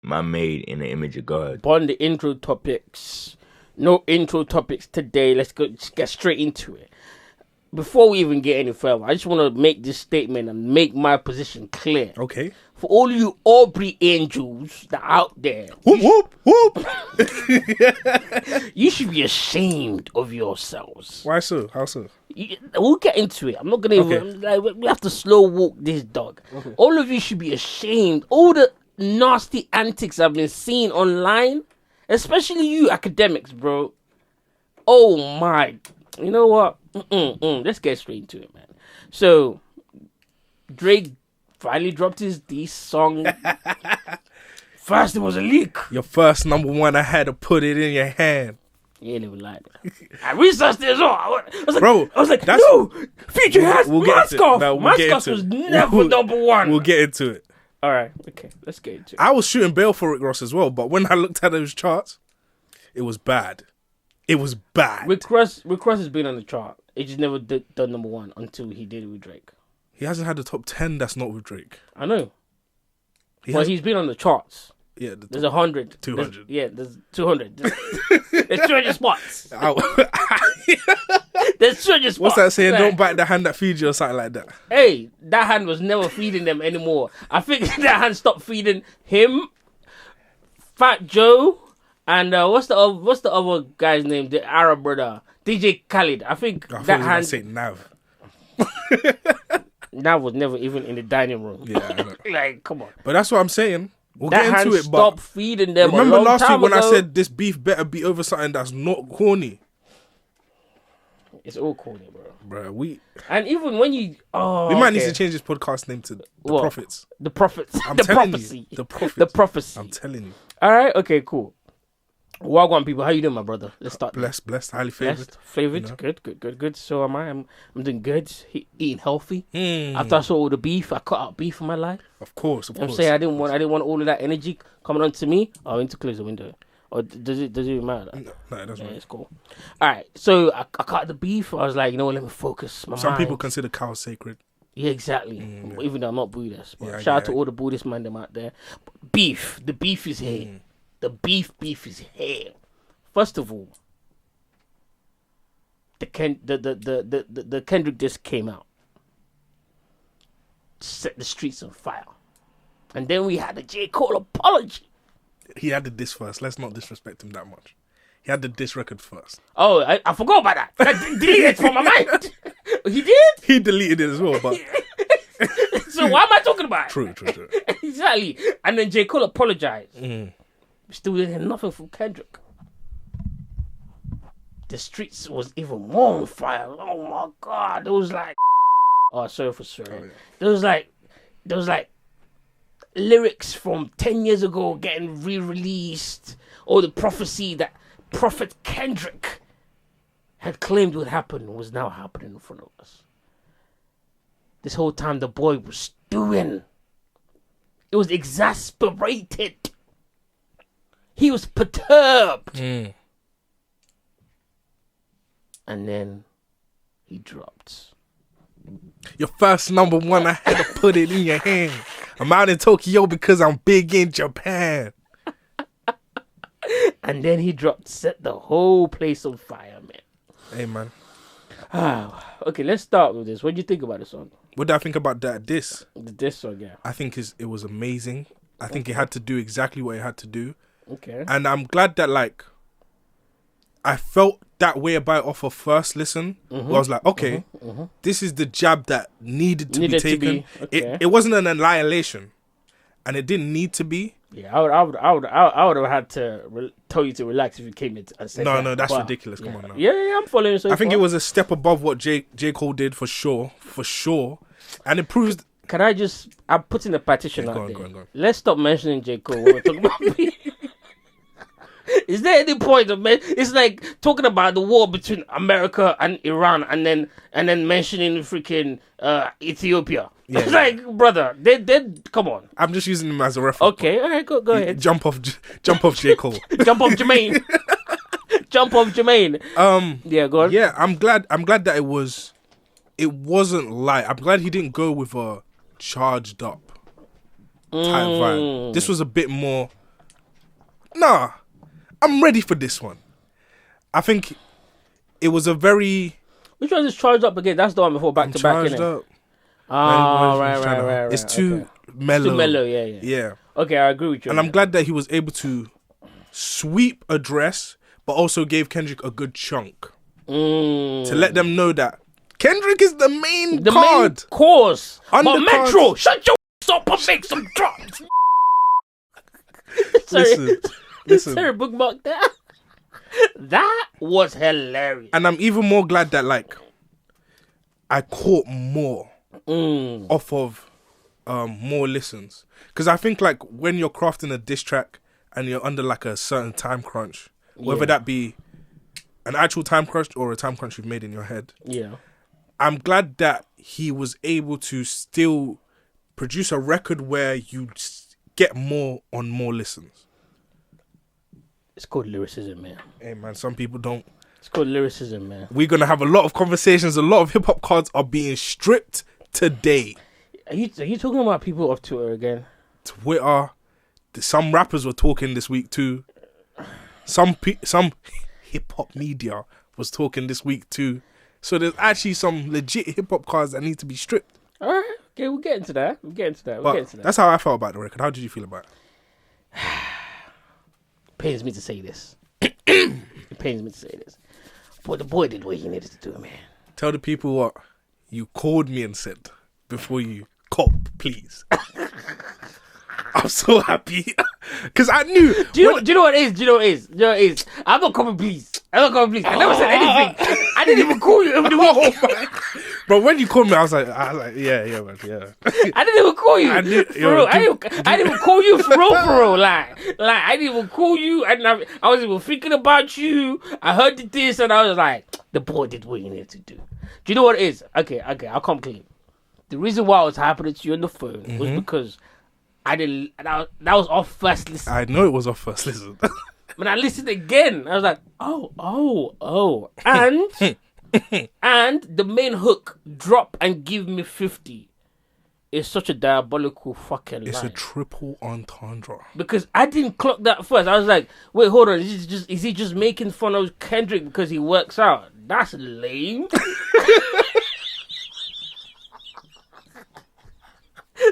man made in the image of God. On the intro topics. No intro topics today. Let's get straight into it. Before we even get any further, I just want to make this statement and make my position clear. Okay. For all you Aubrey angels that are out there, Whoop, whoop, whoop. you should be ashamed of yourselves. Why so? How so? We'll get into it. I'm not going to even... Like, we have to slow walk this dog. Okay. All of you should be ashamed. All the nasty antics I've been seeing online, especially you academics, bro. Oh, my... You know what? Let's get straight into it, man. So, Drake finally dropped his diss song. First, it was a leak. Your first number one, I had to put it in your hand. You ain't even lied. I researched it as well. I was like, bro, no, Future has Mask Off. Mask Off was never number one. We'll get into it. All right, okay, let's get into it. I was shooting bail for Rick Ross as well, but when I looked at those charts, it was bad. It was bad. Rick Ross has been on the chart. It just never done number one until he did it with Drake. He hasn't had the top 10 that's not with Drake. I know. He's been on the charts. Yeah, there's 100. 200. There's 200. There's 200 spots. There's 200 spots. What's that saying? Like, don't bite the hand that feeds you or something like that. Hey, that hand was never feeding them anymore. I think that hand stopped feeding him, Fat Joe, and what's the other guy's name? The Arab brother, DJ Khaled. I think that hand. Say Nav. Nav was never even in the dining room. Yeah, I know. Like, come on. But that's what I'm saying. We'll that get into hand it. Stop but feeding them. Remember last week when I said this beef better be over something that's not corny? It's all corny, bro. And even when you... we might need to change this podcast name to The Prophets. The Prophets. I'm the telling prophecy. You. The Prophets. The prophecy. I'm telling you. All right. Okay, cool. Wagwan people, how you doing, my brother? Let's start. Blessed, highly favored. You know? Good. So am I. I'm doing good. Eating healthy. After I saw all the beef, I cut out beef in my life. Of course. I'm saying I didn't want all of that energy coming onto me. I need to close the window. Or does it even matter? No, it doesn't. Yeah, it's cool. All right. So I cut the beef. I was like, you know what? Let me focus my Some mind. people consider cows sacred. Yeah, exactly. Yeah. Even though I'm not Buddhist. But shout out to all the Buddhist man them out there. Beef. The beef is here. The beef is here. First of all, the Kendrick disc came out, set the streets on fire, and then we had the J. Cole apology. He had the diss first. Let's not disrespect him that much. He had the diss record first. Oh, I forgot about that. I deleted it from my mind. He did? He deleted it as well, but... So why am I talking about it? True. Exactly. And then J. Cole apologized. We still didn't hear nothing from Kendrick. The streets was even more on fire. Oh my God. It was like... Oh, sorry for swearing. Oh, yeah. There was like lyrics from 10 years ago getting re-released. Or the prophecy that Prophet Kendrick had claimed would happen was now happening in front of us. This whole time the boy was stewing. It was exasperated. He was perturbed. And then he dropped. Your first number one, I had to put it in your hand. I'm out in Tokyo because I'm big in Japan. And then he dropped, set the whole place on fire, man. Hey, man. Okay, let's start with this. What do you think about the song? What do I think about that diss? The diss song, yeah. I think it was amazing. I think it had to do exactly what it had to do. Okay. And I'm glad that, like, I felt that way about it off of first listen. Where I was like, okay, this is the jab that needed to be taken. It wasn't an annihilation, and it didn't need to be. Yeah, I would have had to tell you to relax if you came in and said no, that's ridiculous. Come on now. Yeah, I'm following. So I think it was a step above what J. Cole did for sure, and it proves. Can I just? I'm putting a petition out there. Go on. Let's stop mentioning J. Cole when we're talking about me. Is there any point of it's like talking about the war between America and Iran and then mentioning freaking Ethiopia? Yeah, it's like, brother, they come on. I'm just using them as a reference. Okay, all right, go ahead. Jump off J. Cole. Jump off Jermaine. Jump off Jermaine. Yeah, go on. Yeah, I'm glad that it wasn't light. I'm glad he didn't go with a charged up type vibe. This was a bit more nah, I'm ready for this one. I think it was a very... Which one is Charged Up again? That's the one before Back to Back, Charged innit? Up. Oh, right. It's too mellow. Too mellow, yeah. Okay, I agree with you. And I'm glad that he was able to sweep a dress, but also gave Kendrick a good chunk. To let them know that Kendrick is the main card. Main course. But Metro, cards. shut your up and make some drops. Listen. Sorry, bookmark that. That was hilarious. And I'm even more glad that, like, I caught more off of more listens. Because I think, like, when you're crafting a diss track and you're under, like, a certain time crunch, whether that be an actual time crunch or a time crunch you've made in your head. Yeah. I'm glad that he was able to still produce a record where you get more on more listens. It's called lyricism, man. Hey, man, some people don't. It's called lyricism, man. We're going to have a lot of conversations. A lot of hip-hop cards are being stripped today. Are you talking about people off Twitter again? Twitter. Some rappers were talking this week too. Some hip-hop media was talking this week too. So there's actually some legit hip-hop cards that need to be stripped. All right. Okay, we'll get into that. That's how I felt about the record. How did you feel about it? Pains me to say this. It pains me to say this. But the boy did what he needed to do, man. Tell the people what you called me and said before you cop, please. I'm so happy because I knew. Do you know what it is? I'm not coming, please. I never said anything. I didn't even call you over the weekend. Bro, when you called me, I was like, yeah, man, yeah. I didn't even call you. I didn't even call you for real. Like I didn't even call you. I was even thinking about you. I heard this and I was like, the boy did what he needed to do. Do you know what it is? Okay, I'll come clean. The reason why I was happening to you on the phone was because I didn't. That was our first listen. I know it was our first listen. When I listened again, I was like, oh. And the main hook, drop and give me 50, is such a diabolical fucking line. It's a triple entendre. Because I didn't clock that first. I was like, wait, hold on. Is he just making fun of Kendrick because he works out? That's lame.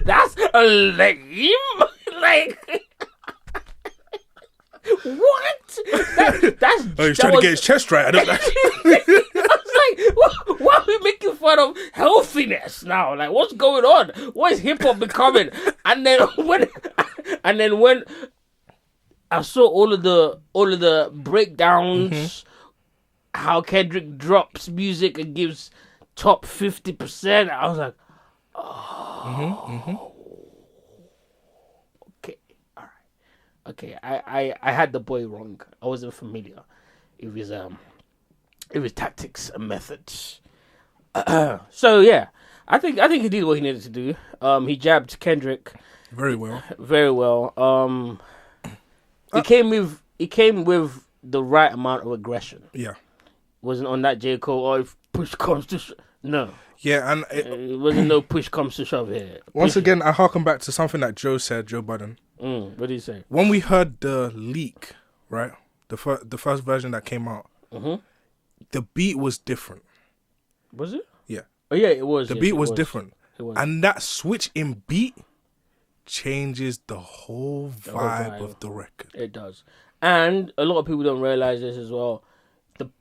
That's lame. Like... What? That's he's trying to get his chest right. I don't know. I was like, why are we making fun of healthiness now? Like, what's going on? What is hip hop becoming? And then when I saw all of the breakdowns, how Kendrick drops music and gives top 50%, I was like, okay, I had the boy wrong. I wasn't familiar. It was tactics and methods. So yeah, I think he did what he needed to do. He jabbed Kendrick very well. He came with the right amount of aggression. Yeah, wasn't on that J. Cole. Or if push comes to no. Yeah, and it wasn't no push comes to shove here. Once again, I harken back to something that Joe Budden. What did he say? When we heard the leak, right, the first version that came out, the beat was different. Was it? Yeah. Oh yeah, it was. The beat was different. It was. And that switch in beat changes the whole vibe of the record. It does. And a lot of people don't realize this as well.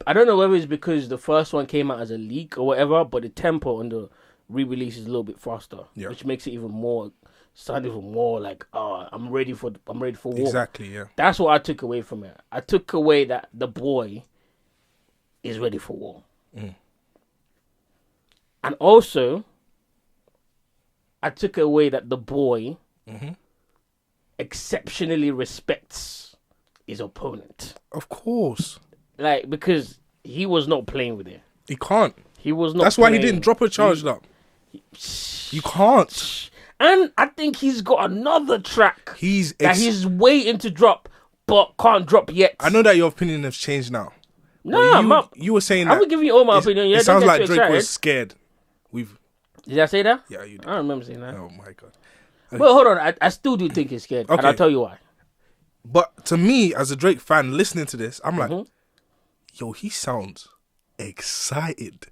I don't know whether it's because the first one came out as a leak or whatever, but the tempo on the re-release is a little bit faster, which makes it sound even more like, I'm ready for war. Exactly, yeah. That's what I took away from it. I took away that the boy is ready for war. And also, I took away that the boy exceptionally respects his opponent. Of course. Like, because he was not playing with it. He can't. He was not. That's why he didn't drop a charged up. You can't. And I think he's got another track he's waiting to drop, but can't drop yet. I know that your opinion has changed now. No, you were saying that. I'm giving you all my opinion. It sounds like Drake was scared. Did I say that? Yeah, you did. I don't remember saying that. Oh my god. But hold on, I still do think he's scared, and I'll tell you why. But to me, as a Drake fan, listening to this, I'm like, yo, he sounds excited.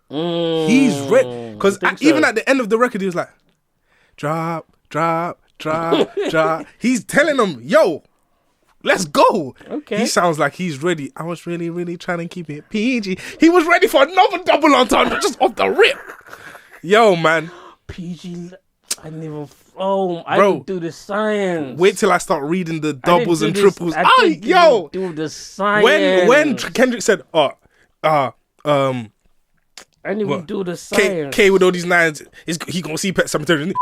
He's ready. Because even at the end of the record, he was like, drop. He's telling them, yo, let's go. Okay. He sounds like he's ready. I was really, really trying to keep it PG. He was ready for another double entendre just off the rip. Yo, man. PG. I never. Oh, I didn't do the science. Wait till I start reading the doubles and triples. Yo, do the science. When Kendrick said, I didn't do the science. K with all these nines, he gonna see Pet Cemetery.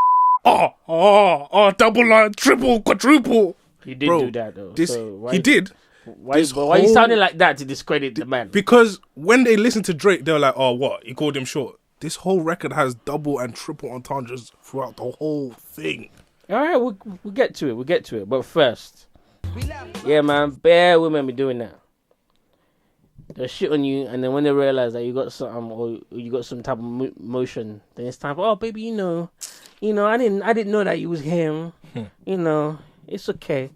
Double line, triple, quadruple. He did do that though. He did. Why you sounding like that to discredit the man? Because when they listened to Drake, they were like, "Oh, what? He called him short." This whole record has double and triple entendres throughout the whole thing. All right, we'll get to it. We'll get to it. But first, yeah, man, bare women be doing that. They'll shit on you, and then when they realize that you got something or you got some type of motion, then it's time for, oh, baby, you know, I didn't know that you was him. It's okay.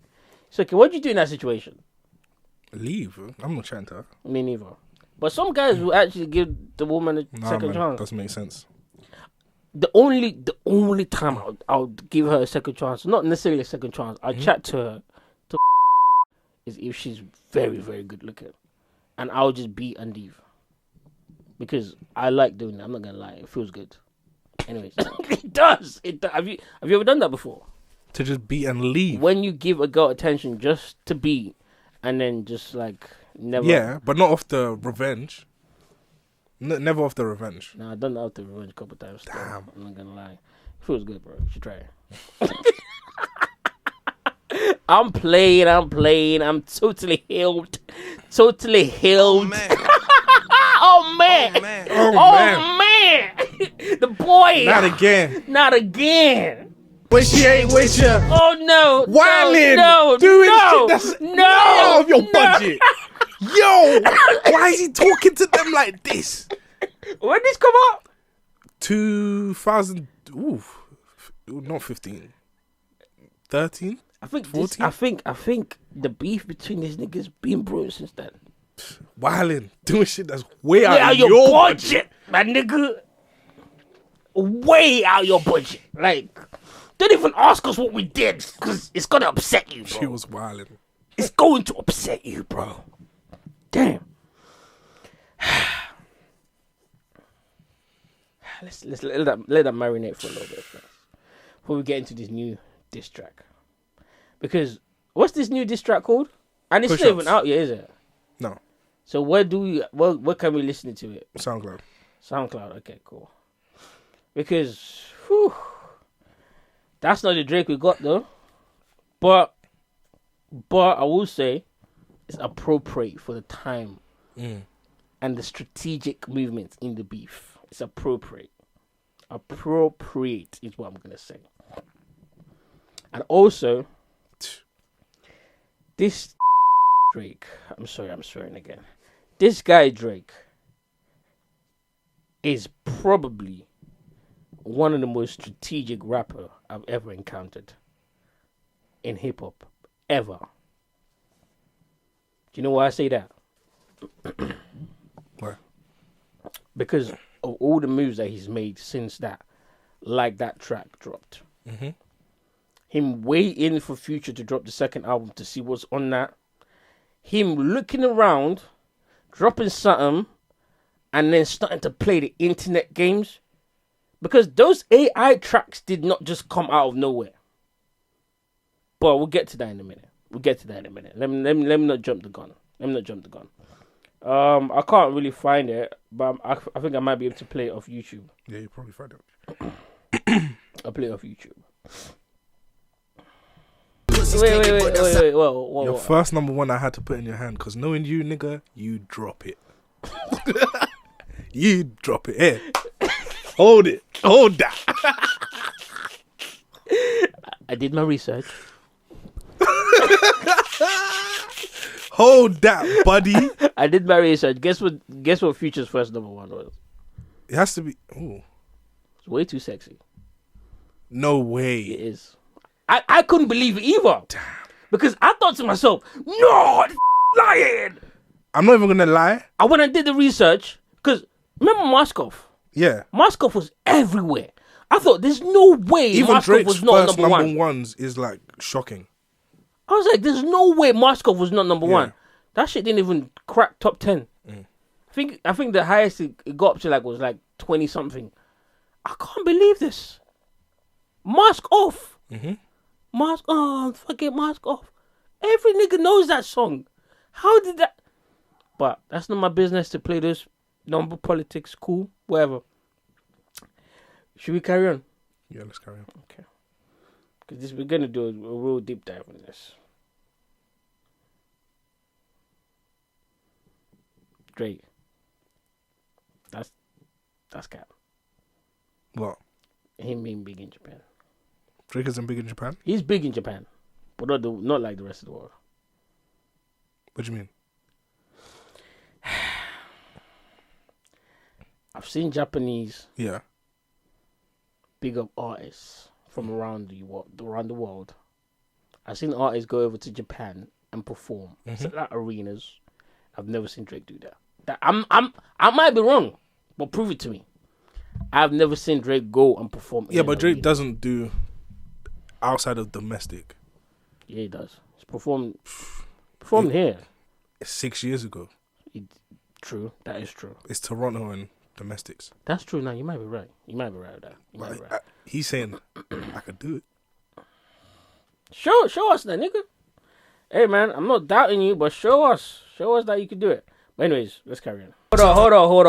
It's okay. What'd you do in that situation? Leave. I'm not chatting to her. Me neither. But some guys will actually give the woman a second chance. Doesn't make sense. The only time I'll give her a second chance, not necessarily a second chance, I'll chat to her is if she's very, very good looking. And I'll just beat and leave. Because I like doing that. I'm not going to lie. It feels good. Anyways. It does. Have you ever done that before? To just beat and leave? When you give a girl attention just to beat and then just like never... Yeah, but not off the revenge. Never off the revenge. No, I've done that off the revenge a couple of times. Damn. I'm not going to lie. It feels good, bro. You should try it. I'm playing. I'm totally healed. Totally healed. Oh, man. Oh, man. The boy. Not again. When she ain't with you. Oh, no. Whining. No. Doing shit that's out of your budget. Yo. Why is he talking to them like this? When did this come out? 2000. Not 15. 13? I think the beef between these niggas been brewing since then. Wilding, doing shit that's way out of your budget, my nigga. Way out your budget. Like, don't even ask us what we did, because it's gonna upset you, bro. She was wilding. It's going to upset you, bro. Damn. Let's let that marinate for a little bit first, before we get into this new diss track. Because what's this new diss track called? And it's not even out yet, is it? No. So where can we listen to it? SoundCloud. Okay, cool. Because that's not the Drake we got though. But I will say it's appropriate for the time and the strategic movements in the beef. It's appropriate. Appropriate is what I'm gonna say. And also, this Drake, I'm sorry, I'm swearing again. This guy Drake is probably one of the most strategic rapper I've ever encountered in hip hop, ever. Do you know why I say that? Why? Because of all the moves that he's made since that track dropped. Mm-hmm. Him waiting for Future to drop the second album to see what's on that. Him looking around, dropping something, and then starting to play the internet games. Because those AI tracks did not just come out of nowhere. But we'll get to that in a minute. Let me not jump the gun. I can't really find it, but I think I might be able to play it off YouTube. Yeah, you probably find it. I'll play it off YouTube. Wait. Whoa. Your first number one I had to put in your hand, because knowing you, nigga, you drop it. You drop it. Here. Hold it. Hold that. I did my research. Hold that, buddy. I did my research. Guess what Future's first number one was? It has to be. Ooh. It's way too sexy. No way. It is. I couldn't believe it either. Damn. Because I thought to myself, no, lying. I'm not even gonna lie. I went and did the research because remember Moskov? Yeah. Moskov was everywhere. I thought there's no way Even Moskov Drake's was not first number one. number ones is like shocking. I was like, there's no way Moskov was not number one. That shit didn't even crack top 10. I think the highest it got up to was 20 something. I can't believe this. Mask Off. Mask on, fucking mask off. Every nigga knows that song. How did that? But that's not my business to play this number politics. Cool, whatever. Should we carry on? Yeah, let's carry on. Okay. Because we're gonna do a real deep dive on this. Drake. That's cap. What? Him being big in Japan. Drake isn't big in Japan? He's big in Japan, but not like the rest of the world. What do you mean? I've seen Japanese big up artists from around the world. I've seen artists go over to Japan and perform at arenas. I've never seen Drake do that. I might be wrong, but prove it to me. I've never seen Drake go and perform. Yeah, but Drake doesn't do outside of domestic. Yeah, he does. He's performed here. 6 years ago. True, that is true. It's Toronto and domestics. That's true. Now you might be right. You might be right with that. He's saying I could do it. Show us that, nigga. Hey man, I'm not doubting you, but show us that you can do it. But anyways, let's carry on. Hold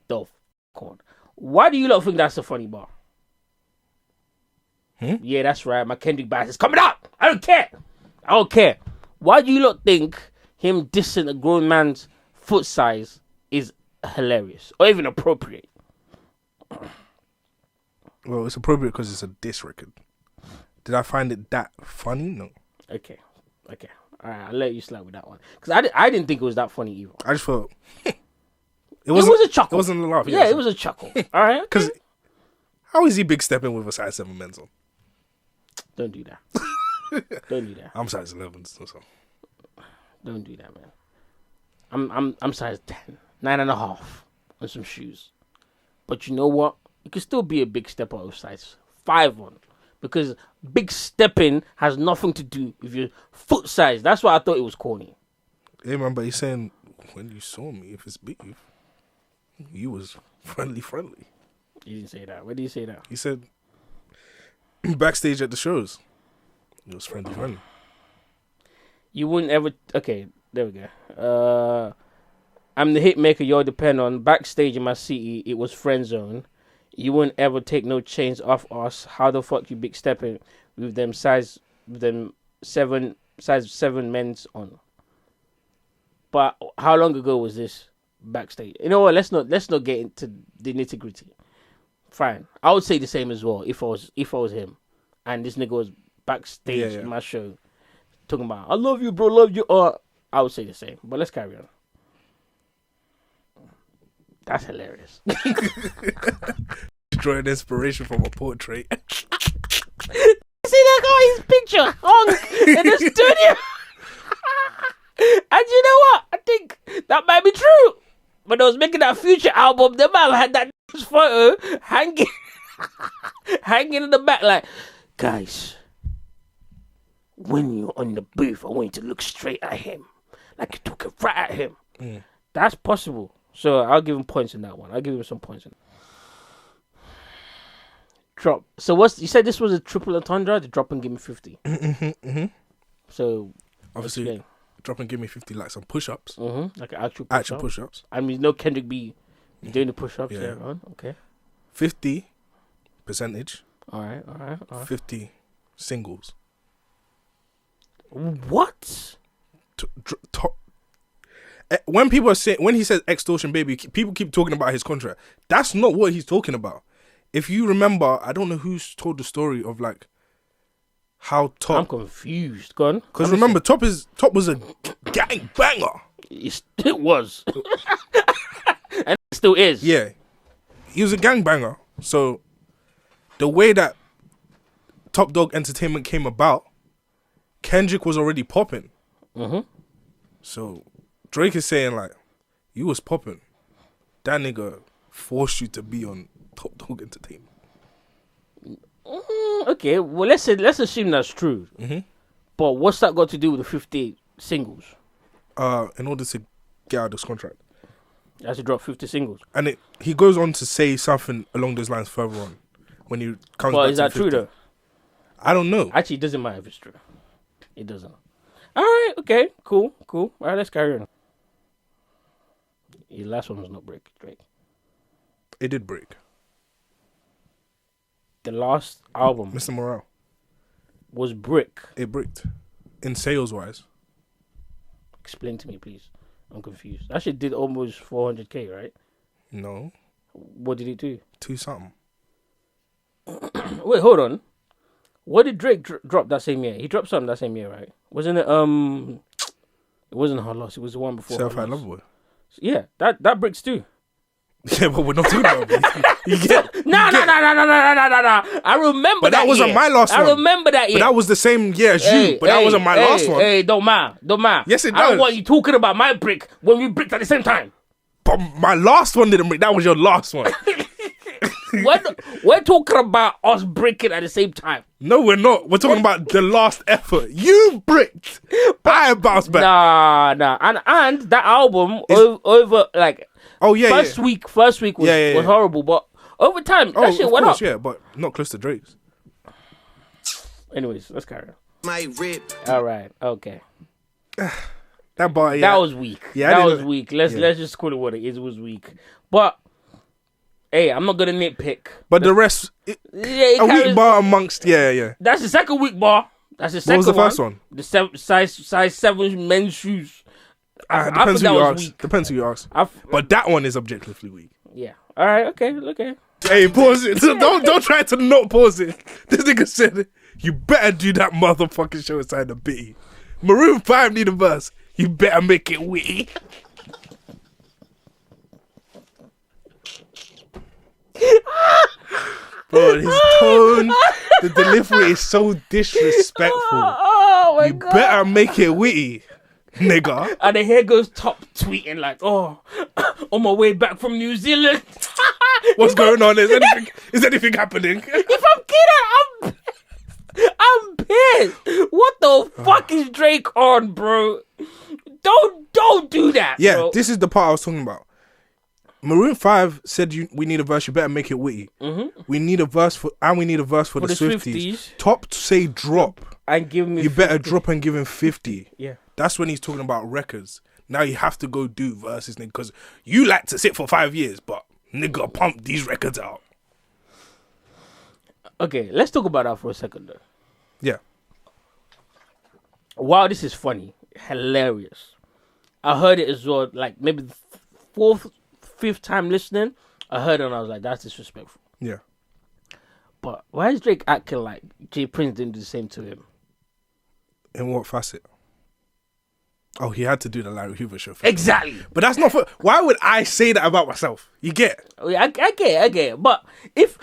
the fuck on. Why do you lot think that's a funny bar? Yeah, that's right. My Kendrick bass is coming out. I don't care. Why do you lot think him dissing a grown man's foot size is hilarious or even appropriate? Well, it's appropriate because it's a diss record. Did I find it that funny? No. Okay. All right, I'll let you slide with that one. Because I didn't think it was that funny either. I just thought... It was a chuckle. It wasn't a laugh. Yeah, it was a chuckle. All right? Because how is he big stepping with a size 7 men's on? Don't do that. Don't do that. I'm size 11. So. Don't do that, man. I'm size 10, 9.5 on some shoes. But you know what? You can still be a big stepper of size 5 on. Because big stepping has nothing to do with your foot size. That's why I thought it was corny. Hey, man, but he's saying, when you saw me, if it's big, you was friendly. You didn't say that. Where did you say that? He said, backstage at the shows, it was friendly. You wouldn't ever... Okay, there we go. I'm the hit maker y'all depend on. Backstage in my city, it was friend zone. You wouldn't ever take no chains off us. How the fuck you big stepping with them size 7 men's on? But how long ago was this backstage? You know what? Let's not get into the nitty gritty. Fine, I would say the same as well if I was him, and this nigga was backstage in my show talking about I love you, bro, love you. I would say the same. But let's carry on. That's hilarious. Drawing inspiration from a portrait. See that guy's picture hung in the studio. And you know what? I think that might be true. When I was making that Future album, the man had that photo hanging in the back like, guys, when you're on the booth, I want you to look straight at him. Like you're talking right at him. That's possible. So I'll give him points in that one. I'll give him some points in that. Drop. So you said this was a triple entendre? The drop and give me 50. So obviously, drop and give me 50 like some push-ups. Like actual push-ups. I mean, no Kendrick be doing the push-ups. Yeah. Okay. 50 percentage. All right. 50 singles. What? When people are saying, when he says extortion baby, people keep talking about his contract. That's not what he's talking about. If you remember, I don't know who's told the story of like how Top. I'm confused. Go on. Because remember, Top was a gang banger. It was, and it still is. Yeah, he was a gang banger. So the way that Top Dog Entertainment came about Kendrick was already popping. So Drake is saying like, you was popping. That nigga forced you to be on Top Dog Entertainment. Okay, well let's assume that's true. But what's that got to do with the 50 singles? In order to get out of this contract. He has to drop 50 singles. And he goes on to say something along those lines further on when he comes back is to that 50. true though? I don't know. Actually, it doesn't matter if it's true. It doesn't. All right, okay, cool. All right, let's carry on. Your last one was not Drake. It did break. The last album, Mr. Morale. was Brick. It bricked. In sales wise. Explain to me, please. I'm confused. That shit did almost 400k, right? No. What did it do? 2 something. Wait, hold on. What did Drake drop that same year? He dropped something that same year, right? Wasn't it? It wasn't Hot Loss. It was the one before. Self-Hide Love Boy. Yeah, that bricks too. Yeah, but we're not talking about it. You get No. I remember But that wasn't year. my last one. I remember that year. But that was the same year as you. But that wasn't my last one. Hey, don't mind. Yes, it I don't does. want you talking about my brick when we bricked at the same time. But my last one didn't break. That was your last one. We're talking about us breaking at the same time. No, we're not. We're talking about the last effort. You bricked. I bounced back. Nah. And that album over like first week was horrible, but over time that shit went up. Yeah, but not close to Drake's. Anyways, let's carry on. My rip. All right, okay. That bar, That was weak. Yeah, that was weak. Let's just call it what it is. It was weak. But hey, I'm not gonna nitpick. But the rest, a weak bar amongst, yeah. That's the second weak bar. That's the second one. What was the first one? The size 7 men's shoes. Depends who you ask. Depends who you ask. But that one is objectively weak. Yeah. All right. Okay. Hey, pause it. Don't try to not pause it. This nigga said, you better do that motherfucking show inside the B. Maroon 5 need a verse. You better make it witty. Bro, his tone, the delivery is so disrespectful. Oh my God. You better make it witty, nigga. And then here goes Top tweeting like, oh, on my way back from New Zealand. What's going on? Is anything happening? If I'm kidding, I'm pissed. What the fuck is Drake on, bro? Don't do that. Yeah, bro. This is the part I was talking about. Maroon 5 said we need a verse. You better make it witty. We need a verse for the Swifties. Top say drop and give me. You 50. Better drop and give him 50. Yeah, that's when he's talking about records. Now you have to go do verses, nigga, because you like to sit for 5 years, but nigga, pump these records out. Okay, let's talk about that for a second, though. Yeah. Wow, this is funny, hilarious. I heard it as well, like maybe the 4th, 5th time listening. I heard it and I was like, that's disrespectful. Yeah. But why is Drake acting like Jay Prince didn't do the same to him? In what facet? Oh, he had to do the Larry Hoover show. Exactly. But that's not for... Why would I say that about myself? You get? I get it. But if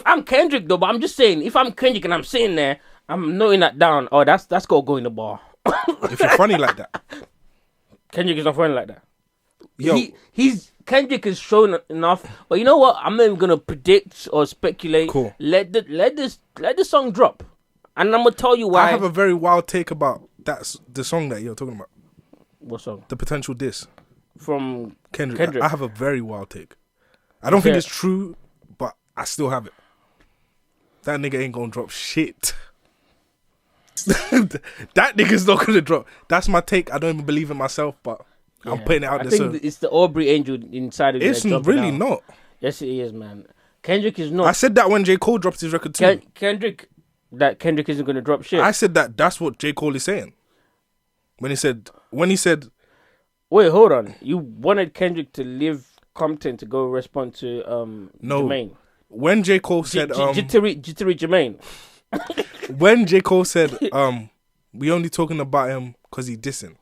I'm Kendrick, though, but I'm just saying, if I'm Kendrick and I'm sitting there, I'm noting that down. Oh, that's got to go in the bar. If you're funny like that. Kendrick is not funny like that. Yo. Kendrick has shown enough. But you know what? I'm not even going to predict or speculate. Cool. Let the song drop. And I'm going to tell you why. I have a very wild take about the song that you're talking about. What song? The potential diss. From Kendrick. I have a very wild take. I don't think it's true, but I still have it. That nigga ain't gonna drop shit. That nigga's not gonna drop. That's my take. I don't even believe in myself, but I'm putting it out there. I think it's the Aubrey angel inside of it. It's really not. Yes, it is, man. Kendrick is not. I said that when J. Cole dropped his record too. Kendrick isn't gonna drop shit. I said that's what J. Cole is saying. When he said, wait, hold on. You wanted Kendrick to leave Compton to go respond to Jermaine. When J. Cole said jittery Jermaine. When J. Cole said we only talking about him because he dissing.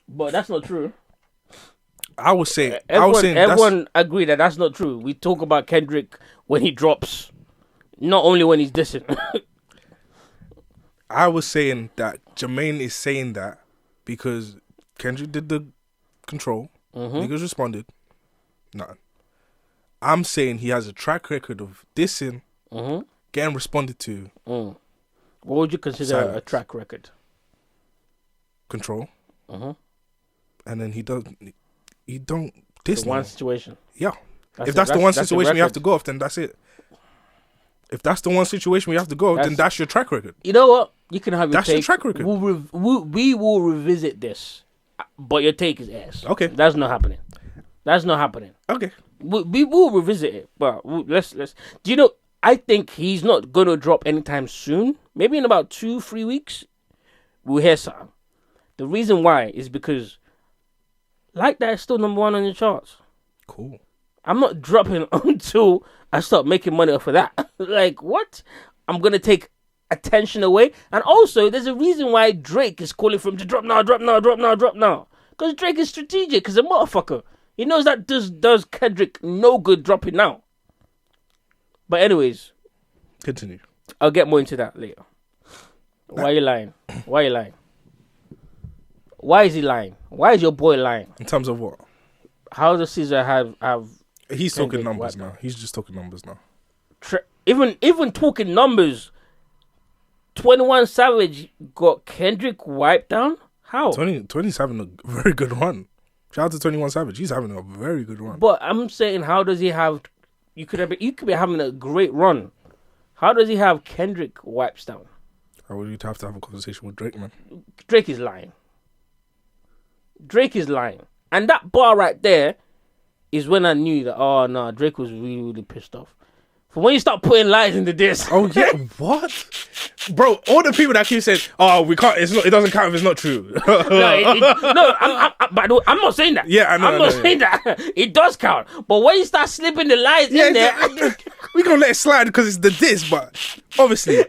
But that's not true. Everyone agree that that's not true. We talk about Kendrick when he drops, not only when he's dissing. I was saying that Jermaine is saying that because Kendrick did the control. Niggas responded. Nothing. I'm saying he has a track record of dissing, getting responded to. What would you consider a track record? Control. And then he don't diss the one situation. Yeah. If that's the one situation you have to go off, then that's it. If that's the one situation we have to go, then that's your track record. You know what? You can have your take. That's your track record. We will revisit this, but your take is ass. Okay. That's not happening. Okay. We will revisit it, but let's. Do you know? I think he's not gonna drop anytime soon. Maybe in about 2-3 weeks, we'll hear something. The reason why is because Like That is still number 1 on the charts. Cool. I'm not dropping until I start making money off of that. Like, what? I'm going to take attention away. And also, there's a reason why Drake is calling for him to drop now. Because Drake is strategic, because a motherfucker. He knows that does Kendrick no good dropping now. But anyways. Continue. I'll get more into that later. Why are you lying? Why is he lying? Why is your boy lying? In terms of what? How does Caesar have He's talking numbers now. He's just talking numbers now. Even talking numbers, 21 Savage got Kendrick wiped down? How? 20's having a very good run. Shout out to 21 Savage. He's having a very good run. But I'm saying, how does he have... You could be having a great run. How does he have Kendrick wipes down? I would have to have a conversation with Drake, man. Drake is lying. And that bar right there is when I knew that, oh, no, Drake was really, really pissed off. For when you start putting lies into this. Oh, yeah, what? Bro, all the people that keep saying, oh, we can't, it doesn't count if it's not true. I'm not saying that. Yeah, I know. I'm not saying that. It does count. But when you start slipping the lies in there. We're going to let it slide because it's the diss, but obviously. All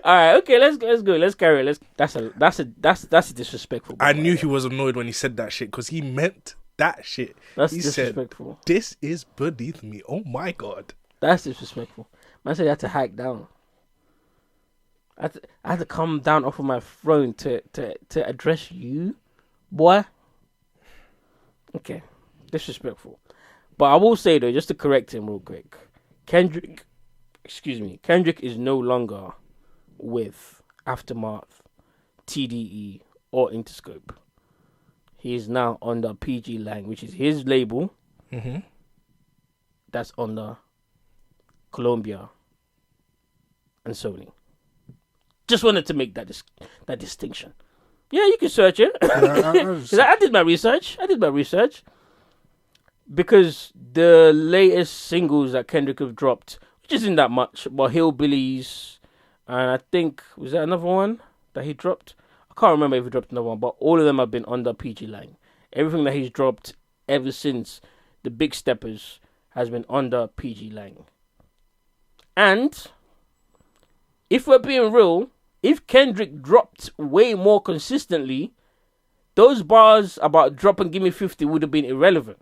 right, okay, let's go. Let's carry it. That's a disrespectful. I knew he was annoyed when he said that shit because he meant that shit. That's he disrespectful. Said, this is beneath me. Oh my God. That's disrespectful. Man said I had to hack down. I had to come down off of my throne to address you, boy. Okay, disrespectful. But I will say though, just to correct him real quick, Kendrick is no longer with Aftermath, TDE, or Interscope. He is now under PG Lang, which is his label. That's under Columbia and Sony. Just wanted to make that distinction. Yeah, you can search it. I did my research. Because the latest singles that Kendrick have dropped, which isn't that much, but Hillbillies, and I think, was that another one that he dropped? I can't remember if he dropped another one, but all of them have been under PG Lang. Everything that he's dropped ever since the Big Steppers has been under PG Lang. And if we're being real, if Kendrick dropped way more consistently, those bars about drop and give me 50 would have been irrelevant.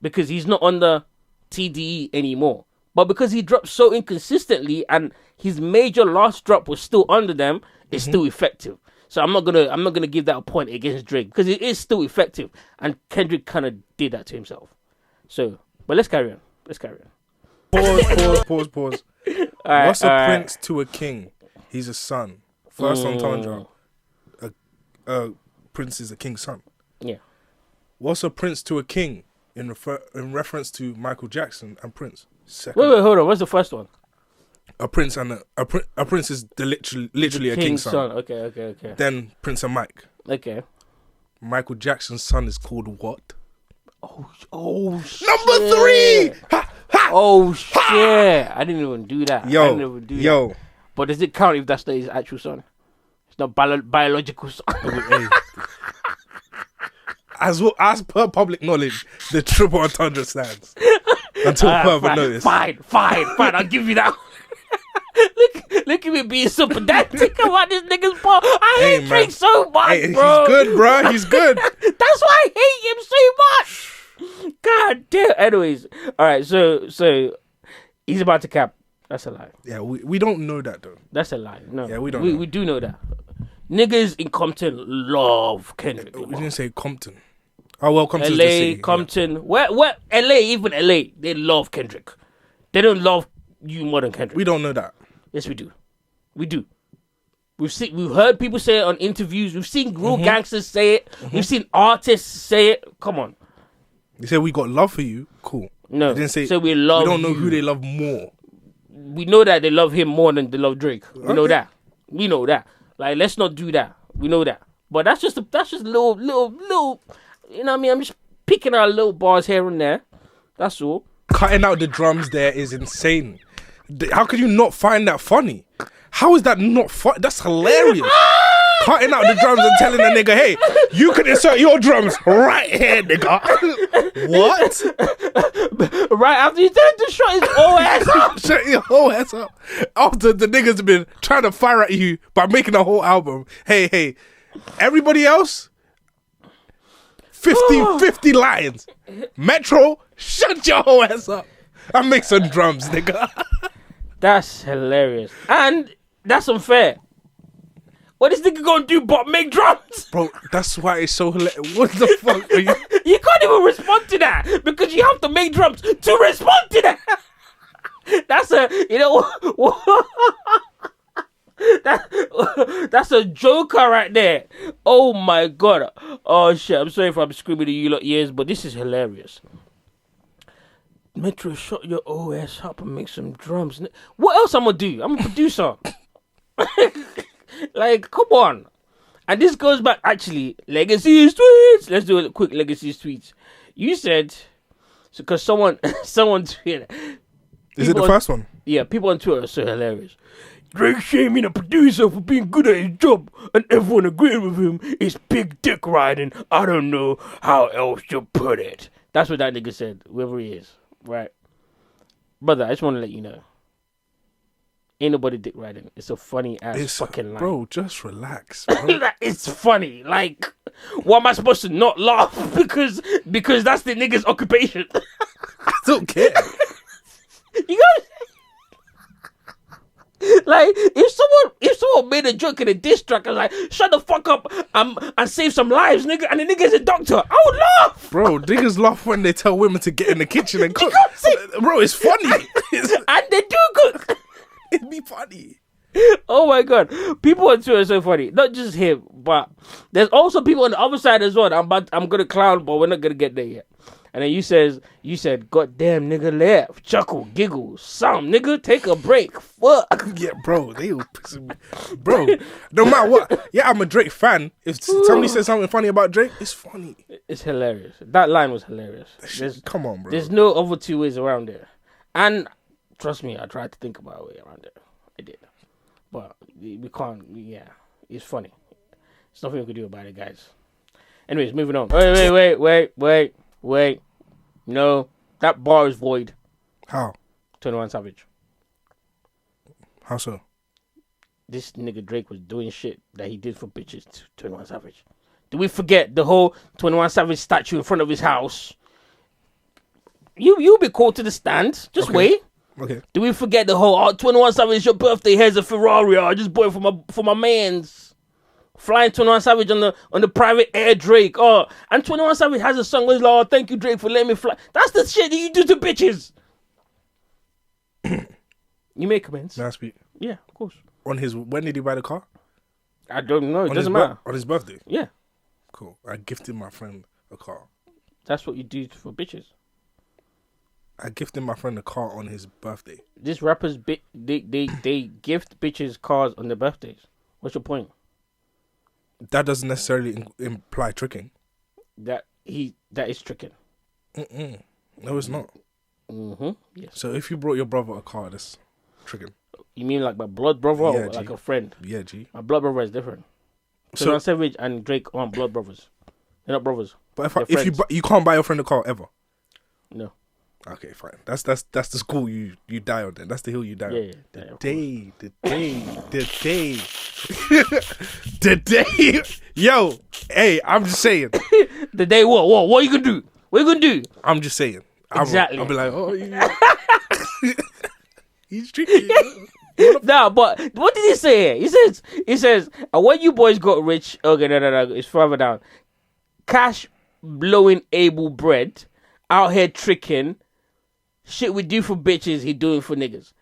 Because he's not under TDE anymore. But because he dropped so inconsistently and his major last drop was still under them, it's still effective. So I'm not gonna give that a point against Drake because it is still effective, and Kendrick kind of did that to himself. So, but let's carry on. Pause. Right, what's a prince to a king? He's a son. First entendre. A prince is a king's son. Yeah. What's a prince to a king in reference to Michael Jackson and Prince? Second. Wait, hold on. What's the first one? A prince and a prince is literally a king's son. Okay. Then Prince and Mike. Okay. Michael Jackson's son is called what? Oh shit. Number 3! Ha! Oh shit! I didn't even do that. Yo. But does it count if that's his actual son? It's not biological son. As per public knowledge, the triple entendre stands until further notice. Fine. I'll give you that. Look at me being so pedantic about this nigga's ball. I hate Drake so much, bro. He's good, bro. He's good. That's why I hate him so much. God damn. Anyways, all right. So he's about to cap That's a lie. Yeah, we don't know that though. That's a lie. No. Yeah, we don't know. We do know that. Niggas in Compton love Kendrick. We didn't say Compton. Oh well, Compton's LA, the city. Compton. Yeah. Where LA, even LA, they love Kendrick. They don't love you more than Kendrick. We don't know that. Yes, we do. We do. We've heard people say it on interviews. We've seen real gangsters say it. We've seen artists say it. Come on. They said we got love for you. Cool. No. They didn't say so we love. We don't know you. who they love more. We know that they love him more than they love Drake. We know that. We know that. Like, let's not do that. We know that. But that's just little. You know what I mean? I'm just picking out little bars here and there. That's all. Cutting out the drums there is insane. How could you not find that funny? How is that not funny? That's hilarious. Cutting out the drums and telling a nigga, hey, you can insert your drums right here, nigga. What? Right after you tell him to shut his whole ass up. Shut your whole ass up. After the niggas have been trying to fire at you by making a whole album. Hey, everybody else, 50 lines. Metro, shut your whole ass up. I make some drums, nigga. That's hilarious. And that's unfair. What is nigga gonna do but make drums? Bro, that's why it's so hilarious. What the fuck are you? You can't even respond to that because you have to make drums to respond to that. That's a, you know, that's a joker right there. Oh my god. Oh shit, I'm sorry if I'm screaming at you lot ears, but this is hilarious. Metro, shut your OS up and make some drums. What else I'm gonna do? I'm a producer. Like, come on. And this goes back, actually, legacy tweets. Let's do a quick legacy tweets. You said, because someone tweeted. Is it the first one? Yeah, people on Twitter are so hilarious. Drake shaming a producer for being good at his job and everyone agreeing with him is big dick riding. I don't know how else to put it. That's what that nigga said, whoever he is. Right. Brother, I just want to let you know. Ain't nobody dick riding. It's a funny ass fucking line. Bro, just relax. Bro. It's funny. Like, what am I supposed to not laugh? Because that's the nigga's occupation. I don't care. You got like, if someone made a joke in a diss track and like, shut the fuck up and save some lives, nigga, and the nigga's a doctor, I would laugh. Bro, niggas laugh when they tell women to get in the kitchen and cook. Bro, it's funny. And they do cook. It'd be funny. Oh my god, people on Twitter are so funny. Not just him, but there's also people on the other side as well. I'm gonna clown, but we're not gonna get there yet. And then you said, goddamn nigga, laugh, chuckle, giggle, some nigga, take a break. Fuck. Yeah, bro, they were pissing me. Bro, no matter what. Yeah, I'm a Drake fan. If somebody says something funny about Drake, it's funny. It's hilarious. That line was hilarious. Come on, bro. There's no other two ways around it. And trust me, I tried to think about a way around it. I did. But we can't, yeah. It's funny. There's nothing we can do about it, guys. Anyways, moving on. Wait. No, that bar is void. How? 21 Savage. How so? This nigga Drake was doing shit that he did for bitches to 21 Savage. Do we forget the whole 21 Savage statue in front of his house? You'll be called to the stand. Just wait. Okay. Do we forget the whole 21 Savage, your birthday, here's a Ferrari, I just bought it for my mans. Flying 21 Savage on the private air Drake. Oh, and 21 Savage has a song where he's like, oh, thank you Drake for letting me fly. That's the shit that you do to bitches. You make comments. May I speak? Yeah, of course. When did he buy the car? I don't know. It doesn't matter. On his birthday? Yeah. Cool. I gifted my friend a car. That's what you do for bitches. I gifted my friend a car on his birthday. These rappers, they gift bitches cars on their birthdays. What's your point? That doesn't necessarily imply tricking. That is tricking. No, it's not. Yes. So if you brought your brother a car, that's tricking. You mean like my blood brother or G. like a friend? Yeah, G. My blood brother is different. So Savage and Drake aren't blood brothers. They're not brothers. But if you can't buy your friend a car ever. No. Okay, fine. That's the school you die on then. That's the hill you die on. Yeah. The day. Yo, hey, I'm just saying. The day what? What are you gonna do? What are you gonna do? I'm just saying. Exactly. I'll be like, oh, yeah. He's tricky. Nah, but what did he say here? He says, and when you boys got rich, okay, no, it's further down. Cash blowing able bread, out here tricking. Shit we do for bitches, he doing for niggas.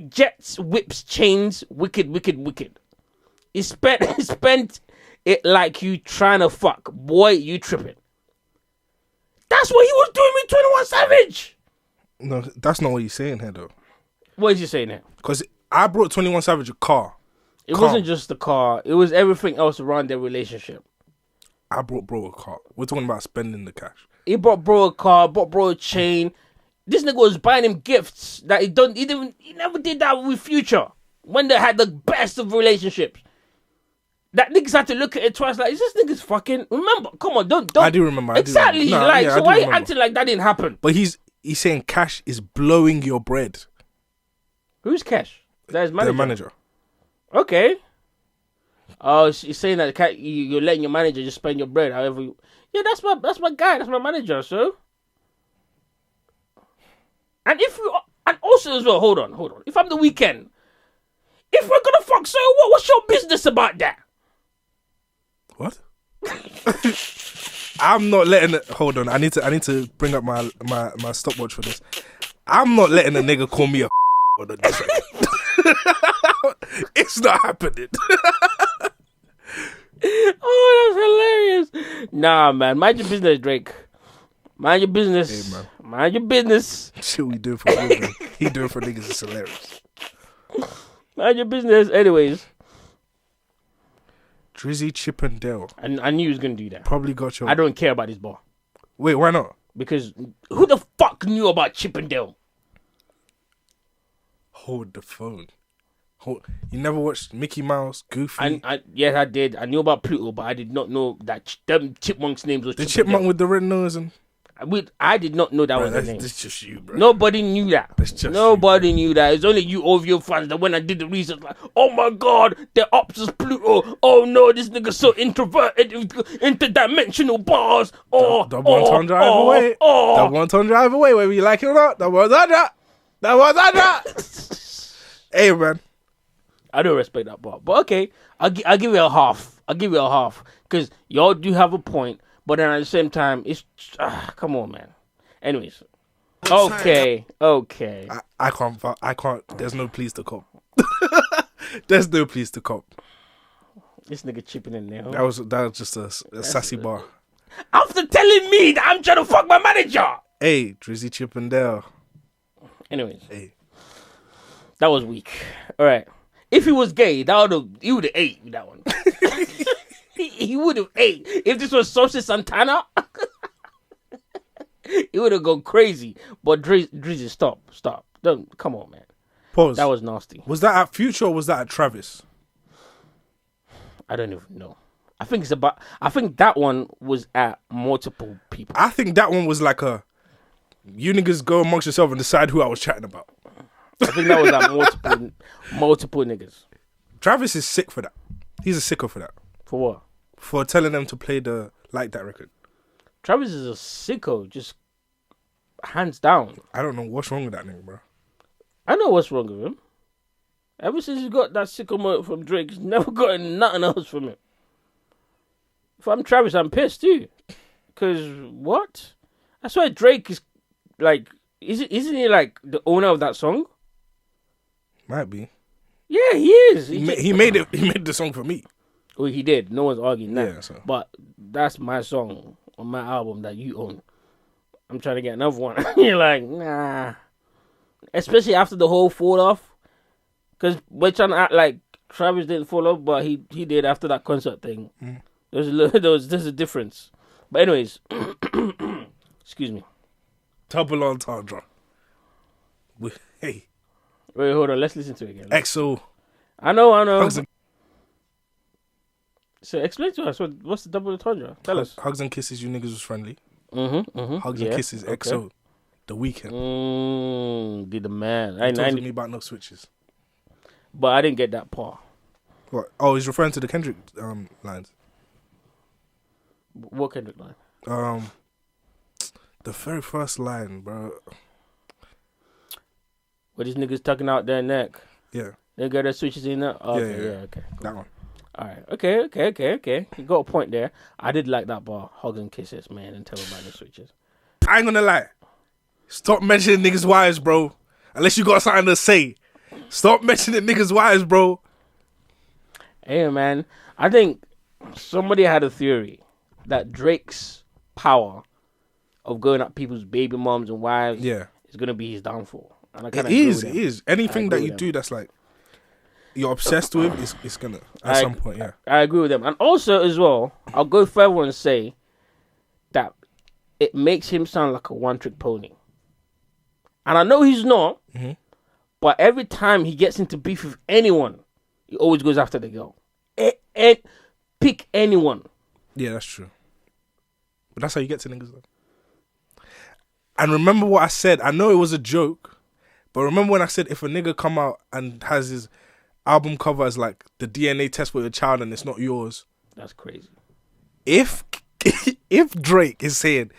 Jets, whips, chains, wicked. He spent it like you trying to fuck. Boy, you tripping. That's what he was doing with 21 Savage. No, that's not what he's saying here, though. What is he saying here? Because I brought 21 Savage a car. It wasn't just the car. It was everything else around their relationship. I brought bro a car. We're talking about spending the cash. He bought bro a car, bought bro a chain. This nigga was buying him gifts that he never did that with Future when they had the best of relationships. That niggas had to look at it twice like, is this nigga's fucking... Remember, come on, don't... I do remember. Exactly, so why are you remember. acting like that didn't happen? But he's saying Cash is blowing your bread. Who's Cash? That's his manager. The manager. Okay. Oh, he's saying that you're letting your manager just spend your bread however you... Yeah, that's my guy, that's my manager, so... And also as well, hold on. If I'm the Weeknd, if we're gonna fuck, so what? What's your business about that? What? I'm not letting it. Hold on, I need to bring up my stopwatch for this. I'm not letting a nigga call me a or the dissect. It's not happening. Oh, that's hilarious. Nah, man, mind your business, Drake. Mind your business. Hey, man. Mind your business. Shit we do for women. He do it for niggas. It's hilarious. Mind your business. Anyways. Drizzy Chippendale. I knew he was going to do that. Probably got your... I don't care about this bar. Wait, why not? Because who the fuck knew about Chippendale? Hold the phone. You never watched Mickey Mouse, Goofy? Yes, I did. I knew about Pluto, but I did not know that them chipmunks' names was The Chippendale. chipmunk with the red nose and... I did not know that was the name. That's just you, bro. Nobody knew that. That's just Nobody knew that. It's only you OVO fans that when I did the research, like, oh my god, the ops is Pluto. Oh no, this nigga's so introverted, interdimensional bars. Oh, double entendre drive away. Double entendre drive away, whether you like it or not. Double entendre. Double entendre. Hey, man. I don't respect that bar, but okay, I'll give you a half. Because y'all do have a point. But then at the same time, it's... come on, man. Anyways. Okay. I can't... There's no please to cop. There's no please to cop. This nigga chipping in there. Huh? That was just a sassy bar. After telling me that I'm trying to fuck my manager. Hey, Drizzy Chippendale. Anyways. Hey. That was weak. All right. If he was gay, he would have ate with that one. He would have ate. If this was Saucy Santana, he would have gone crazy. But Drizzy, stop. Don't, come on, man. Pause. That was nasty. Was that at Future or was that at Travis? I don't even know. I think that one was at multiple people. I think that one was like you niggas go amongst yourself and decide who I was chatting about. I think that was at multiple niggas. Travis is sick for that. He's a sicko for that. For what? For telling them to play the Like That record. Travis is a sicko, just hands down. I don't know what's wrong with that nigga, bro. I know what's wrong with him. Ever since he got that sicko mode from Drake, he's never gotten nothing else from him. If I'm Travis, I'm pissed too. Because what? I swear Drake is like, isn't he like the owner of that song? Might be. Yeah, he is. He made it. He made the song for me. Well, he did. No one's arguing that. Yeah, so. But that's my song on my album that you own. I'm trying to get another one. You're like, nah. Especially after the whole fall off. Because we're trying to act like Travis didn't fall off, but he did after that concert thing. Mm. There's a difference. But anyways, excuse me. Double entendre. Hey. Wait, hold on. Let's listen to it again. EXO. I know. So explain to us what's the double entendre? Tell us. Hugs and kisses, you niggas was friendly. Mm-hmm. Hugs and kisses, okay. EXO. The Weeknd. Did the man. I told me about no switches. But I didn't get that part. What? Oh, he's referring to the Kendrick lines. What Kendrick line? The very first line, bro. Where these niggas tucking out their neck. Yeah. They got their switches in there? Okay, yeah, okay. Cool. That one. Alright, okay. You got a point there. I did like that bar. Hugs and kisses, man, and tell them about the switches. I ain't gonna lie. Stop mentioning niggas' wives, bro. Unless you got something to say. Stop mentioning niggas' wives, bro. Hey, man. I think somebody had a theory that Drake's power of going at people's baby moms and wives is going to be his downfall. And I it is. Anything that you do that's like you're obsessed with, it's going to, at some point, yeah. I agree with them. And also, as well, I'll go further and say that it makes him sound like a one-trick pony. And I know he's not, but every time he gets into beef with anyone, he always goes after the girl. Pick anyone. Yeah, that's true. But that's how you get to niggas, though. And remember what I said. I know it was a joke, but remember when I said if a nigga come out and has his album cover as like the DNA test for your child and it's not yours. That's crazy. If Drake is saying,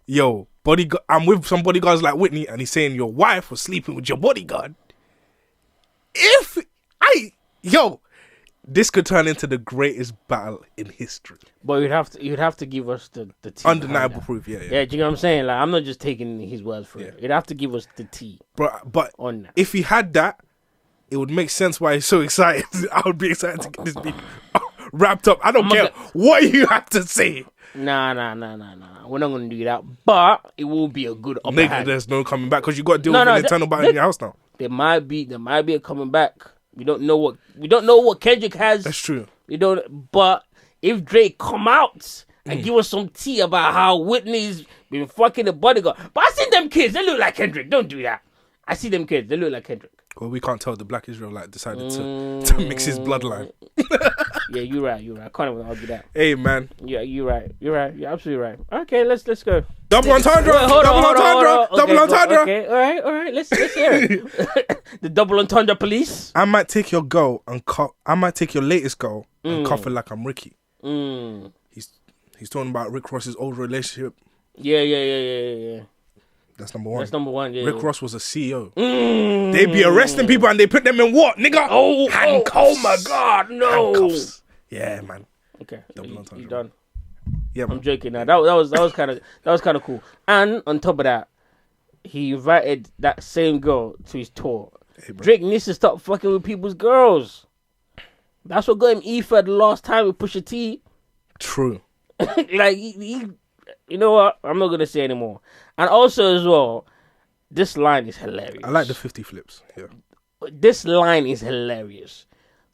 yo, bodyguard, I'm with some bodyguards like Whitney, and he's saying your wife was sleeping with your bodyguard. This could turn into the greatest battle in history. But you'd have to give us the tea. Undeniable proof, yeah. Yeah, do you know what I'm saying? Like, I'm not just taking his words for it. You'd have to give us the tea. But on that. If he had that, it would make sense why he's so excited. I would be excited to get this beat wrapped up. I don't care what you have to say. Nah. We're not going to do that. But it will be a good upper hand. There's no coming back because you got to deal with an internal battle in your house now. There might be a coming back. We don't know what Kendrick has. That's true. But if Drake come out and give us some tea about how Whitney's been fucking the bodyguard. But I see them kids, they look like Kendrick. Don't do that. I see them kids, they look like Kendrick. Well, we can't tell. The Black Israelite decided to mix his bloodline. Yeah, you're right. I can't even argue that. Hey, man. Yeah, you're right. You're absolutely right. Okay, let's go. Double entendre. Double entendre. Okay, all right. Let's hear it. The double entendre police. I might take your girl and I might take your latest girl and cuff her like I'm Ricky. He's talking about Rick Ross's old relationship. Yeah. That's number one. Rick Ross was a CEO. They be arresting people and they put them in what, nigga? Handcuffs. Oh my God, no. Handcuffs. Yeah, man. Okay, you done. Yeah, man. I'm joking now. That was kind of cool. And on top of that, he invited that same girl to his tour. Hey, Drake needs to stop fucking with people's girls. That's what got him E-Fed the last time with Pusha T. True. Like he you know what? I'm not gonna say anymore. And also as well, this line is hilarious. I like the 50 flips. Yeah. This line is hilarious.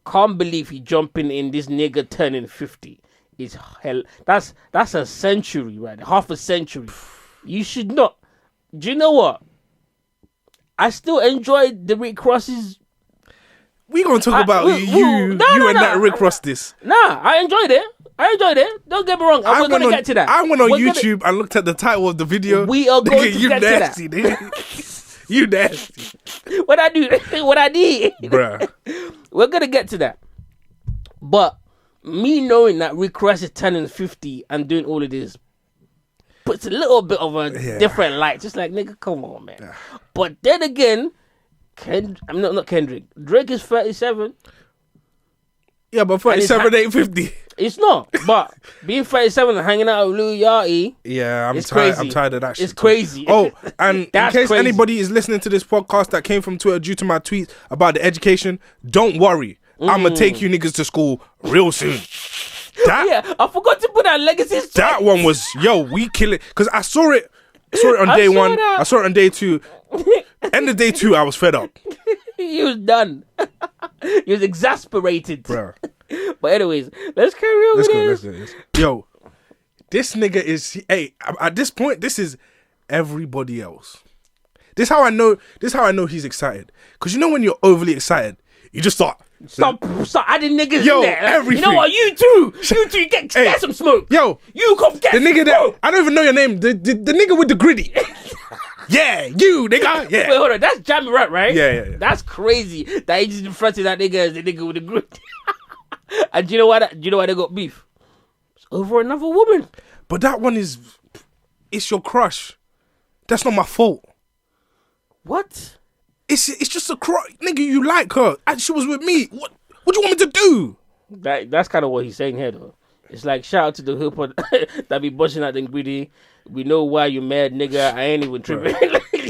Can't believe he jumping in this nigga turning 50. Is hell. That's a century, right? Half a century. You should not. Do you know what? I still enjoy the Rick Ross's. We gonna talk about you and that Rick Ross this. Nah, I enjoyed it. Don't get me wrong. We're gonna get to that. I went on YouTube and looked at the title of the video. We are going to get nasty, to that. You nasty. What I did. Bruh. We're gonna get to that. But me knowing that Rick Ross is turning 50 and doing all of this puts a little bit of a different light. Just like, nigga, come on, man. Yeah. But then again, I'm not Kendrick. Drake is 37. Yeah, but 37 ain't 50. It's not. But being 37 and hanging out with Lil Yachty. Yeah, I'm tired of that shit. It's crazy. Oh, and in case anybody is listening to this podcast that came from Twitter due to my tweets about the education, don't worry. I'm going to take you niggas to school real soon. I forgot to put that legacy. That one was, we kill it. Because I saw it on day one. I saw it on day two. End of day two, I was fed up. He was done. He was exasperated. Bruh. But anyways, let's carry on with this. Let's go. Yo, this nigga is, at this point, this is everybody else. This is how I know he's excited. Because you know when you're overly excited, you just start adding niggas in there. Everything. You know what? You too, get some smoke. Yo, you come get the nigga smoke. I don't even know your name. The nigga with the gritty. Yeah, you nigga. Yeah. Wait, hold on. That's Jamie Rat, right? Yeah. That's crazy that he just referred to that nigga as the nigga with the gritty. And do you know why they got beef? It's over another woman. But that one it's your crush. That's not my fault. What? It's just a nigga. You like her, and she was with me. What do you want me to do? That's kind of what he's saying here, though. It's like, shout out to the hooper that be busting out the greedy. We know why you mad, nigga. I ain't even tripping.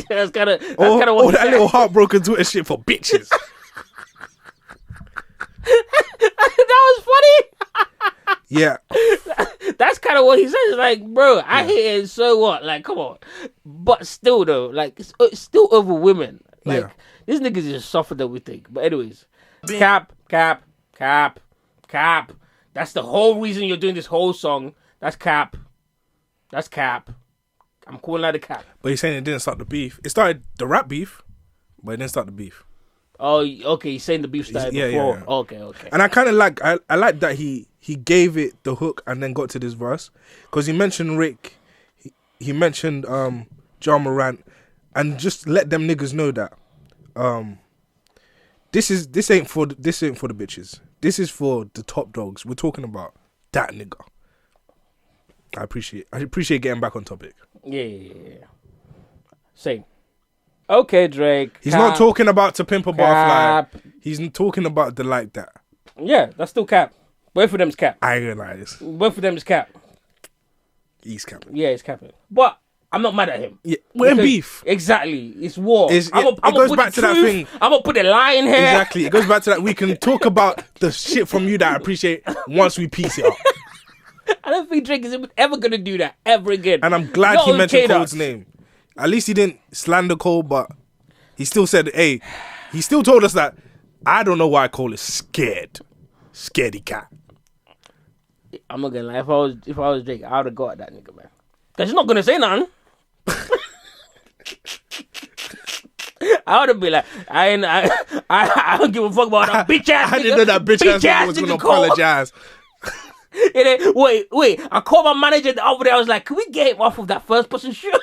That's kind of what that little heartbroken Twitter shit for bitches. That was funny. Yeah. That's kind of what he says. It's like, bro, I hear it, so what? Like, come on. But still, though, like, it's still over women. Like, these niggas is softer than we think. But anyways, cap. That's the whole reason you're doing this whole song. That's cap. I'm calling that a cap. But he's saying it didn't start the beef. It started the rap beef, but it didn't start the beef. Oh, okay. He's saying the beef started before. Yeah. Okay. And I kind of like, I like that he gave it the hook and then got to this verse. Because he mentioned Rick, he mentioned John Morant, and just let them niggas know that this ain't for the bitches. This is for the top dogs. We're talking about that nigga. I appreciate getting back on topic. Yeah. Same. Okay, Drake. He's not talking about To Pimp a Butterfly. He's talking about the like that. Yeah, that's still cap. Both of them's cap. I ain't gonna lie this. Both of them is cap. He's capping. Yeah, he's capping. But I'm not mad at him. Yeah, we're in beef. Exactly. It's war. It goes back to that thing. I'm going to put a lie in here. Exactly. It goes back to that. We can talk about the shit from you that I appreciate once we piece it up. I don't think Drake is ever going to do that ever again. And I'm glad he mentioned Cole's name. At least he didn't slander Cole, but he still said, hey, he still told us that I don't know why Cole is scared. Scaredy cat. I'm not gonna lie. If I was Drake, I would have got at that nigga, man. Cause he's not gonna say nothing. I would have been like, I don't give a fuck about that bitch ass nigga. I didn't know that bitch ass nigga was gonna apologize. And then, wait. I called my manager the other day. I was like, can we get him off of that first person shoot?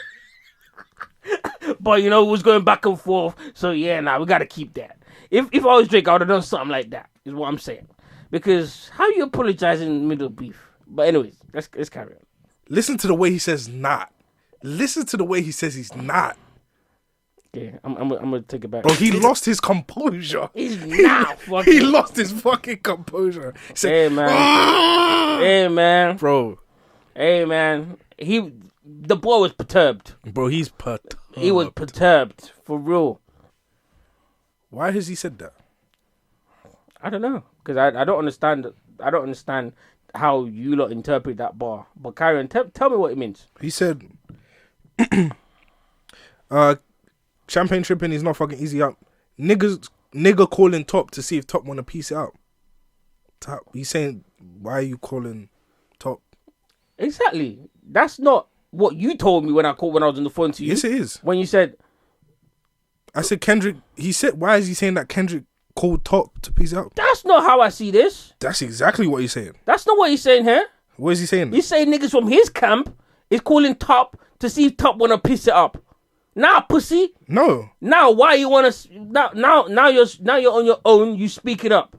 But it was going back and forth. So yeah, we gotta keep that. If I was Drake, I would have done something like that. Is what I'm saying. Because how you apologizing in the middle of beef? But anyways, let's carry on. Listen to the way he says not. Listen to the way he says he's not. Yeah, I'm gonna take it back. Bro, he lost his composure. He's not fucking. He lost his fucking composure. He said, hey man. Hey man. Bro. Hey man. The boy was perturbed. Bro, he's perturbed. He was perturbed for real. Why has he said that? I don't know, because I don't understand. I don't understand how you lot interpret that bar. But carry on. Tell me what it means. He said, champagne tripping is not fucking easy up. Nigga calling Top to see if Top want to piece it out. He's saying, why are you calling Top? Exactly. That's not what you told me when I was on the phone to you. Yes, it is. When you said, I said Kendrick. He said, why is he saying that Kendrick called Top to piece it out? That's not how I see this. That's exactly what he's saying. That's not what he's saying here. What is he saying? He's saying niggas from his camp is calling Top to see if Top want to piss it up. Nah, pussy. No. Now, why you want to? Now you're on your own. You speaking up.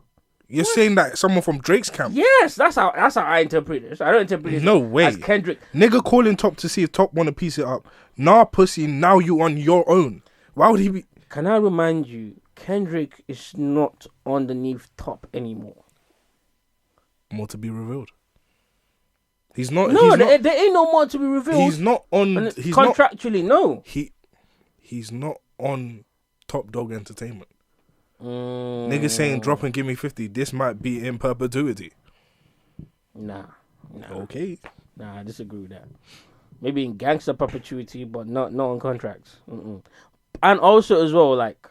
You're saying that someone from Drake's camp? Yes, that's how I interpret it. I don't interpret it. No way. As Kendrick. Nigga calling Top to see if Top want to piece it up. Nah, pussy. Now you on your own. Why would he be? Can I remind you, Kendrick is not underneath Top anymore. More to be revealed. He's not. No, there ain't no more to be revealed. He's not on. He's contractually, no. He's not on Top Dog Entertainment. Niggas saying drop and give me 50. This might be in perpetuity. Nah. Okay. Nah, I disagree with that. Maybe in gangster perpetuity, but not on contracts. And also as well, like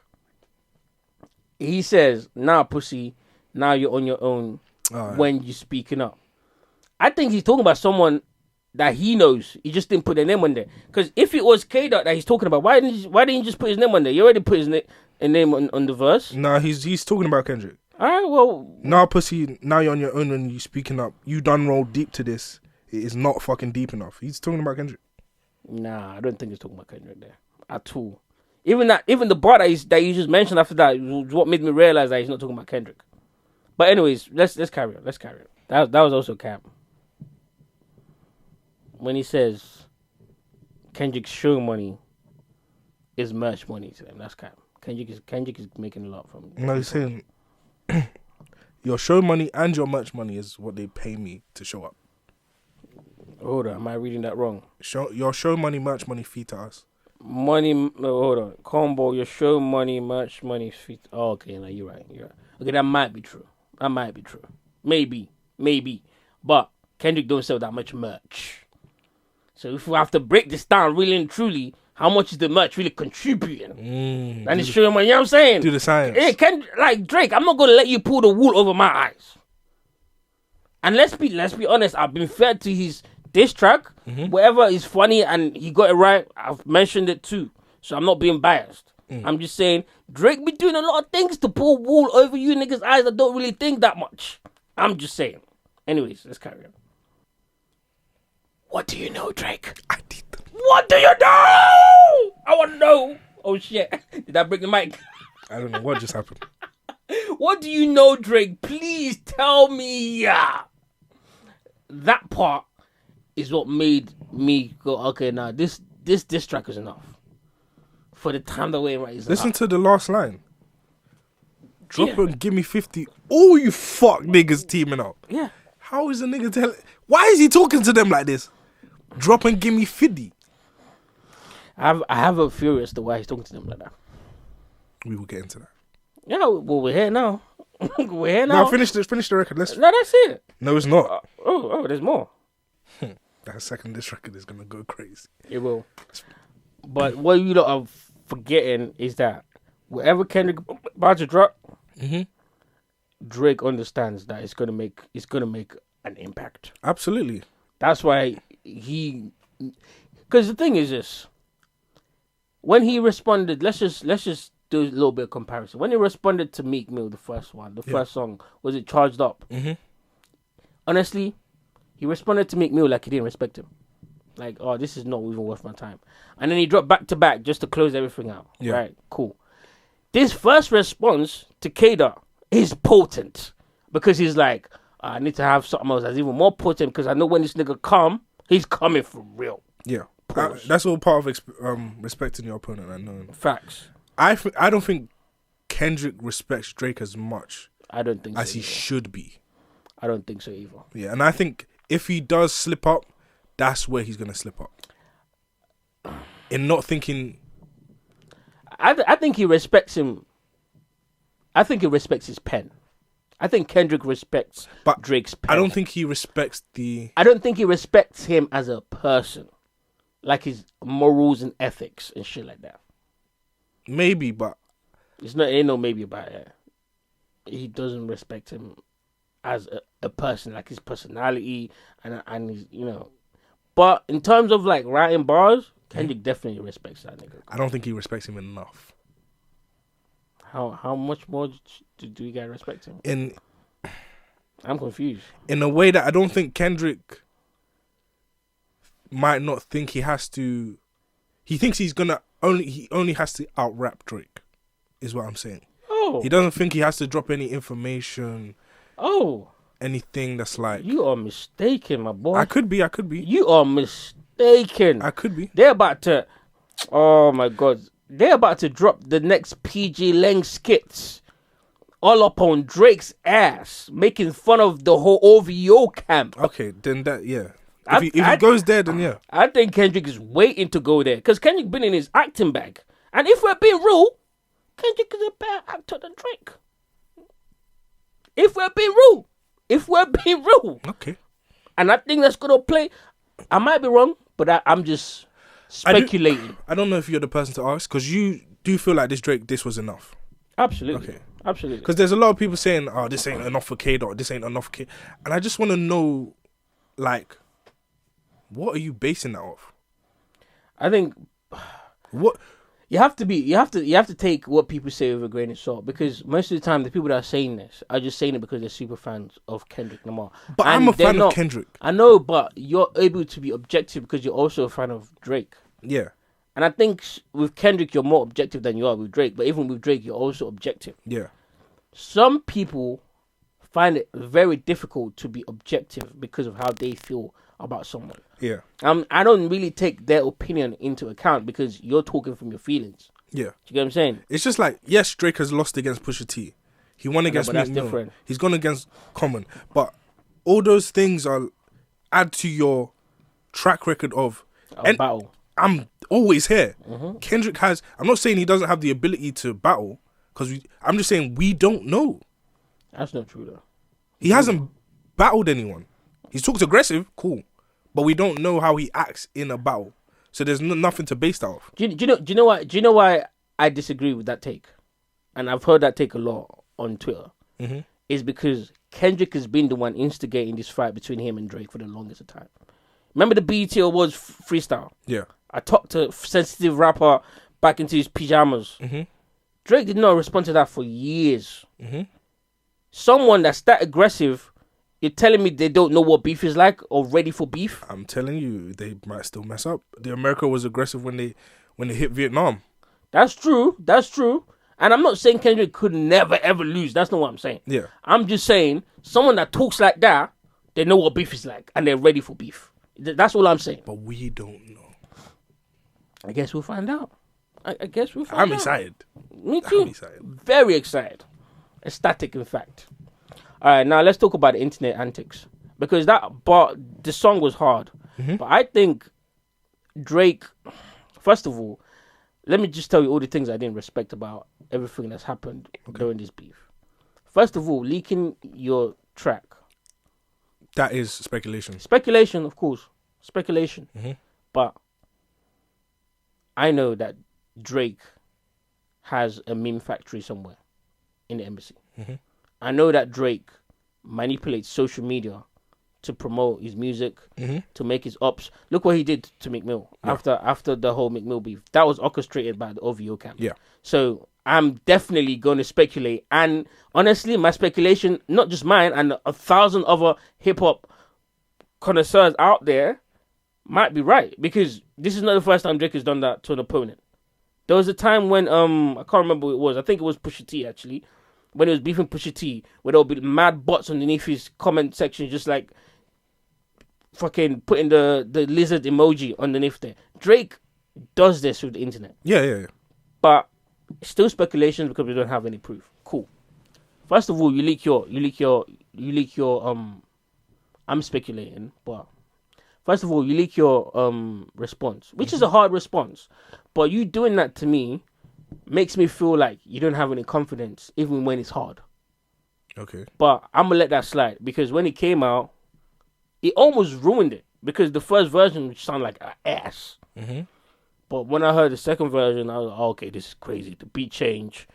he says, "Nah, pussy. Now you're on your own when you're speaking up." I think he's talking about someone that he knows. He just didn't put their name on there. Because if it was K-Dot that he's talking about, why didn't he just put his name on there? You already put his name on the verse. Nah, he's talking about Kendrick. All right, well. Nah, pussy, now you're on your own and you speaking up. You done roll deep to this. It is not fucking deep enough. He's talking about Kendrick. Nah, I don't think he's talking about Kendrick there at all. Even the bar that you just mentioned after that was what made me realize that he's not talking about Kendrick. But anyways, let's carry on. That was also cap. When he says Kendrick's show money is merch money to them, that's cap. Kendrick is making a lot from. No, he's saying your show money and your merch money is what they pay me to show up. Hold on, am I reading that wrong? Your show money, merch money, fee to us. Hold on. Combo, your show money, merch money, fee. Oh, okay, no, you're right. Okay, that might be true. Maybe. But Kendrick don't sell that much merch. So if we have to break this down really and truly, how much is the merch really contributing? And it's showing money, you know what I'm saying? Do the science. Hey, like Drake, I'm not gonna let you pull the wool over my eyes. And let's be honest, I've been fair to his diss track. Whatever is funny and he got it right, I've mentioned it too. So I'm not being biased. I'm just saying Drake be doing a lot of things to pull wool over you niggas' eyes that don't really think that much. I'm just saying. Anyways, let's carry on. What do you know, Drake? I did. What do you know? I want to know. Oh shit! Did I break the mic? I don't know what just happened. What do you know, Drake? Please tell me. That part is what made me go, okay, now this track is enough. For the time that we're right. Listen to the last line. Drop and give me 50. All you fuck niggas teaming up. Yeah. How is a nigga telling? Why is he talking to them like this? Drop and give me 50. I have a theory as to why he's talking to them like that. We will get into that. Yeah, well, we're here now. We're here now. No, finish the record. No, that's it. No, it's not. There's more. That second this record is gonna go crazy. It will. But what you lot are forgetting is that whatever Kendrick about to drop, Drake understands that it's gonna make an impact. Absolutely. That's why because the thing is this. When he responded, let's just do a little bit of comparison. When he responded to Meek Mill, the first song, was it Charged Up? Honestly, he responded to Meek Mill like he didn't respect him. Like, oh, this is not even worth my time. And then he dropped back to back just to close everything out. Yeah. Right, cool. This first response to Kada is potent. Because he's like, I need to have something else that's even more potent because I know when this nigga come, he's coming for real. Yeah. That's all part of respecting your opponent and knowing. Facts. I don't think Kendrick respects Drake as much. I don't think as he should be. I don't think so either. Yeah, and I think if he does slip up, that's where he's gonna slip up. In not thinking. I think he respects him. I think he respects his pen. I think Kendrick respects Drake's pen. I don't think he respects I don't think he respects him as a person. Like his morals and ethics and shit like that. Maybe, but ain't no maybe about it. He doesn't respect him as a person, like his personality and his, But in terms of like writing bars, Kendrick definitely respects that nigga. I don't think he respects him enough. How much more do you guys respect him? I'm confused. In a way that I don't think Kendrick might not think he has to. He thinks he only has to out rap Drake, is what I'm saying. Oh. He doesn't think he has to drop any information. Oh. Anything that's like. You are mistaken, my boy. I could be. You are mistaken. I could be. They're about to. Oh my God. They're about to drop the next PG Lang skits. All up on Drake's ass, making fun of the whole OVO camp. Okay, then that, yeah. If he goes there, then yeah. I think Kendrick is waiting to go there. Because Kendrick been in his acting bag. And if we're being real, Kendrick is a better actor than Drake. If we're being real. Okay. And I think that's going to play. I might be wrong, but I'm just speculating. I don't know if you're the person to ask, because you do feel like this was enough. Absolutely. Okay. Absolutely. Because there's a lot of people saying, oh, this ain't enough for K, or this ain't enough for K. And I just want to know, like, what are you basing that off? I think what you have to take what people say with a grain of salt, because most of the time the people that are saying this are just saying it because they're super fans of Kendrick Lamar. But I'm a fan of Kendrick. I know, but you're able to be objective because you're also a fan of Drake. Yeah. And I think with Kendrick, you're more objective than you are with Drake. But even with Drake, you're also objective. Yeah. Some people find it very difficult to be objective because of how they feel about someone. Yeah. I don't really take their opinion into account because you're talking from your feelings. Yeah. Do you get what I'm saying? It's just like, yes, Drake has lost against Pusha T. He won against but that's Meek Mill. different. He's gone against Common. But all those things are add to your track record of battle. I'm always here. Kendrick has. I'm not saying he doesn't have the ability to battle, because I'm just saying we don't know. That's not true though. He hasn't battled anyone. He's talked aggressive, cool, but we don't know how he acts in a battle. So there's nothing to base that off. Do you know why I disagree with that take? And I've heard that take a lot on Twitter. Is because Kendrick has been the one instigating this fight between him and Drake for the longest of time. Remember the BET Awards freestyle? Yeah. I talked to sensitive rapper back into his pajamas. Drake did not respond to that for years. Someone that's that aggressive, you're telling me they don't know what beef is like or ready for beef? I'm telling you, they might still mess up. The America was aggressive when they hit Vietnam. That's true. And I'm not saying Kendrick could never ever lose. That's not what I'm saying. Yeah. I'm just saying someone that talks like that, they know what beef is like and they're ready for beef. That's all I'm saying. But we don't know. I guess we'll find out. I guess we'll find out. I'm excited. Me too. I'm excited. Very excited. Ecstatic, in fact. All right, now let's talk about the internet antics. Because the song was hard. But I think Drake, first of all, let me just tell you all the things I didn't respect about everything that's happened during this beef. First of all, leaking your track. That is speculation. Speculation, of course. Speculation. But I know that Drake has a meme factory somewhere in the embassy. I know that Drake manipulates social media to promote his music, to make his ops. Look what he did to Meek Mill after the whole Meek Mill beef. That was orchestrated by the OVO camp. Yeah. So I'm definitely going to speculate. And honestly, my speculation, not just mine, and 1,000 other hip-hop connoisseurs out there might be right. Because this is not the first time Drake has done that to an opponent. There was a time when, I can't remember who it was. I think it was Pusha T, actually. When he was beefing Pusha T, where there would be mad bots underneath his comment section, just like fucking putting the lizard emoji underneath there. Drake does this with the internet. Yeah. But it's still speculation because we don't have any proof. Cool. First of all, you leak your I'm speculating, but first of all, you leak your response, which is a hard response. But you doing that to me makes me feel like you don't have any confidence, even when it's hard. Okay. But I'm going to let that slide, because when it came out, it almost ruined it, because the first version sounded like an ass. But when I heard the second version, I was like, oh, okay, this is crazy. The beat change,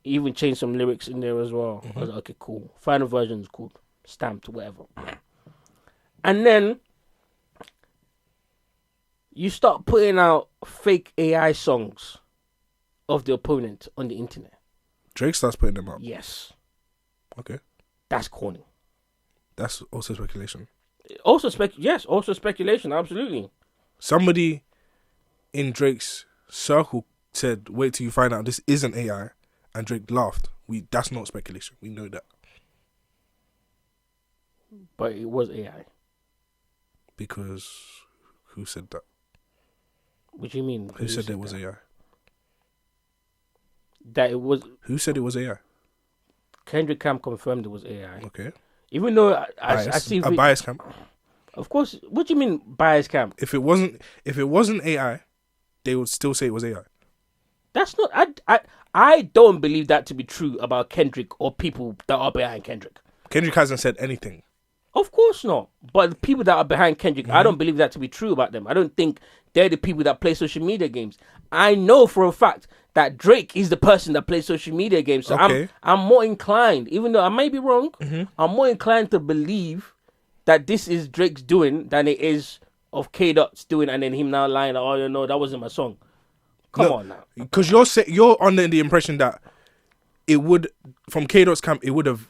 even changed some lyrics in there as well. I was like, okay, cool. Final version is cool. Stamped, whatever. And then you start putting out fake AI songs of the opponent on the internet. Drake starts putting them up. Yes. Okay. That's corny. That's also speculation. Also speculation, absolutely. Somebody in Drake's circle said, wait till you find out this isn't AI, and Drake laughed. That's not speculation. We know that. But it was AI. Because who said that? What do you mean? Who said there was AI? That it was. Who said it was AI? Kendrick Camp confirmed it was AI. Okay. Even though I see a bias camp. Of course. What do you mean bias camp? If it wasn't AI, they would still say it was AI. That's not. I don't believe that to be true about Kendrick or people that are behind Kendrick. Kendrick hasn't said anything. Of course not. But the people that are behind Kendrick, I don't believe that to be true about them. I don't think they're the people that play social media games. I know for a fact that Drake is the person that plays social media games. So okay. I'm more inclined, even though I may be wrong, I'm more inclined to believe that this is Drake's doing than it is of K-Dot's doing, and then him now lying, oh, you know, that wasn't my song. Come on now. Because you're under the impression that it would, from K-Dot's camp, it would have,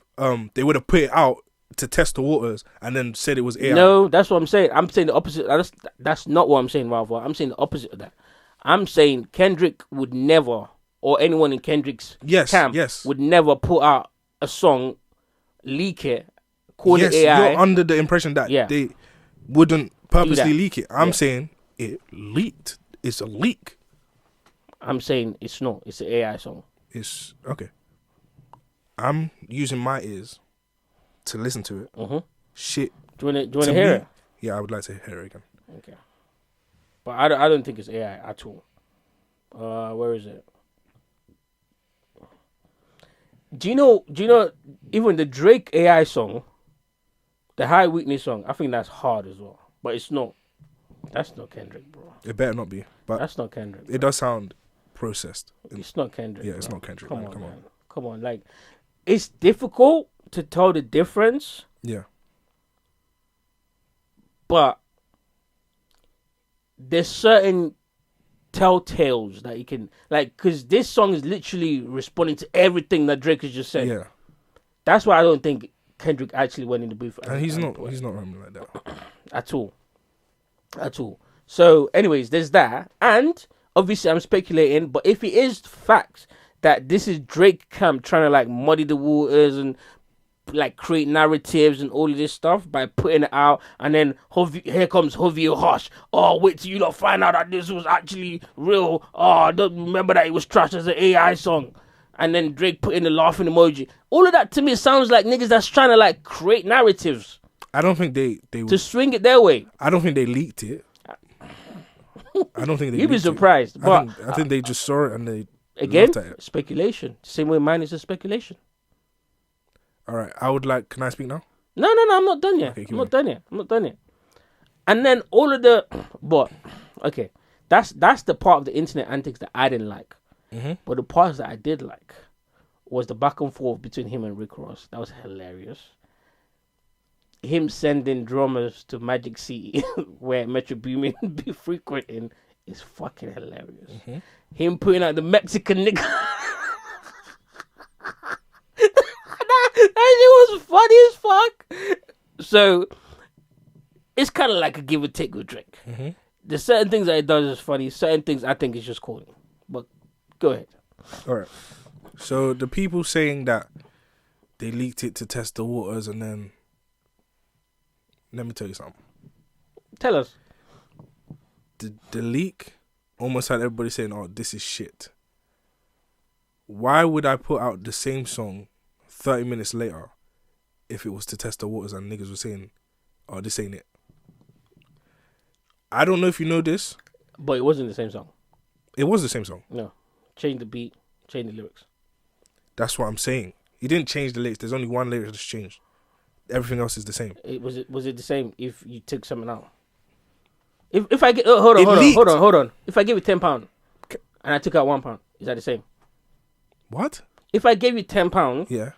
they would have put it out to test the waters and then said it was AI. No, that's what I'm saying. I'm saying the opposite. That's not what I'm saying, Ralph. I'm saying the opposite of that. I'm saying Kendrick would never, or anyone in Kendrick's camp would never put out a song, leak it, call it AI. You're under the impression that they wouldn't purposely leak it. I'm saying it leaked. It's a leak. I'm saying it's not. It's an AI song. It's okay. I'm using my ears to listen to it. Mm-hmm. Shit. Do you want to hear it? Yeah, I would like to hear it again. Okay. But I don't think it's AI at all. Where is it? Do you know even the Drake AI song, the High Weakness song, I think that's hard as well. But it's not. That's not Kendrick, bro. It better not be. But that's not Kendrick. It does sound processed. It's not Kendrick. Yeah, it's not Kendrick. Come on. Come on. Like, it's difficult to tell the difference. Yeah. But there's certain telltales that you can, like, because this song is literally responding to everything that Drake has just said. Yeah. That's why I don't think Kendrick actually went in the booth. And he's not rapping like that. At all. So, anyways, there's that. And obviously I'm speculating, but if it is facts that this is Drake camp trying to like muddy the waters and like create narratives and all of this stuff by putting it out, and then here comes Hovio Hush. Oh, wait till you lot find out that this was actually real. Oh, don't remember that it was trash as an AI song. And then Drake put in the laughing emoji. All of that to me sounds like niggas that's trying to like create narratives. I don't think they to swing it their way. I don't think they leaked it. I don't think they. You'd be surprised, but I think they just saw it and they again laughed at it. Speculation. Same way mine is a speculation. All right, I would like. Can I speak now? No, I'm not done yet. I'm not done yet. And then all of the, but okay, that's the part of the internet antics that I didn't like. Mm-hmm. But the parts that I did like was the back and forth between him and Rick Ross. That was hilarious. Him sending drummers to Magic City, where Metro Boomin be frequenting, is fucking hilarious. Mm-hmm. Him putting out the Mexican nigga. That shit was funny as fuck. So it's kind of like a give and take with Drake. Mm-hmm. There's certain things that he does is funny. Certain things I think is just corny. But go ahead. All right. So the people saying that they leaked it to test the waters, and then let me tell you something. Tell us. The leak almost had everybody saying, "Oh, this is shit." Why would I put out the same song 30 minutes later if it was to test the waters and niggas were saying, "Oh, this ain't it"? I don't know if you know this, but it wasn't the same song. It was the same song. No, change the beat, change the lyrics. That's what I'm saying. He didn't change the lyrics. There's only one lyric that's changed. Everything else is the same. Was it the same if you took something out? If I get hold on. If I give you £10 and I took out £1, is that the same? What? If I gave you £10, yeah,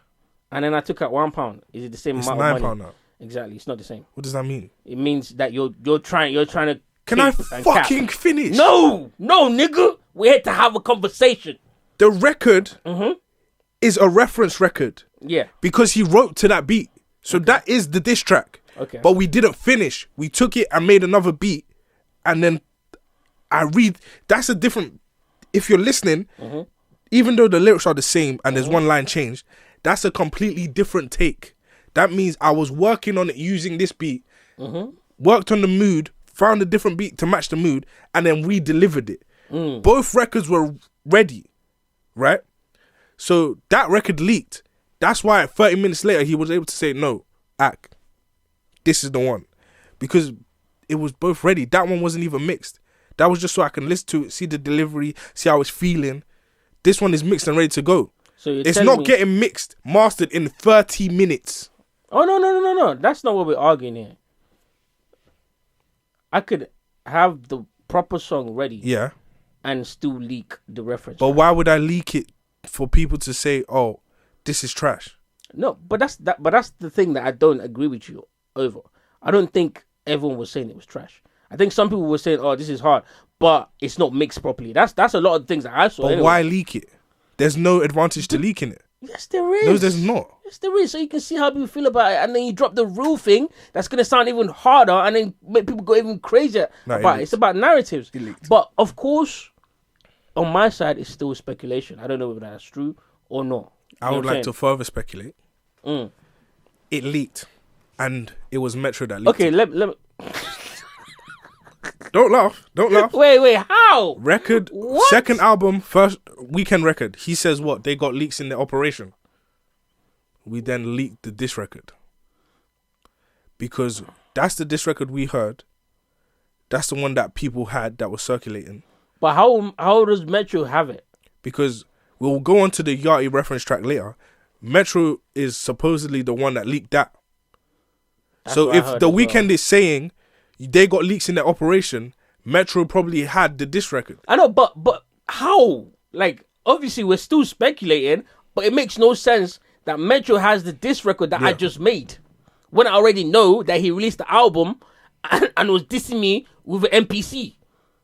and then I took out £1, is it the same amount of money? £9 now. Exactly, it's not the same. What does that mean? It means that you're trying to. Can I fucking finish? No, nigga. We're here to have a conversation. The record is a reference record. Yeah. Because he wrote to that beat. So that is the diss track. Okay. But we didn't finish. We took it and made another beat. And then that's a different, if you're listening, even though the lyrics are the same and there's one line changed, that's a completely different take. That means I was working on it using this beat, worked on the mood, found a different beat to match the mood, and then re-delivered it. Both records were ready, right? So that record leaked. That's why 30 minutes later he was able to say, no, this is the one. Because it was both ready. That one wasn't even mixed. That was just so I can listen to it, see the delivery, see how it's feeling. This one is mixed and ready to go. So it's not getting mixed, mastered in 30 minutes. Oh, no. That's not what we're arguing here. I could have the proper song ready. Yeah. And still leak the reference. But why would I leak it for people to say, oh, this is trash? No, but that's the thing that I don't agree with you over. I don't think everyone was saying it was trash. I think some people were saying, oh, this is hard, but it's not mixed properly. That's a lot of things that I saw. But anyway. Why leak it? There's no advantage to leaking it. Yes, there is. No, there's not. Yes, there is. So you can see how people feel about it, and then you drop the real thing that's going to sound even harder, and then make people go even crazier about it. It's about narratives. But, of course, on my side, it's still speculation. I don't know whether that's true or not. I would like to further speculate. It leaked, and it was Metro that leaked. Okay, let me... Don't laugh. Don't laugh. Wait, how? Record, What? second album, first weekend record. He says what? They got leaks in their operation. We then leaked the diss record. Because that's the diss record we heard. That's the one that people had that was circulating. But how does Metro have it? Because we'll go on to the Yachty reference track later. Metro is supposedly the one that leaked that. That's So what I if heard the as weekend is saying they got leaks in their operation, Metro probably had the diss record. I know, but how? Like, obviously we're still speculating, but it makes no sense that Metro has the diss record that I just made. When I already know that he released the album and was dissing me with an NPC.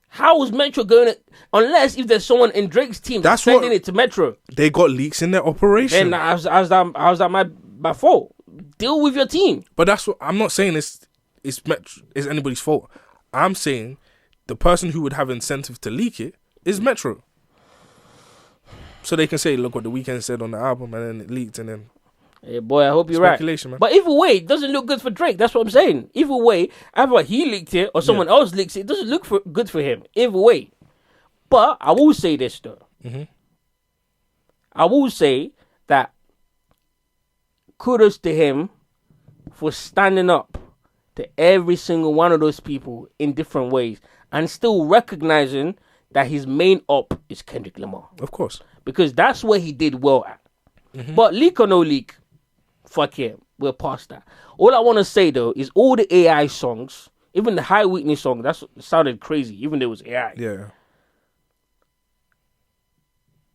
How was Metro going to... Unless if there's someone in Drake's team that's sending it to Metro. They got leaks in their operation. Then how's that my fault? Deal with your team. But that's what... I'm not saying it's anybody's fault. I'm saying the person who would have incentive to leak it is Metro. So they can say, look what the Weeknd said on the album, and then it leaked, and then... Hey, boy, I hope you're speculation, right. Man. But either way, it doesn't look good for Drake. That's what I'm saying. Either way, either he leaked it or someone else leaks it, it doesn't look good for him. Either way. But I will say this, though. Mm-hmm. I will say that kudos to him for standing up to every single one of those people in different ways and still recognizing that his main op is Kendrick Lamar. Of course. Because that's where he did well at. Mm-hmm. But leak or no leak, fuck yeah, we're past that. All I want to say, though, is all the AI songs, even the High Whitney song, that sounded crazy, even though it was AI. Yeah.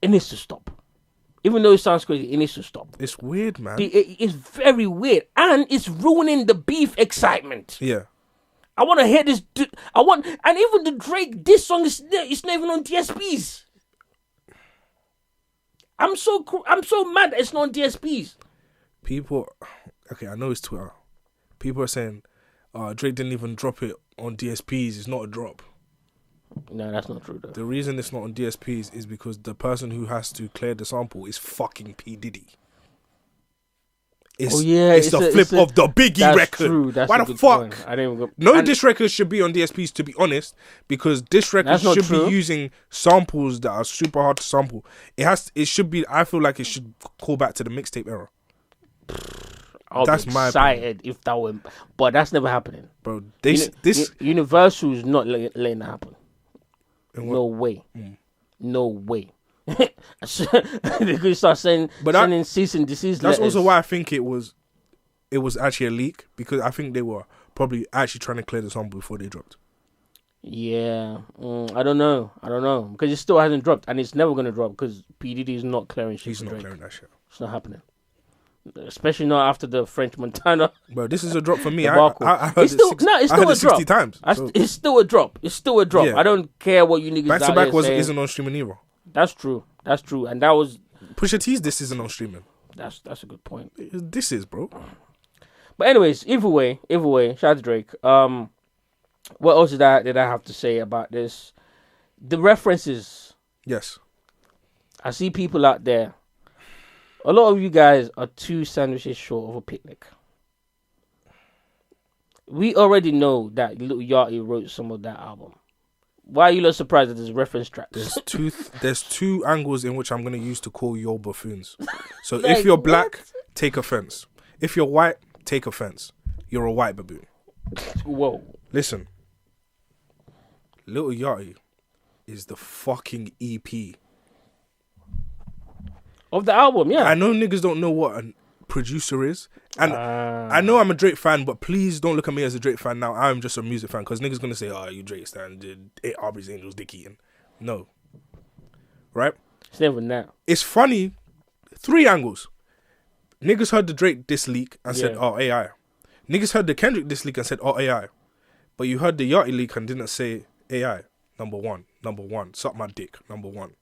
It needs to stop. Even though it sounds crazy, it needs to stop. It's weird, man. It's very weird. And it's ruining the beef excitement. Yeah. I want to hear this. And even the Drake diss song is not even on DSPs. I'm so mad that it's not on DSPs. People, okay, I know it's Twitter. People are saying, Drake didn't even drop it on DSPs. It's not a drop. No, that's not true, though. The reason it's not on DSPs is because the person who has to clear the sample is fucking P. Diddy. It's the flip of the Biggie record. True. That's Why a the good fuck? point. I didn't even go... diss records should be on DSPs, to be honest, because diss records should be using samples that are super hard to sample. It should be. I feel like it should call back to the mixtape era. That's my excited if that were, but that's never happening, bro. Universal's not letting that happen. No way. No way. They could start sending cease and desist That's letters. also why I think it was actually a leak, because I think they were probably actually trying to clear the sample before they dropped. Yeah, I don't know because it still hasn't dropped, and it's never gonna drop because PDD is not clearing shit. He's not clearing that shit. It's not happening, especially not after the French Montana. Bro, this is a drop for me. I heard it's still a drop. 60 times. It's still a drop. It's still a drop. Yeah. I don't care what you niggas back to back isn't on streaming either. That's true, and that was Pusha T's. This isn't on streaming. That's a good point. This is, bro. But anyways, either way, shout out to Drake. What else did I have to say about this? The references. Yes. I see people out there. A lot of you guys are 2 sandwiches short of a picnic. We already know that Lil Yachty wrote some of that album. Why are you not surprised that there's reference tracks? There's two angles in which I'm going to use to call you buffoons. So like, if you're black, take offense. If you're white, take offense. You're a white baboon. Whoa. Listen. Lil Yachty is the fucking EP of the album, yeah. I know niggas don't know what a producer is. And I know I'm a Drake fan, but please don't look at me as a Drake fan now. I'm just a music fan, because niggas gonna say, oh, you Drake stan, Aubrey's Angels, Dick Eaton. No. Right? It's never that. It's funny. 3 angles. Niggas heard the Drake diss leak and said, oh, AI. Niggas heard the Kendrick diss leak and said, oh, AI. But you heard the Yachty leak and didn't say AI. Number one. Suck my dick. Number 1.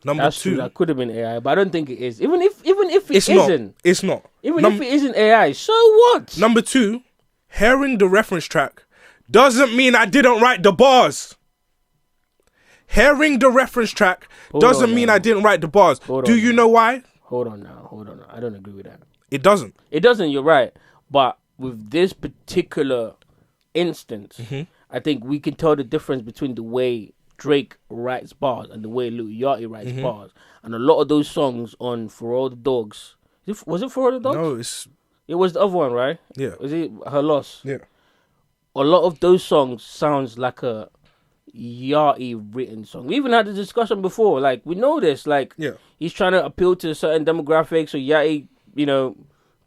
Number 2. True, that could have been AI, but I don't think it is. Even if it isn't. It's not. Even if it isn't AI, so what? Number 2, hearing the reference track doesn't mean I didn't write the bars. Hearing the reference track doesn't mean I didn't write the bars. Do you know why? Hold on now. I don't agree with that. It doesn't. It doesn't, you're right. But with this particular instance, I think we can tell the difference between the way Drake writes bars and the way Lil Yachty writes bars. And a lot of those songs on For All the Dogs, was it For All the Dogs? No, it was the other one, right? Yeah. Was it Her Loss? Yeah. A lot of those songs sounds like a Yachty written song. We even had the discussion before. Like, we know this. Like, he's trying to appeal to a certain demographic. So Yachty,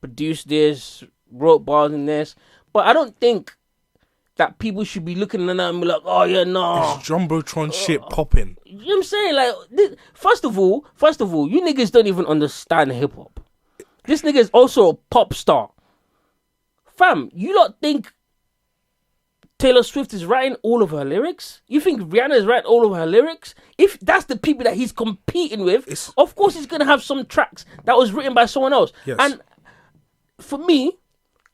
produced this, wrote bars in this. But I don't think that people should be looking at that and be like, oh yeah, no. It's Jumbotron shit popping. You know what I'm saying? Like, first of all, you niggas don't even understand hip hop. This nigga is also a pop star. Fam, you lot think Taylor Swift is writing all of her lyrics? You think Rihanna is writing all of her lyrics? If that's the people that he's competing with, of course he's going to have some tracks that was written by someone else. Yes. And for me,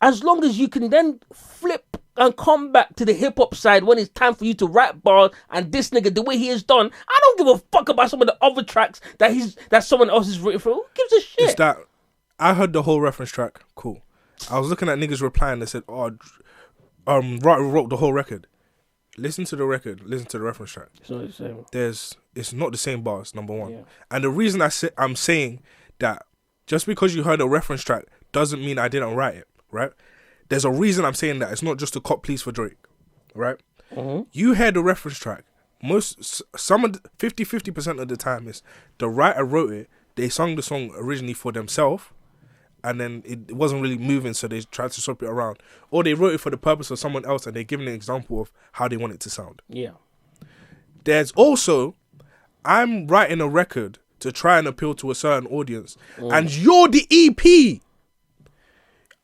as long as you can then flip and come back to the hip-hop side when it's time for you to rap bars and this nigga, the way he has done, I don't give a fuck about some of the other tracks that someone else has written for. Who gives a shit? It's that, I heard the whole reference track. Cool. I was looking at niggas replying. They said, wrote the whole record. Listen to the record. Listen to the reference track. It's not the same. It's not the same bars, number one. Yeah. And the reason I'm saying that just because you heard a reference track doesn't mean I didn't write it, right? There's a reason I'm saying that. It's not just a cop please for Drake, right? Mm-hmm. You heard the reference track. 50% of the time is the writer wrote it. They sung the song originally for themselves, and then it wasn't really moving, so they tried to swap it around. Or they wrote it for the purpose of someone else, and they're giving an example of how they want it to sound. Yeah. There's also, I'm writing a record to try and appeal to a certain audience, and you're the EP.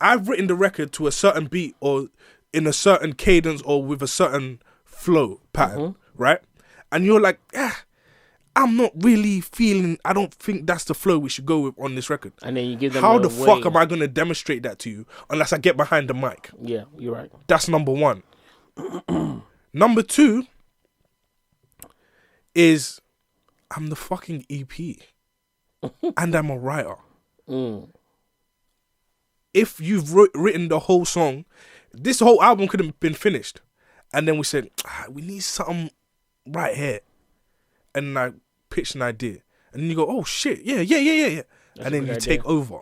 I've written the record to a certain beat or in a certain cadence or with a certain flow pattern, right? And you're like, I'm not really feeling, I don't think that's the flow we should go with on this record. And then you give them how the fuck am I going to demonstrate that to you unless I get behind the mic? Yeah, you're right. That's number one. Number two is I'm the fucking EP and I'm a writer. If you've written the whole song, this whole album could have been finished. And then we said, we need something right here. And I pitched an idea. And then you go, oh shit, yeah. And then you take over.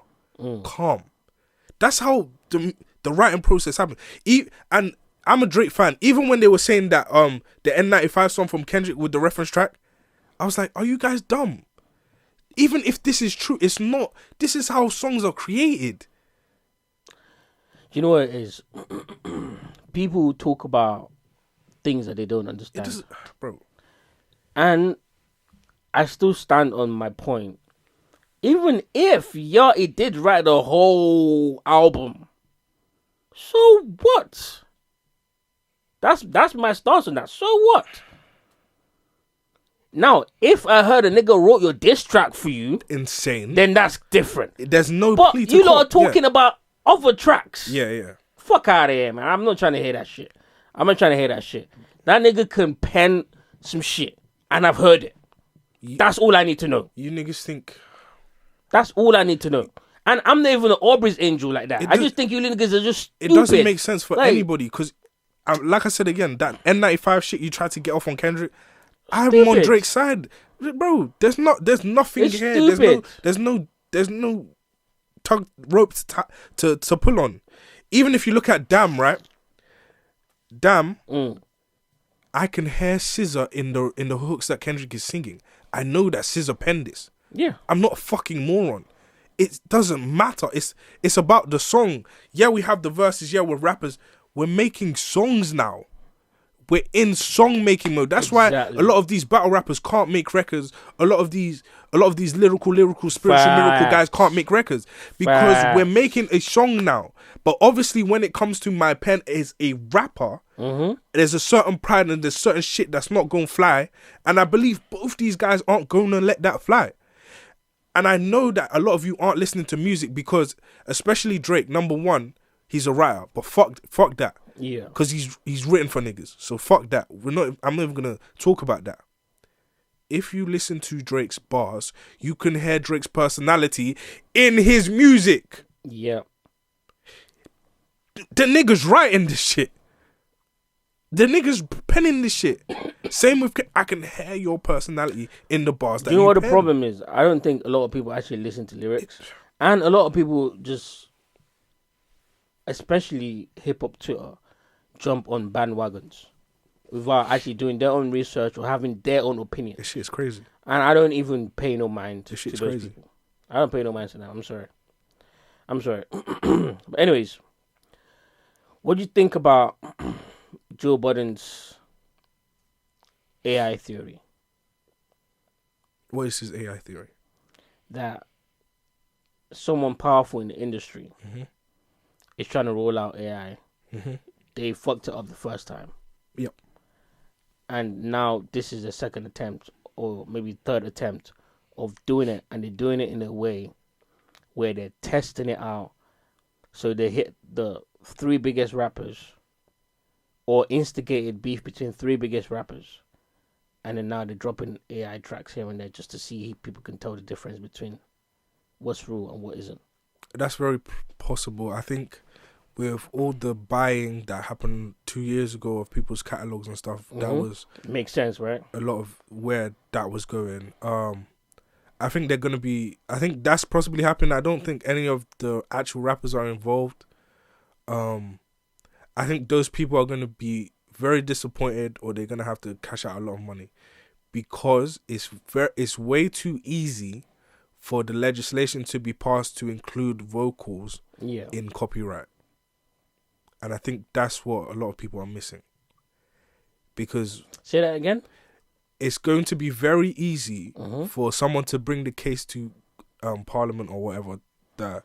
Calm. That's how the writing process happens. And I'm a Drake fan. Even when they were saying that the N95 song from Kendrick with the reference track, I was like, are you guys dumb? Even if this is true, it's not. This is how songs are created. You know what it is? People talk about things that they don't understand. Bro. And I still stand on my point. Even if Yachty did write the whole album, so what? That's my stance on that. So what? Now, if I heard a nigga wrote your diss track for you, insane, then that's different. There's no but plea to you lot are talking about other tracks. Yeah. Fuck out of here, man. I'm not trying to hear that shit. That nigga can pen some shit, and I've heard it. That's all I need to know. You niggas think... That's all I need to know. And I'm not even an Aubrey's angel like that. I just think you niggas are just stupid. It doesn't make sense for anybody, because, like I said again, that N95 shit you tried to get off on Kendrick, I'm on Drake's side. Bro, there's nothing it's here. Stupid. There's no tug rope to pull on. Even if you look at Damn, right? Damn, I can hear Scissor in the hooks that Kendrick is singing. I know that Scissor penned this. Yeah. I'm not a fucking moron. It doesn't matter. It's about the song. Yeah, we have the verses. Yeah, we're rappers. We're making songs now. We're in song making mode. That's why a lot of these battle rappers can't make records. A lot of these lyrical, spiritual miracle guys can't make records because we're making a song now. But obviously, when it comes to my pen as a rapper, there's a certain pride and there's certain shit that's not going to fly. And I believe both these guys aren't going to let that fly. And I know that a lot of you aren't listening to music because, especially Drake, number one, he's a writer. But fuck that. Yeah. Because he's written for niggas. So fuck that. I'm not even going to talk about that. If you listen to Drake's bars, you can hear Drake's personality in his music. Yeah. The nigga's writing this shit. The niggas penning this shit. Same with, I can hear your personality in the bars. Do you know what the problem is? I don't think a lot of people actually listen to lyrics. And a lot of people just, especially hip-hop Twitter, jump on bandwagons without actually doing their own research or having their own opinion. This shit is crazy. And I don't even pay no mind This shit to is those crazy. people. I don't pay no mind to them. I'm sorry. But anyways, what do you think about Joe Budden's AI theory? What is his AI theory? That someone powerful in the industry is trying to roll out AI. They fucked it up the first time. Yep. And now this is the second attempt or maybe third attempt of doing it. And they're doing it in a way where they're testing it out. So they hit the 3 biggest rappers or instigated beef between 3 biggest rappers. And then now they're dropping AI tracks here and there just to see if people can tell the difference between what's real and what isn't. That's very possible. I think with all the buying that happened 2 years ago of people's catalogs and stuff, that was makes sense, right? a lot of where that was going. I think they're gonna be. I think that's possibly happening. I don't think any of the actual rappers are involved. I think those people are gonna be very disappointed, or they're gonna have to cash out a lot of money, because it's way too easy for the legislation to be passed to include vocals in copyright. And I think that's what a lot of people are missing. Because... Say that again? It's going to be very easy for someone to bring the case to Parliament or whatever, the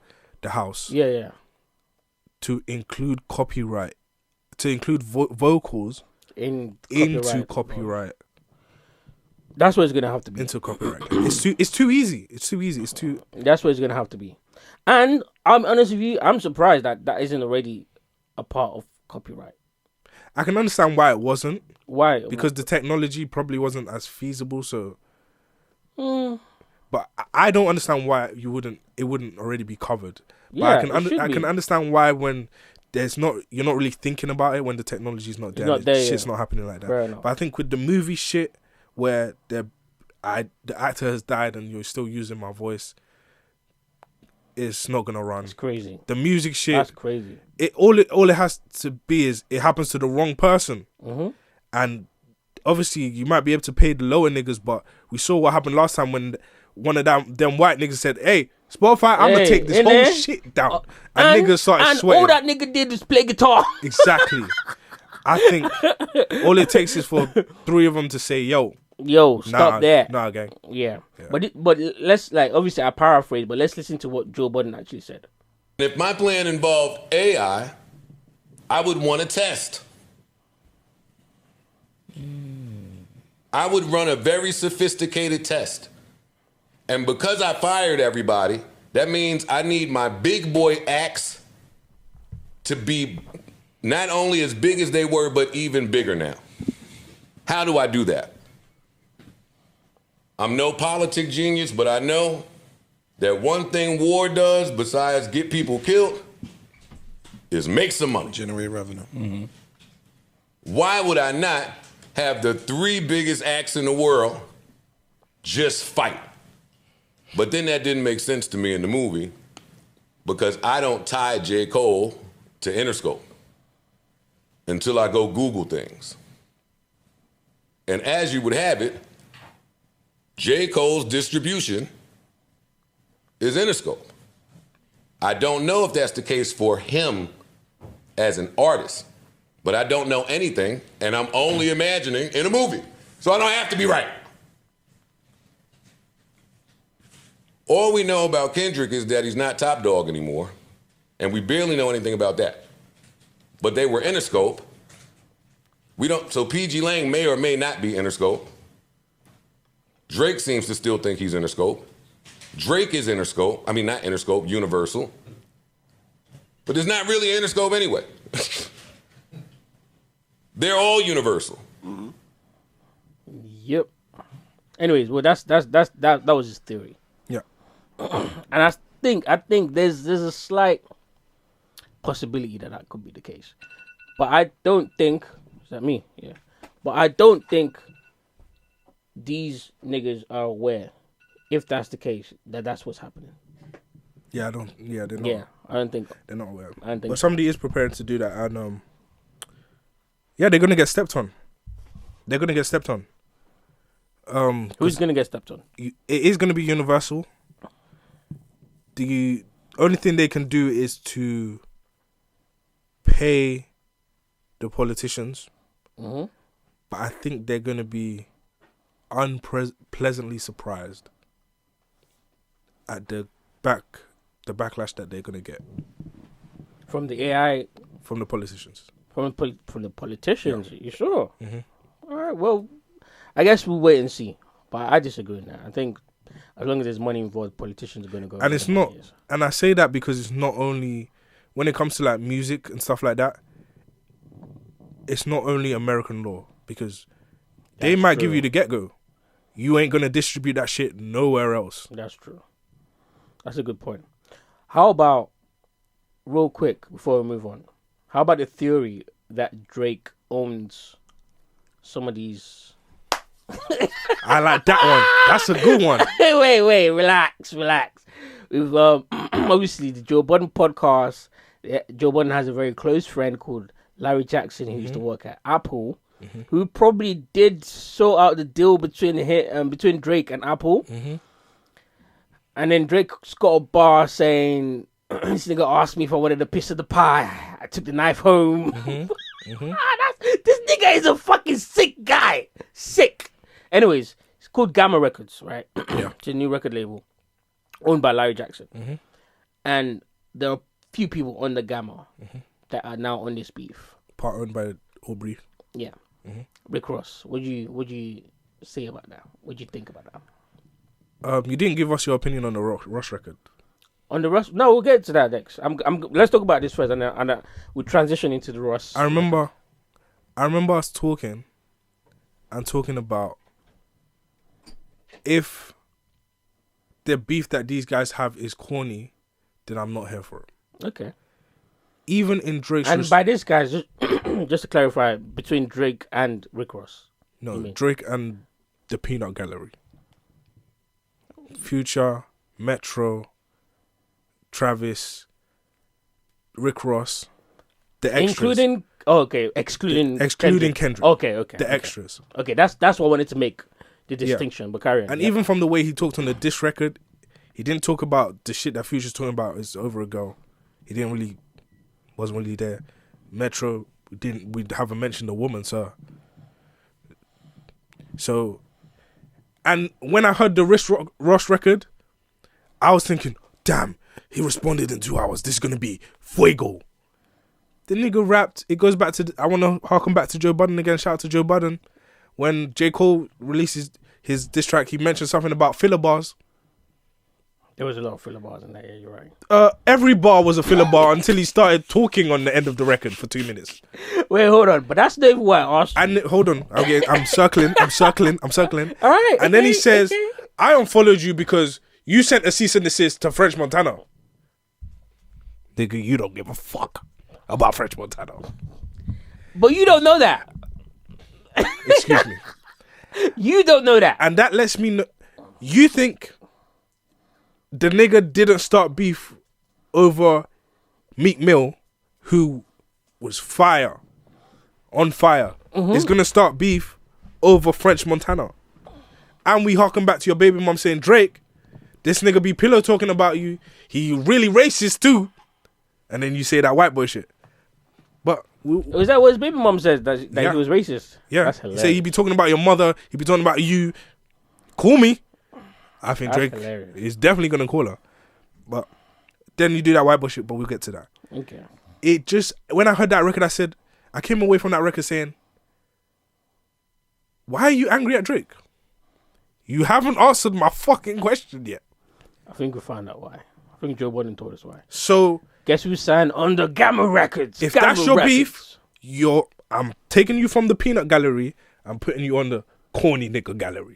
House. Yeah. To include copyright. To include vocals into copyright. That's what it's gonna have to be. Into copyright. It's too easy. That's what it's gonna have to be. And I'm honest with you, I'm surprised that isn't already a part of copyright. I can understand why it wasn't. Why? Because the technology probably wasn't as feasible. So, but I don't understand why it wouldn't already be covered. Yeah, but I can understand why when you're not really thinking about it when the technology's not there. Shit's not happening like that. But I think with the movie shit, where the actor has died and you're still using my voice, it's not gonna run. It's crazy. The music shit, that's crazy. All it has to be is it happens to the wrong person, and obviously you might be able to pay the lower niggas, but we saw what happened last time when one of them white niggas said, "Hey, Spotify, I'm gonna take this whole shit down," and niggas started sweating. All that nigga did was play guitar. Exactly. I think all it takes is for 3 of them to say, yo, stop that. Nah, gang. Yeah. But let's, like, obviously I paraphrase, but let's listen to what Joe Budden actually said. If my plan involved AI, I would want to test. I would run a very sophisticated test. And because I fired everybody, that means I need my big boy acts to be not only as big as they were, but even bigger now. How do I do that? I'm no politic genius, but I know that one thing war does besides get people killed is make some money. Generate revenue. Why would I not have the 3 biggest acts in the world just fight? But then that didn't make sense to me in the movie because I don't tie J. Cole to Interscope until I go Google things. And as you would have it, J. Cole's distribution is Interscope. I don't know if that's the case for him as an artist, but I don't know anything, and I'm only imagining in a movie, so I don't have to be right. All we know about Kendrick is that he's not Top Dog anymore, and we barely know anything about that. But they were Interscope. So PG Lang may or may not be Interscope. Drake seems to still think he's Interscope. Drake is Interscope. I mean, not Interscope, Universal. But it's not really Interscope anyway. They're all Universal. Yep. Anyways, well, that was his theory. Yeah. And I think there's a slight possibility that could be the case, but I don't think that me? Yeah. But I don't think these niggas are aware, if that's the case, that that's what's happening. Yeah, I don't. Yeah, they're not. Yeah, I don't think. They're not aware. I don't think. But somebody is preparing to do that, and yeah, they're gonna get stepped on. They're gonna get stepped on. Who's gonna get stepped on? It is gonna be universal. The only thing they can do is to pay the politicians. Mm-hmm. But I think they're gonna be unpleasantly surprised at the backlash that they're gonna get From the AI, from the politicians. from the politicians. Yeah. You sure? Mm-hmm. All right. Well, I guess we'll wait and see. But I disagree with that. I think as long as there's money involved, politicians are going to go. And it's not. And I say that because it's not only when it comes to like music and stuff like that. It's not only American law, because they might give you the get-go. You ain't gonna distribute that shit nowhere else. That's true. That's a good point. How about, real quick before we move on, how about the theory that Drake owns some of these? I like that one. That's a good one. Wait, relax. We've obviously the Joe Budden podcast. Joe Budden has a very close friend called Larry Jackson, who used to work at Apple, who probably did sort out the deal between Drake and Apple. And then Drake's got a bar saying, this nigga asked me if I wanted a piece of the pie. I took the knife home. This nigga is a fucking sick guy. Sick. Anyways, it's called Gamma Records, right? Yeah. It's a new record label owned by Larry Jackson. And there are a few people on the Gamma that are now on this beef. Part owned by Aubrey. Yeah. Rick Ross, what you say about that? What do you think about that? You didn't give us your opinion on the Ross record. On the Ross? No, we'll get to that next. Let's talk about this first, and we'll transition into the Ross. I remember us talking about if the beef that these guys have is corny, then I'm not here for it. Okay. Even in Drake's... And by this, guys, just to clarify, between Drake and Rick Ross. No, Drake and the Peanut Gallery. Future, Metro, Travis, Rick Ross, the extras. Excluding Kendrick. Okay. The extras. Okay, that's what I wanted to make the distinction, but carry on. And even from the way he talked on the diss record, he didn't talk about the shit that Future's talking about is over a girl. He wasn't really there. Metro, we haven't mentioned the woman, sir. So, and when I heard the Ross record, I was thinking, damn, he responded in 2 hours. This is going to be fuego. The nigga rapped. It goes back to, I want to harken back to Joe Budden again. Shout out to Joe Budden. When J. Cole releases his diss track, he mentioned something about filler bars. There was a lot of filler bars in that, yeah, you're right. Every bar was a filler bar until he started talking on the end of the record for 2 minutes. Wait, hold on. But that's not even why I asked. And hold on. Okay, I'm circling. All right. And then he says, I unfollowed you because you sent a cease and desist to French Montana. Nigga, you don't give a fuck about French Montana. But you don't know that. Excuse me. You don't know that. And that lets me know. You think the nigga didn't start beef over Meek Mill, who was on fire, is going to start beef over French Montana. And we harken back to your baby mom saying, Drake, this nigga be pillow talking about you. He really racist too. And then you say that white boy shit. But was that what his baby mom said, that he was racist? Yeah. That's He hilarious. say he be talking about your mother. He be talking about you. Call me. I think That's Drake hilarious. is definitely going to call her. But then you do that white boy shit, but we'll get to that. Okay. It just, when I heard that record, I came away from that record saying, why are you angry at Drake? You haven't answered my fucking question yet. I think we'll find out why. I think Joe Budden told us why. So, guess who signed under Gamma Records? if Gamma that's your Records. beef, I'm taking you from the peanut gallery and putting you on the corny nigga gallery.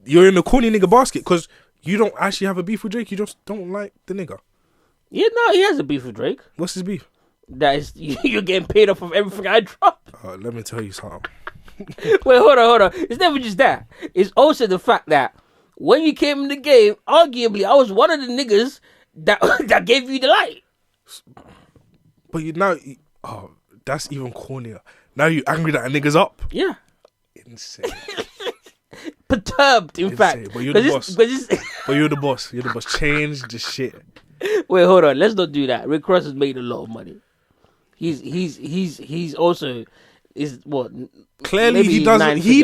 You're in the corny nigga basket because you don't actually have a beef with Drake. You just don't like the nigga. Yeah, no, he has a beef with Drake. What's his beef? that is you're getting paid off of everything I drop. Let me tell you something. Wait, hold on. It's never just that. It's also the fact that when you came in the game, arguably, I was one of the niggas that that gave you the light. But that's even cornier. Now you angry that a nigga's up? Yeah. Insane. Perturbed, in fact. But you're the boss. But you're the boss. You're the boss. Change the shit. Wait, hold on. Let's not do that. Rick Ross has made a lot of money. He's also is what? Clearly he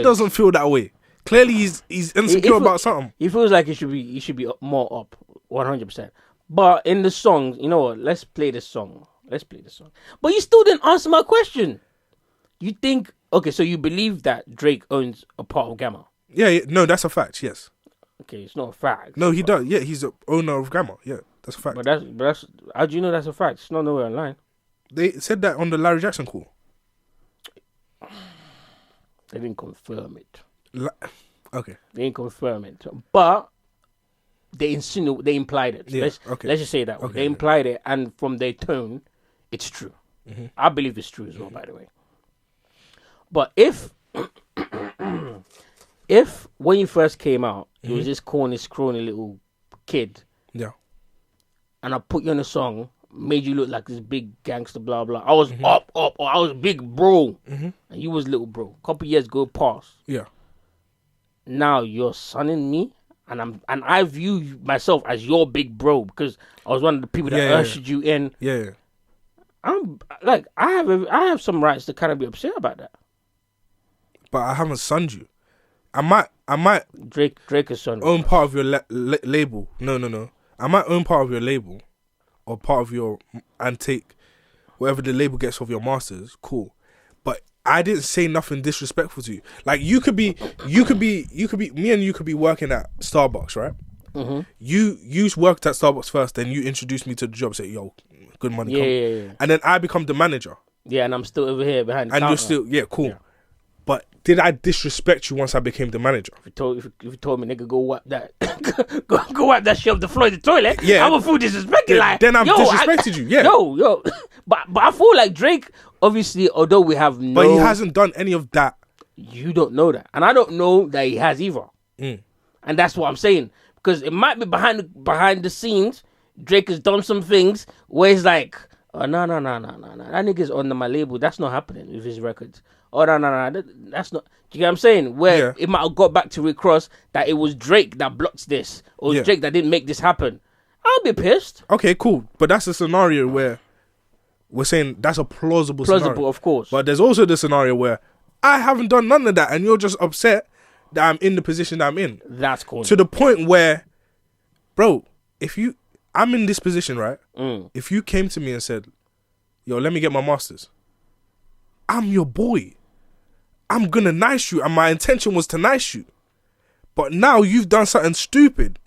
doesn't feel that way. Clearly he's insecure about something. He feels like he should be more up, 100%. But in the song, you know what? Let's play this song. But you still didn't answer my question. You think so you believe that Drake owns a part of Gamma? Yeah, no, that's a fact. Yes. Okay, it's not a fact. No, he does. Yeah, he's the owner of Gamma. Yeah, that's a fact. But that's how do you know that's a fact? It's not nowhere online. They said that on the Larry Jackson call. They didn't confirm it. Okay. They didn't confirm it, but they implied it. Yeah, let's just say that way. Okay, They implied it, and from their tone, it's true. Mm-hmm. I believe it's true as well, by the way. But if when you first came out, you was this corny, scrawny little kid, yeah, and I put you on a song, made you look like this big gangster, blah blah. I was up, or I was big bro, and you was little bro. Couple years go past. Yeah. Now you're sonning me, and I view myself as your big bro because I was one of the people that ushered you in. Yeah. I'm like I have some rights to kind of be upset about that. But I haven't sunned you. I might Drake is son. Own part of your label. No. I might own part of your label, or part of your and take whatever the label gets of your masters. Cool, but I didn't say nothing disrespectful to you. Like you could be. Me and you could be working at Starbucks, right? Mm-hmm. You worked at Starbucks first, then you introduced me to the job. Say, yo, good money. Yeah. And then I become the manager. Yeah, and I'm still over here behind the counter. counter. You're still cool. Yeah. But did I disrespect you once I became the manager? If you told me, nigga, go wipe that, go wipe that shit off the floor of the toilet. Yeah, I would feel disrespected. Then I've disrespected you. Yeah, yo. But I feel like Drake, obviously, although we have no, but he hasn't done any of that. You don't know that, and I don't know that he has either. And that's what I'm saying, because it might be behind the scenes. Drake has done some things where he's like, oh no, that nigga's under my label. That's not happening with his records. Oh no, that's not. Do you get what I'm saying? Where it might have got back to Rick Ross that it was Drake that blocked this, or Drake that didn't make this happen. I'll be pissed. Okay, cool. But that's a scenario where we're saying that's a plausible scenario. Of course. But there's also the scenario where I haven't done none of that, and you're just upset that I'm in the position that I'm in. That's cool. To the point where, bro, I'm in this position, right? If you came to me and said, yo, let me get my masters, I'm your boy. I'm gonna nice you, and my intention was to nice you. But now you've done something stupid.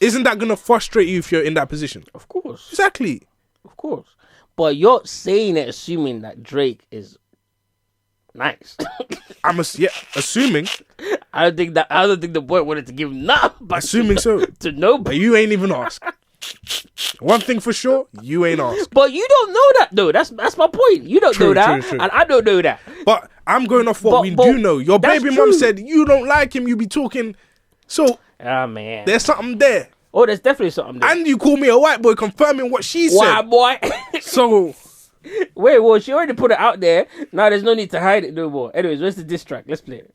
Isn't that gonna frustrate you if you're in that position? Of course. Exactly. Of course. But you're saying it assuming that Drake is nice. Assuming. I don't think the boy wanted to give nothing. Assuming so. To nobody. But you ain't even asked. One thing for sure, you ain't asked. But you don't know that though. That's my point. You don't know that, true. and I don't know that. But I'm going off what we do know. Your baby mom said you don't like him. You be talking. So, man, there's something there. Oh, there's definitely something there. And you call me a white boy, confirming what she said. White boy. So, wait, well, she already put it out there. Now there's no need to hide it no more. Anyways, where's the diss track? Let's play it.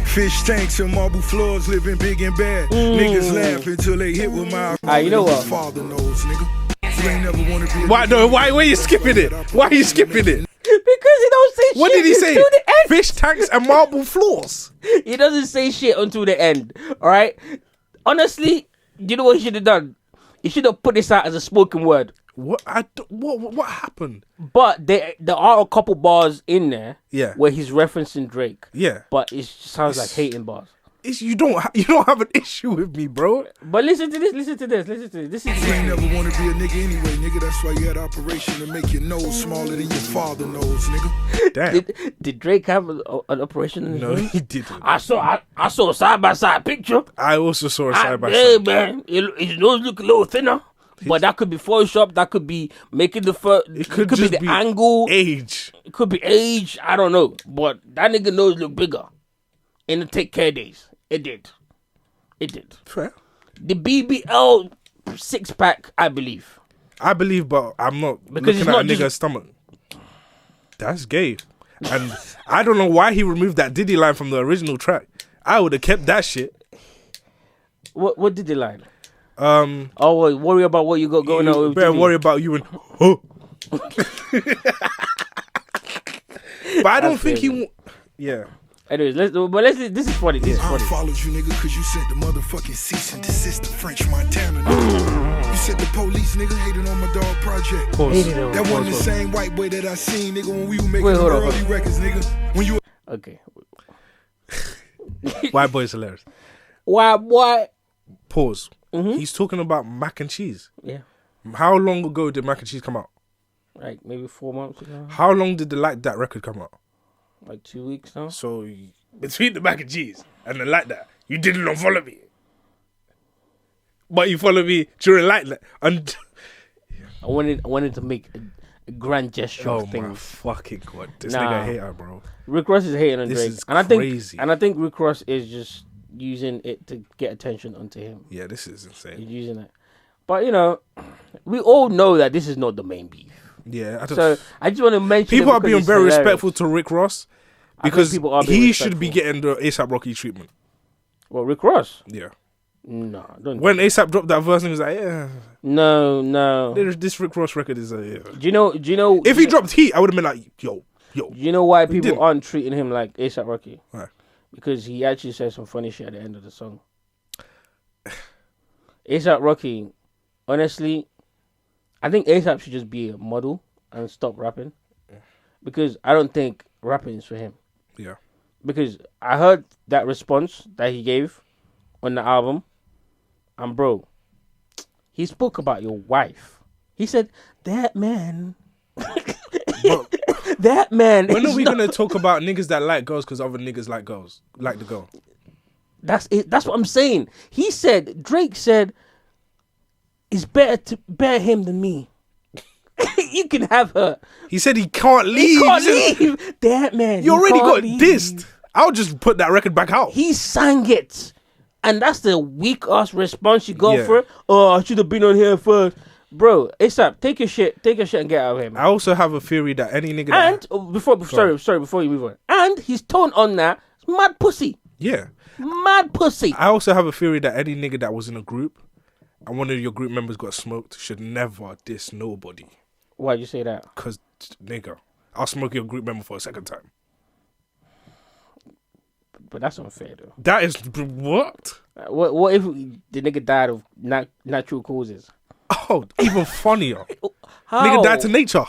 Fish tanks and marble floors, living big and bad. Niggas laugh until they hit with my. You know what? Father knows, nigga. You ain't never wanna be. Why are you skipping it? Why are you skipping it? Because he don't say shit. What did he say? The end. Fish tanks and marble floors. He doesn't say shit until the end. All right. Honestly, you know what he should have done? He should have put this out as a spoken word. What happened? But there are a couple bars in there where he's referencing Drake. Yeah. But it sounds like hating bars. you don't have an issue with me, bro. But listen to this. This is You ain't never want to be a nigga anyway, nigga. That's why you had operation to make your nose smaller than your father nose, nigga. Damn. Did Drake have an operation in his No, nose? he didn't. I saw a side by side picture. I also saw a side by Hey side. man, his nose look a little thinner. But that could be Photoshop. That could be making the it could be just the angle. Age. It could be age. I don't know. But that nigga nose look bigger in the take care days. It did. Fair. The BBL 6-pack, I believe. I believe, but I'm not Because looking at a nigga's stomach. That's gay. And I don't know why he removed that Diddy line from the original track. I would have kept that shit. What did they line? Oh, worry about what you got going on. You better worry about you and. Huh. But I don't think he. Yeah. Anyways, this is funny. This is I funny. followed you, nigga, cause you sent the motherfucking cease and desist to French Montana, nigga. You said the police, nigga, hated on my dog project. That wasn't the same white boy that I seen, nigga, when we were making the early records, nigga. When you. Okay. White boy is hilarious. Why? Pause. He's talking about mac and cheese. Yeah. How long ago did mac and cheese come out? Like maybe 4 months ago. How long did the Like That record come out? Like 2 weeks now. So between the mac and cheese and the Like That, you didn't unfollow me. But you follow me during Like That. And I wanted to make a grand gesture of oh my things. fucking god, this Nah. nigga hater, bro. Rick Ross is hating on This Drake, is and crazy. I think Rick Ross is just using it to get attention onto him. Yeah, this is insane. He's using it, but we all know that this is not the main beef. Yeah, So I just want to mention people it are because being it's very hilarious. respectful to Rick Ross because people are being he should be respectful. getting the ASAP Rocky treatment. Well, Rick Ross. Yeah. No, don't. When ASAP dropped that verse, he was like, yeah, No. this Rick Ross record is a. Yeah. Do you know? If he dropped Heat, I would have been like, yo. Do you know why people didn't. aren't treating him like ASAP Rocky? Right. Because he actually says some funny shit at the end of the song. ASAP Rocky, honestly, I think ASAP should just be a model and stop rapping. Because I don't think rapping is for him. Yeah. Because I heard that response that he gave on the album. And bro, he spoke about your wife. He said, that man... that man. When are we gonna talk about niggas that like girls because other niggas like girls, like the girl? That's it. That's what I'm saying. He said, Drake said, it's better him than me. You can have her. He said he can't leave. He can't He said, leave. That man. You already got leave. dissed. I'll just put that record back out. He sang it. And that's the weak ass response you got Yeah. for it. Oh, I should have been on here first. Bro, ASAP, take your shit and get out of here, man. I also have a theory that any nigga And before you move on. And his tone on that, mad pussy. yeah. Mad pussy. I also have a theory that any nigga that was in a group and one of your group members got smoked should never diss nobody. Why'd you say that? Cause nigga, I'll smoke your group member for a second time. But that's unfair though. That is what? What if the nigga died of natural causes? Oh, even funnier. How? Nigga died to nature.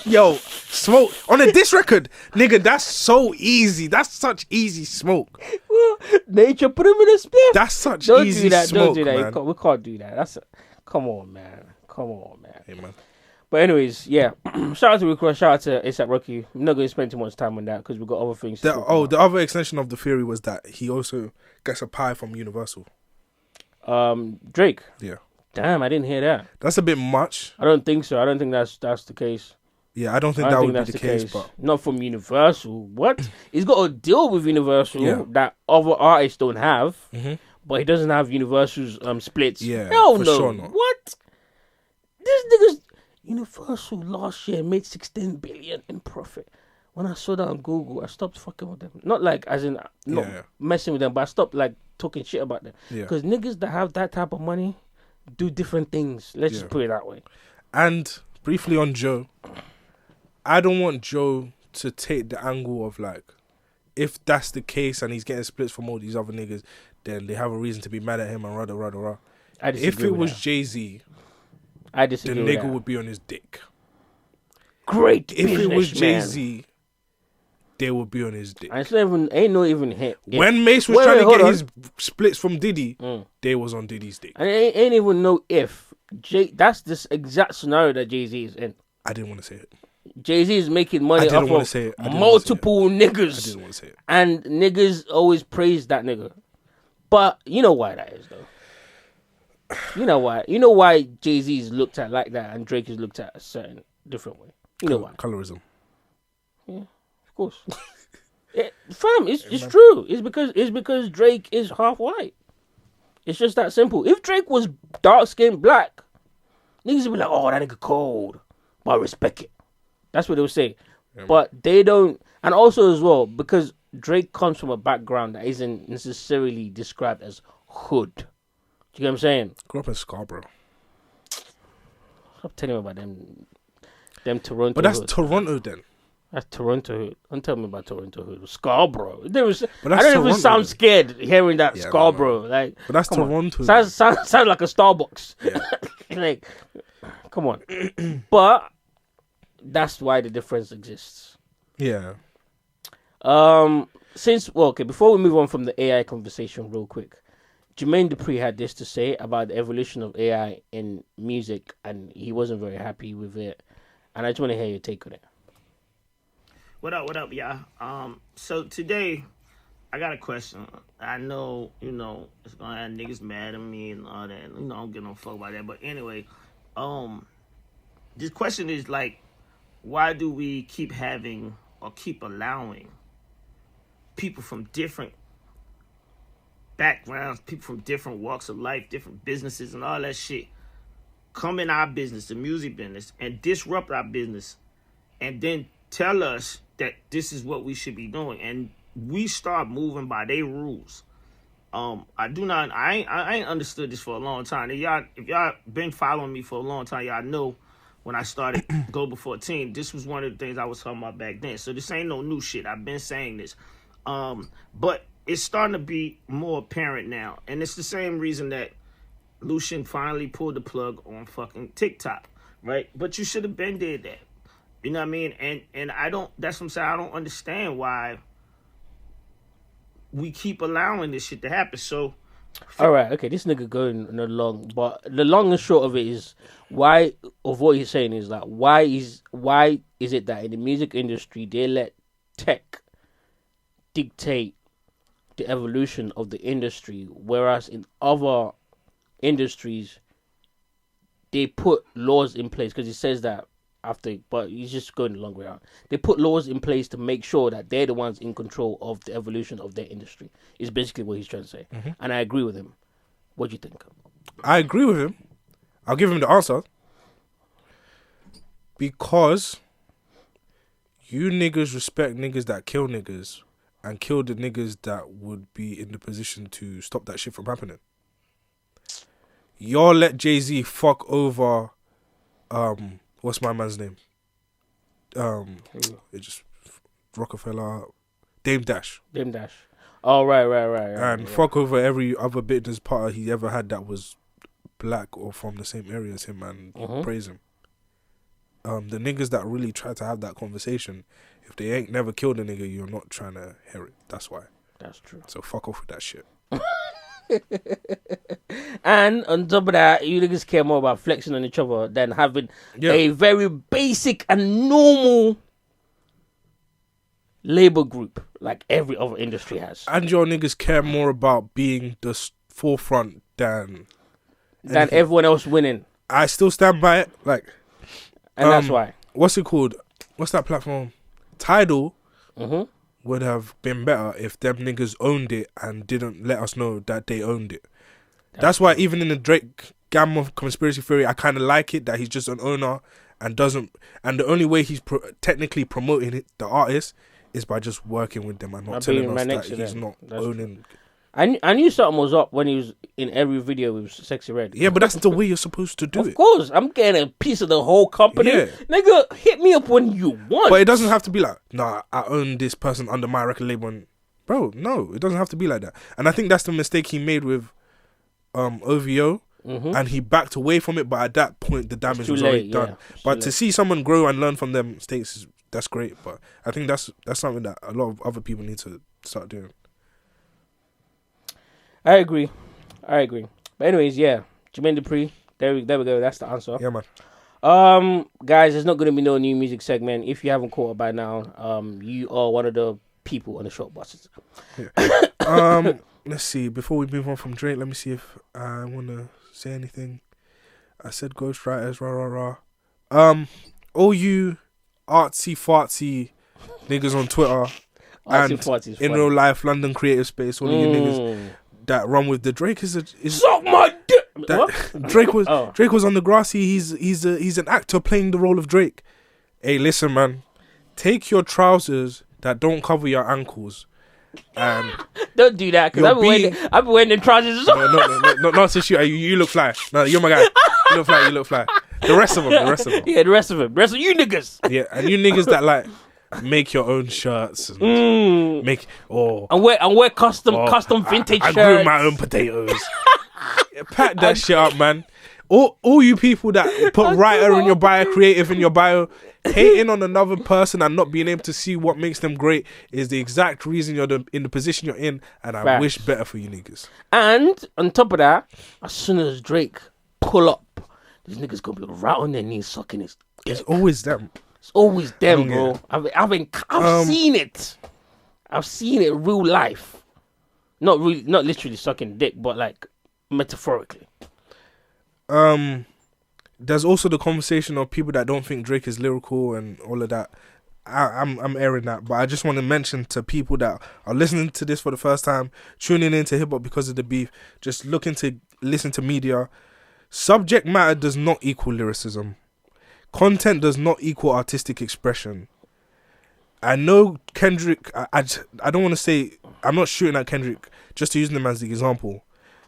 Yo, smoke on a diss record, nigga. That's so easy. That's such easy smoke. Nature put him in a spliff. That's such Don't easy do that. smoke, Don't do that. man. We can't do that. Come on, man. Hey, man. But anyways, yeah. Shout out to Rick Ross. Shout out to ASAP Rocky. I'm not going to spend too much time on that because we've got other things to talk about. The other extension of the theory was that he also gets a pie from Universal. Drake. Yeah. Damn, I didn't hear that. That's a bit much. I don't think so. I don't think that's the case. Yeah, I don't think that would be the case. But Not from Universal. What? He's got a deal with Universal that other artists don't have, but he doesn't have Universal's splits. Yeah, Hell for no. sure not. What? This nigga's Universal last year made 16 billion in profit. When I saw that on Google, I stopped fucking with them. Not like as in not messing with them, but I stopped like talking shit about them. Because niggas that have that type of money do different things. Let's just put it that way. And briefly on Joe, I don't want Joe to take the angle of like, if that's the case and he's getting splits from all these other niggas, then they have a reason to be mad at him and rah. If it was Jay-Z, I the disagree with nigga that. would be on his dick. Great If it was businessman. Jay-Z, they would be on his dick. And it's not even hit. When Mace was trying to get his splits from Diddy, they was on Diddy's dick. And it ain't even no if. That's this exact scenario that Jay-Z is in. I didn't want to say it. Jay-Z is making money off of multiple niggas. I didn't want to say it. And niggas always praise that nigga. But you know why that is, though. You know why. You know why Jay-Z is looked at like that and Drake is looked at a certain different way. You know why. Colorism. Yeah, of course. Fam, it's true. It's because Drake is half white. It's just that simple. If Drake was dark skinned black, niggas would be like, oh, that nigga cold. But I respect it. That's what they would say. Yeah, but they don't. And also as well, because Drake comes from a background that isn't necessarily described as hood. Do you get what I'm saying? Grew up in Scarborough. Stop telling me about them Toronto. But that's hood. Toronto then. That's Toronto hood. Don't tell me about Toronto hood. Scarborough. I don't Toronto even sound then. scared hearing that Scarborough. Like, but that's Toronto. Sounds like a Starbucks. Yeah. Like, come on. But that's why the difference exists. Yeah. Before we move on from the AI conversation real quick, Jermaine Dupri had this to say about the evolution of AI in music, and he wasn't very happy with it. And I just want to hear your take on it. What up, y'all? So today, I got a question. I know, it's gonna have niggas mad at me and all that. I don't give no fuck about that. But anyway, this question is like, why do we keep having or keep allowing people from different backgrounds, people from different walks of life, different businesses and all that shit come in our business, the music business, and disrupt our business, and then tell us that this is what we should be doing, and we start moving by their rules. I ain't understood this for a long time. If y'all been following me for a long time, y'all know when I started Global 14, this was one of the things I was talking about back then. So this ain't no new shit. I've been saying this. But it's starting to be more apparent now. And it's the same reason that Lucian finally pulled the plug on fucking TikTok, right? But you should have been did that. You know what I mean? And that's what I'm saying. I don't understand why we keep allowing this shit to happen. So, all right, okay, this nigga going long, but the long and short of it is why what he's saying is that why is it that in the music industry they let tech dictate the evolution of the industry, whereas in other industries they put laws in place, because he says that but he's just going the long way out. They put laws in place to make sure that they're the ones in control of the evolution of their industry. Is basically what he's trying to say. Mm-hmm. And I agree with him. What do you think? I agree with him. I'll give him the answer. Because you niggas respect niggas that kill niggas and kill the niggas that would be in the position to stop that shit from happening. Y'all let Jay-Z fuck over what's my man's name? It just Rockefeller, Dame Dash. Oh, right. And fuck over every other business partner he ever had that was black or from the same area as him and praise him. The niggas that really try to have that conversation, if they ain't never killed a nigga, you're not trying to hear it. That's why. That's true. So fuck off with that shit. And on top of that, you niggas care more about flexing on each other than having a very basic and normal labor group like every other industry has. And your niggas care more about being the forefront than everyone else winning. I still stand by it. Like, and that's why. What's it called? What's that platform? Tidal would have been better if them niggas owned it and didn't let us know that they owned it. That's why even in the Drake gamma of conspiracy theory, I kind of like it that he's just an owner and the only way he's technically promoting it, the artist, is by just working with them and not telling us that he's not owning. I knew something was up when he was in every video with Sexy Red. Yeah, but that's the way you're supposed to do it. Of course, I'm getting a piece of the whole company. Yeah. Nigga, hit me up when you want. But it doesn't have to be like, nah, I own this person under my record label. And, bro, no, it doesn't have to be like that. And I think that's the mistake he made with OVO. And he backed away from it, but at that point, the damage was already done. But to see someone grow and learn from them mistakes that's great. But I think that's something that a lot of other people need to start doing. I agree. But anyways, yeah, Jermaine Dupri. There we go. That's the answer. Yeah, man. Guys, there's not gonna be no new music segment. If you haven't caught it by now, you are one of the people on the short buses. Yeah. Let's see. Before we move on from Drake, let me see if I want to say anything. I said ghostwriters, rah. All you artsy fartsy niggas on Twitter and in real life London creative space, all of you niggas that run with the Drake is suck my dick. Drake was on the grassy. He's an actor playing the role of Drake. Hey, listen, man, take your trousers that don't cover your ankles. Don't do that, because I've been wearing the trousers. No, not since you look fly. No, you're my guy. You look fly. The rest of them. Yeah, the rest of you niggas. Yeah, and you niggas that like make your own shirts and make and wear custom vintage shirts. I grew my own potatoes. Pack that shit up, man. All you people that put writer in your bio, creative in your bio, hating on another person and not being able to see what makes them great is the exact reason you're in the position you're in, and I wish better for you niggas. And on top of that, as soon as Drake pull up, these niggas gonna be right on their knees sucking his dick. It's always them. It's always them, bro. I've seen it. I've seen it real life. Not literally sucking dick, but like metaphorically. There's also the conversation of people that don't think Drake is lyrical and all of that. I'm airing that, but I just want to mention to people that are listening to this for the first time, tuning into hip hop because of the beef, just looking to listen to media. Subject matter does not equal lyricism. Content does not equal artistic expression. I know Kendrick. I don't want to say, I'm not shooting at Kendrick, just to use him as the example.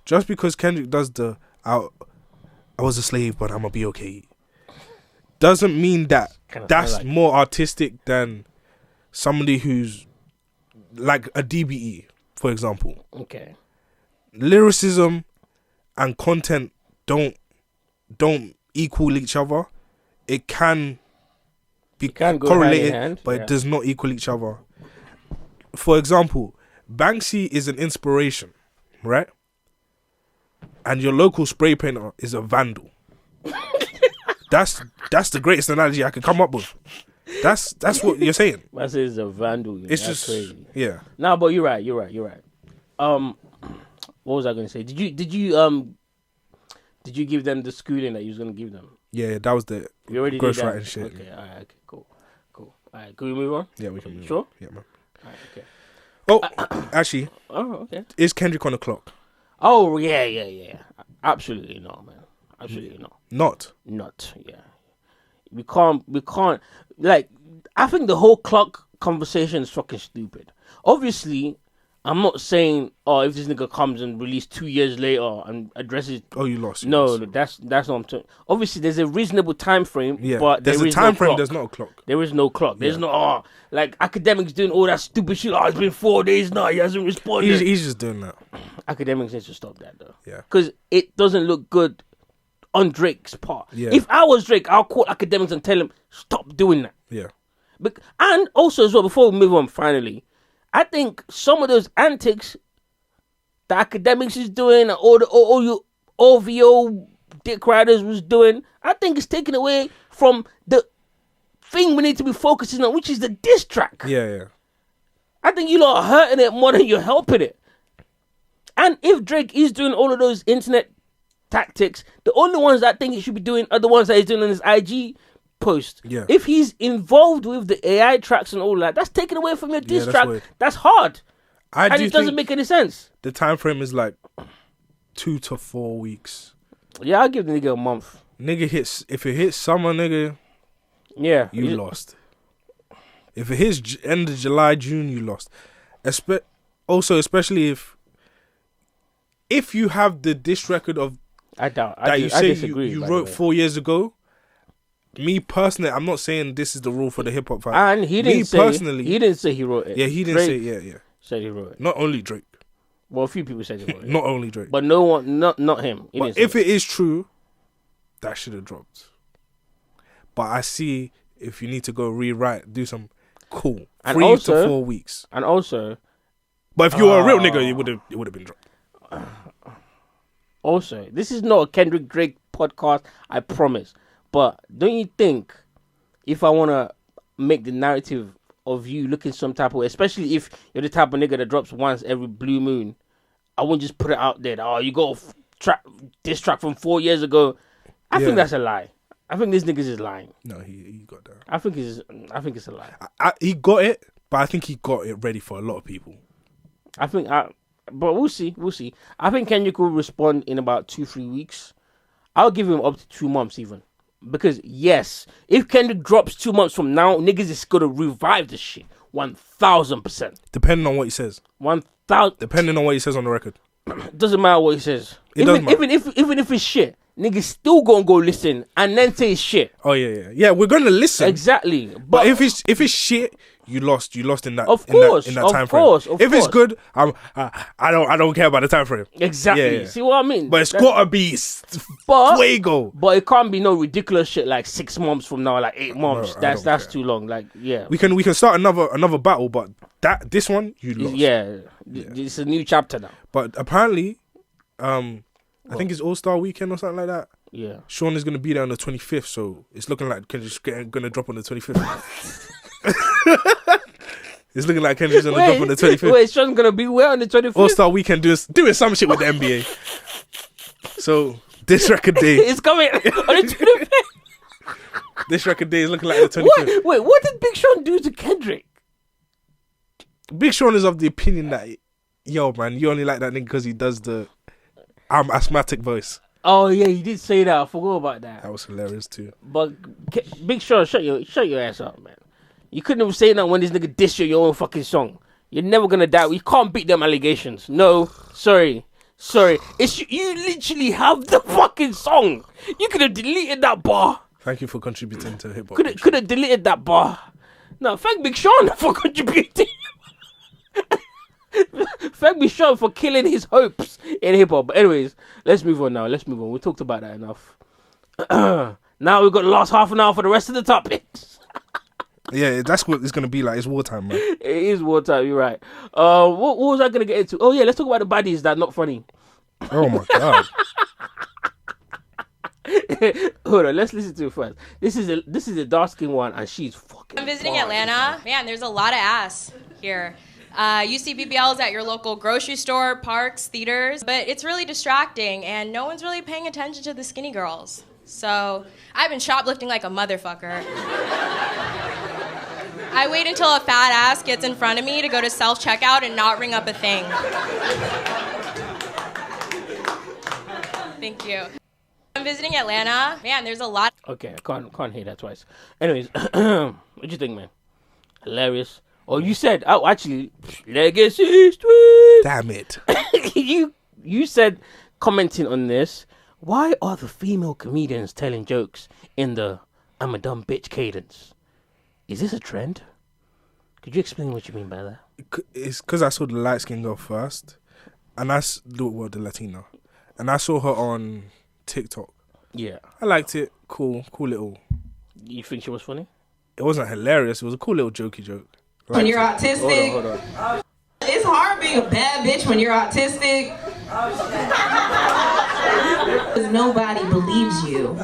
Just because Kendrick does the I was a slave, but I'm gonna be okay, doesn't mean that that's more artistic than somebody who's like a DBE, for example. Okay. Lyricism and content don't equal each other. It can be correlated, hand in hand, but it does not equal each other. For example, Banksy is an inspiration, right? And your local spray painter is a vandal. That's the greatest analogy I could come up with. That's what you're saying. I say it's a vandal. It's just crazy. Yeah. Nah, but you're right. What was I going to say? Did you give them the schooling that you was going to give them? Yeah, that was the ghostwriting shit. Okay, all right, okay, cool. All right, can we move on? Yeah, we can move on. Sure? Yeah, man. All right, okay. Oh, actually. Oh, okay. Is Kendrick on the clock? Oh, yeah. Absolutely not, man. Absolutely not. Not, yeah. We can't, like, I think the whole clock conversation is fucking stupid. Obviously, I'm not saying, if this nigga comes and released 2 years later and addresses... Oh, you lost. No, that's not what I'm saying. Obviously, there's a reasonable time frame, but there's a time frame, there's not a clock. There is no clock. There's no, like, academics doing all that stupid shit. It's been 4 days now, he hasn't responded. He's just doing that. Academics need to stop that, though. Yeah. Because it doesn't look good on Drake's part. Yeah. If I was Drake, I'll call academics and tell him, stop doing that. Yeah. And also as well, before we move on, finally, I think some of those antics the academics is doing, or you OVO dick riders was doing, I think it's taken away from the thing we need to be focusing on, which is the diss track. Yeah. I think you lot are hurting it more than you're helping it. And if Drake is doing all of those internet tactics, the only ones that I think he should be doing are the ones that he's doing on his IG post. Yeah. If he's involved with the AI tracks and all that, that's taken away from your diss track. Weird. That's hard. And it doesn't make any sense. The time frame is like 2 to 4 weeks. Yeah, I'll give the nigga a month. If it hits summer, nigga, yeah, you lost. If it hits end of July, June, you lost. Especially if you have the diss record of I disagree, you wrote 4 years ago. Me personally, I'm not saying this is the rule for the hip hop fan. And he didn't say he wrote it. Yeah, he didn't say it. Yeah. Said he wrote it. Not only Drake. Well, a few people said he wrote it. Not only Drake. But no one, not him. But if it is true, that should have dropped. But I see if you need to go rewrite, do some cool. And 3 also, to 4 weeks. And also, but if you were a real nigga, it would have been dropped. Also, this is not a Kendrick Drake podcast, I promise. But don't you think if I want to make the narrative of you looking some type of way, especially if you're the type of nigga that drops once every blue moon, I won't just put it out there that, oh, you got this track from 4 years ago. I think that's a lie. I think this nigga's is lying. No, he got that. I think it's a lie. He got it, but I think he got it ready for a lot of people. But we'll see. I think Kendrick will respond in about 2-3 weeks. I'll give him up to 2 months even. Because, yes, if Kendrick drops 2 months from now, niggas is going to revive this shit. 1,000%. Depending on what he says. 1,000. Depending on what he says on the record. Doesn't matter what he says. Even if it's shit, niggas still going to go listen and then say it's shit. Oh, yeah. Yeah, we're going to listen. Exactly. But if it's shit, you lost in that. Of course, in that time frame. If it's good, I don't care about the time frame. Exactly. Yeah. See what I mean? But it's gotta be fuego. But it can't be no ridiculous shit like 6 months from now, like 8 months. No, that's too long. Like, yeah. We can start another battle, but this one you lost. Yeah. It's a new chapter now. But apparently, I think it's All-Star Weekend or something like that. Yeah. Sean is gonna be there on the 25th, so it's looking like Kendrick's gonna drop on the 25th. It's looking like Kendrick's gonna drop on the 25th. Wait, Sean's gonna be where on the 25th? All-Star Weekend doing some shit with the NBA. So this record day, it's coming on the 25th. This record day is looking like the 25th. Wait, what did Big Sean do to Kendrick? Big Sean is of the opinion that, yo, man, you only like that nigga because he does the asthmatic voice. Oh yeah, he did say that. I forgot about that. That was hilarious too. But Big Sean, shut your ass up, man. You couldn't have said that when this nigga dissed your own fucking song. You're never gonna die. We can't beat them allegations. No, sorry. It's you literally have the fucking song. You could have deleted that bar. Thank you for contributing to hip hop. Could have deleted that bar. No, thank Big Sean for contributing. Thank Big Sean for killing his hopes in hip hop. But anyways, let's move on now. We talked about that enough. Now we've got the last half an hour for the rest of the topics. Yeah, that's what it's gonna be like. It's wartime, man. It is wartime. You're right. What was I gonna get into? Oh yeah, let's talk about the baddies that are not funny. Oh my god. Hold on, let's listen to it first. This is a dark skin one, and she's fucking. I'm visiting Atlanta. Man, there's a lot of ass here. You see BBLs at your local grocery store, parks, theaters, but it's really distracting, and no one's really paying attention to the skinny girls. So I've been shoplifting like a motherfucker. I wait until a fat ass gets in front of me to go to self-checkout and not ring up a thing. Thank you. I'm visiting Atlanta. Man, there's a lot. Okay, I can't hear that twice. Anyways, what do you think, man? Hilarious. Oh, you said, actually, legacy street. Damn it. You said, commenting on this, why are the female comedians telling jokes in the I'm a dumb bitch cadence? Is this a trend? Could you explain what you mean by that? It's because I saw the light skin girl first, and the Latino, and I saw her on TikTok. Yeah. I liked it. Cool little. You think she was funny? It wasn't hilarious. It was a cool little jokey joke. When you're autistic, hold on. It's hard being a bad bitch when you're autistic. Because nobody believes you.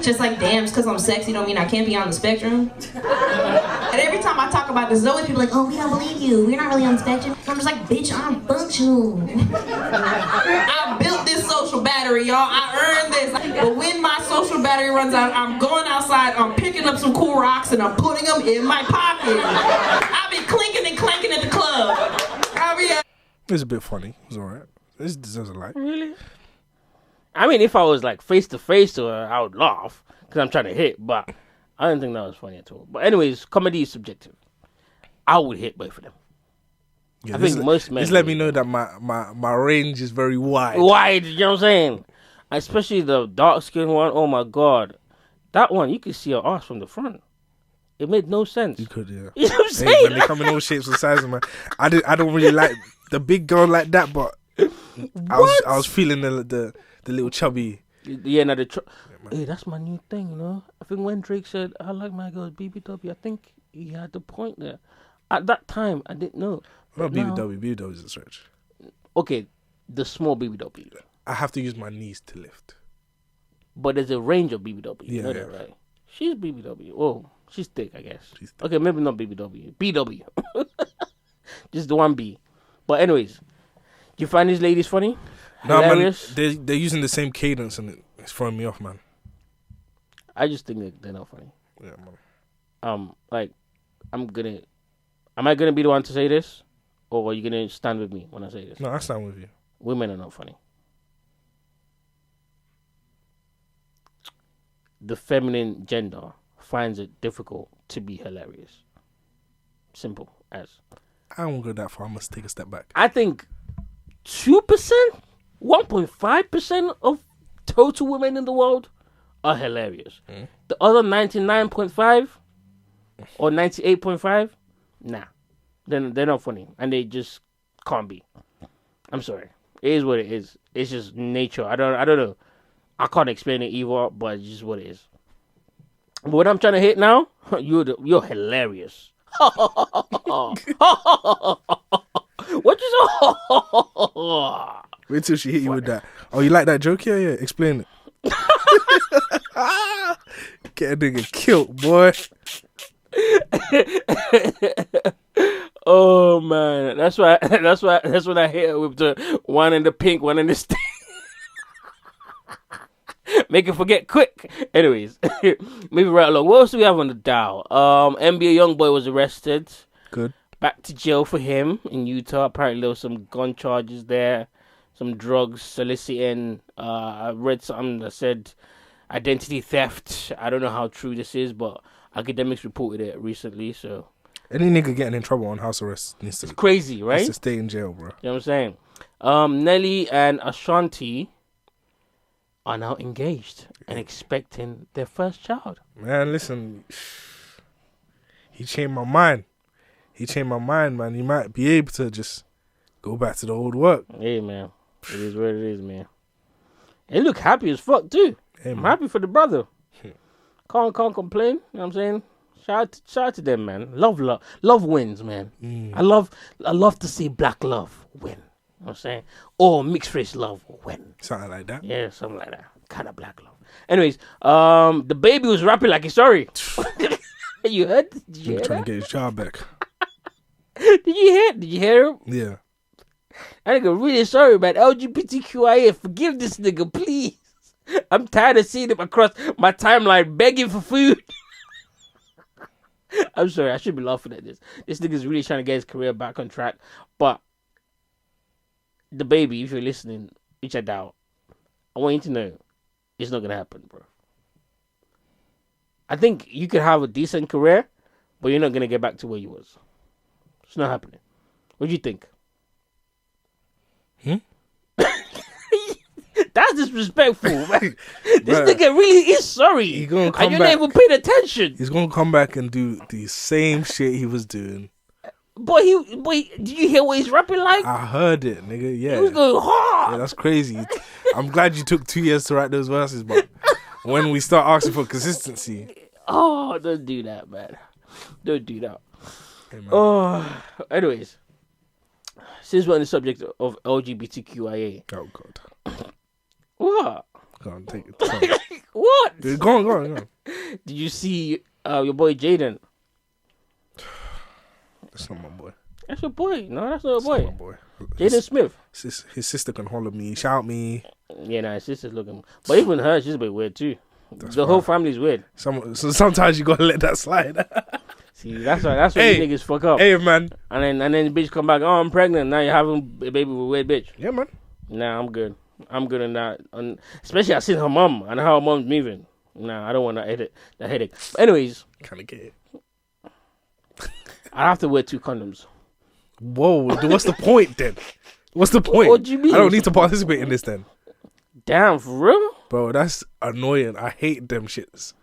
Just like, damn, because I'm sexy don't mean I can't be on the spectrum. And every time I talk about this, there's always people like, oh, we don't believe you. We're not really on the spectrum. I'm just like, bitch, I'm functional. I built this social battery, y'all. I earned this. But when my social battery runs out, I'm going outside, I'm picking up some cool rocks, and I'm putting them in my pocket. I'll be clinking and clanking at the club. It was a bit funny. It was alright. This deserves a like. Really? I mean, if I was like face to face to her, I would laugh because I'm trying to hit, but I don't think that was funny at all. But anyways, comedy is subjective. I would hit both of them. Yeah, I think most men. Just let me know that my range is very wide. Wide, you know what I'm saying? Especially the dark skin one. Oh my god, that one you could see her ass from the front. It made no sense. You could, yeah. You know what I'm saying? Man, they come in all shapes and sizes, man. I don't really like the big girl like that, but I was feeling the little chubby Yeah, now hey, that's my new thing, you know. I think when Drake said, I like my girls BBW, I think he had the point there. At that time, I didn't know. Not BBW. BBW is a stretch. Okay, the small BBW. I have to use my knees to lift. But there's a range of BBW. Yeah, You know that, right? She's BBW. Oh, she's thick, I guess. She's thick. Okay, maybe not BBW. BW. Just the one B. But anyways, do you find these ladies funny? No, man, Hilarious? they're using the same cadence and it's throwing me off, man. I just think that they're not funny. Yeah, man. Like, am I gonna be the one to say this? Or are you gonna stand with me when I say this? No, I stand with you. Women are not funny. The feminine gender finds it difficult to be hilarious. Simple as. I won't go that far. I must take a step back. I think 2%, 1.5% of total women in the world are hilarious. The other 99.5 or 98.5, nah, they're not funny, and they just can't be. I'm sorry. It is what it is. It's just nature. I don't know. I can't explain it either, but it's just what it is. But what I'm trying to hit now, you're hilarious. What you say? Wait till she hit you with that. Oh, you like that joke? Yeah. Explain it. Get a nigga killed, boy. Oh man, that's what I hit her with the one in the pink, one in the stick. Make it forget quick. Anyways, moving right along. What else do we have on the dial? NBA YoungBoy was arrested. Good. Back to jail for him in Utah. Apparently there was some gun charges there, some drugs, soliciting. I read something that said identity theft. I don't know how true this is, but academics reported it recently. So any nigga getting in trouble on house arrest needs to. It's crazy, right? Needs to stay in jail, bro. You know what I'm saying? Nelly and Ashanti are now engaged and expecting their first child. Man, listen, he changed my mind. Man. He might be able to just go back to the old work. Hey, man. It is what it is, man. They look happy as fuck, too. Hey, I'm happy for the brother. Can't complain. You know what I'm saying? Shout out to them, man. Love wins, man. I love to see black love win. You know what I'm saying? Or mixed race love win. Something like that. Yeah, something like that. Kind of black love. Anyways, the baby was rapping like he's sorry. You heard? Did you hear trying that? to get his child back. Did you hear him? Yeah. I nigga really sorry, man. LGBTQIA, forgive this nigga, please. I'm tired of seeing him across my timeline begging for food. I'm sorry, I should be laughing at this. This nigga's really trying to get his career back on track. But the baby, if you're listening, which I doubt, I want you to know it's not gonna happen, bro. I think you could have a decent career, but you're not gonna get back to where you was. It's not happening. What do you think? That's disrespectful, man. This nigga really is sorry. And you're not even paying attention. He's gonna come back and do the same shit he was doing. Boy, did you hear what he's rapping like? I heard it, nigga. Yeah. He was going hard. Yeah, that's crazy. I'm glad you took 2 years to write those verses, but when we start asking for consistency. Oh, don't do that, man. Don't do that. Hey, man. Oh, anyways. Since we're on the subject of LGBTQIA. Oh, God. What? Go on, take it. What? Dude, go on. Did you see your boy Jaden? That's not my boy. That's your boy. No, that's not your boy. Not my boy. Jaden Smith. His sister can holler at me, shout me. Yeah, nah, his sister's looking. But even her, she's a bit weird too. The whole family's weird. So sometimes you gotta let that slide. See, that's why you niggas fuck up. Hey, man. And then the bitch come back, oh, I'm pregnant. Now you're having a baby with a weird bitch. Yeah, man. Nah, I'm good. I'm good on that. Especially I seen her mom and how her mom's moving. Nah, I don't want that headache. But anyways. Kind of get it. I have to wear 2 condoms. Whoa, what's the point then? What's the point? What do you mean? I don't need to participate in this then. Damn, for real? Bro, that's annoying. I hate them shits.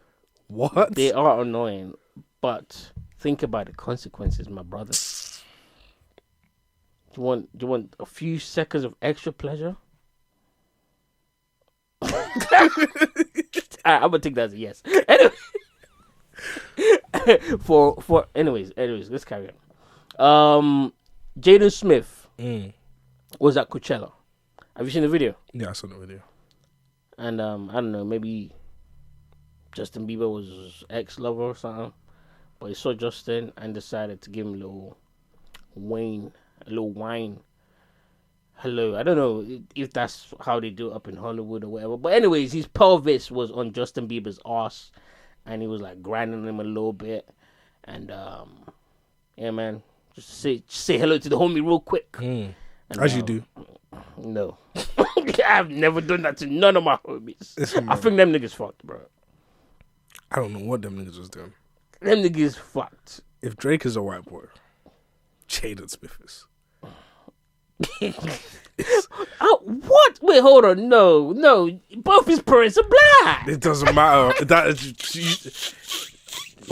What? They are annoying, but think about the consequences, my brother. Do you want a few seconds of extra pleasure? I'm gonna take that as a yes. Anyway, anyways, let's carry on. Jaden Smith was at Coachella. Have you seen the video? Yeah, I saw the video. And I don't know, maybe Justin Bieber was his ex-lover or something, but he saw Justin and decided to give him a little wine. Hello, I don't know if that's how they do it up in Hollywood or whatever. But anyways, his pelvis was on Justin Bieber's ass, and he was like grinding him a little bit. And yeah, man, just say hello to the homie real quick. And, as you do. No, I've never done that to none of my homies. I think them niggas fucked, bro. I don't know what them niggas was doing. Them niggas fucked. If Drake is a white boy, Jaden Smith is. What? Wait, hold on. No. Both his parents are black. It doesn't matter.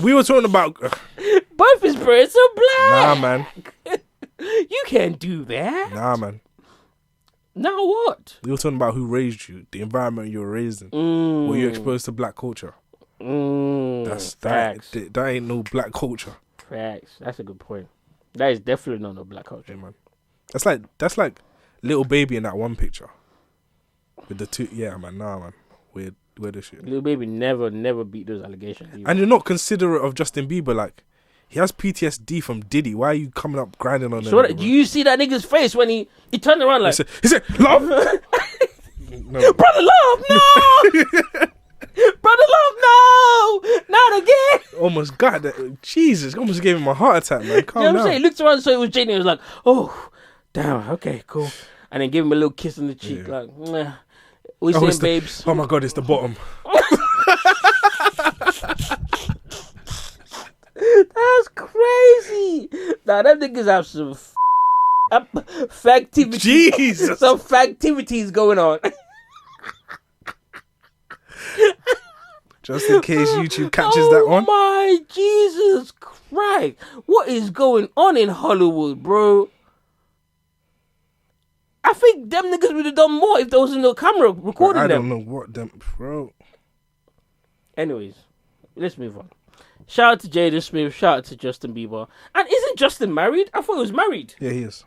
We were talking about. Both his parents are black. Nah, man. You can't do that. Nah, man. Now what? We were talking about who raised you, the environment you were raised in. Were you exposed to black culture? That ain't no black culture. Facts. That's a good point. That is definitely not no black culture, man. That's like Little Baby in that one picture with the two. Yeah, man. Nah, man. Weird as shit. Little Baby never beat those allegations. Either. And you're not considerate of Justin Bieber. Like, he has PTSD from Diddy. Why are you coming up grinding on him? So do you see that nigga's face when he turned around like he said love? No. Brother Love, no. Brother Love, no, not again. Almost got that. Jesus, almost gave him a heart attack, man. Calm down. I'm saying? He looked around, so it was Jaden. He was like, oh, damn, okay, cool. And then gave him a little kiss on the cheek, like, nah. What you saying, babes? Oh my God, it's the bottom. That's crazy. Nah, them niggas have some factivities. Jesus. Some factivities going on. Just in case YouTube catches that one. Oh my Jesus Christ. What is going on in Hollywood, bro? I think them niggas would have done more if there was no camera recording them. I don't know what them, bro. Anyways, let's move on. Shout out to Jaden Smith. Shout out to Justin Bieber. And isn't Justin married? I thought he was married. Yeah, he is.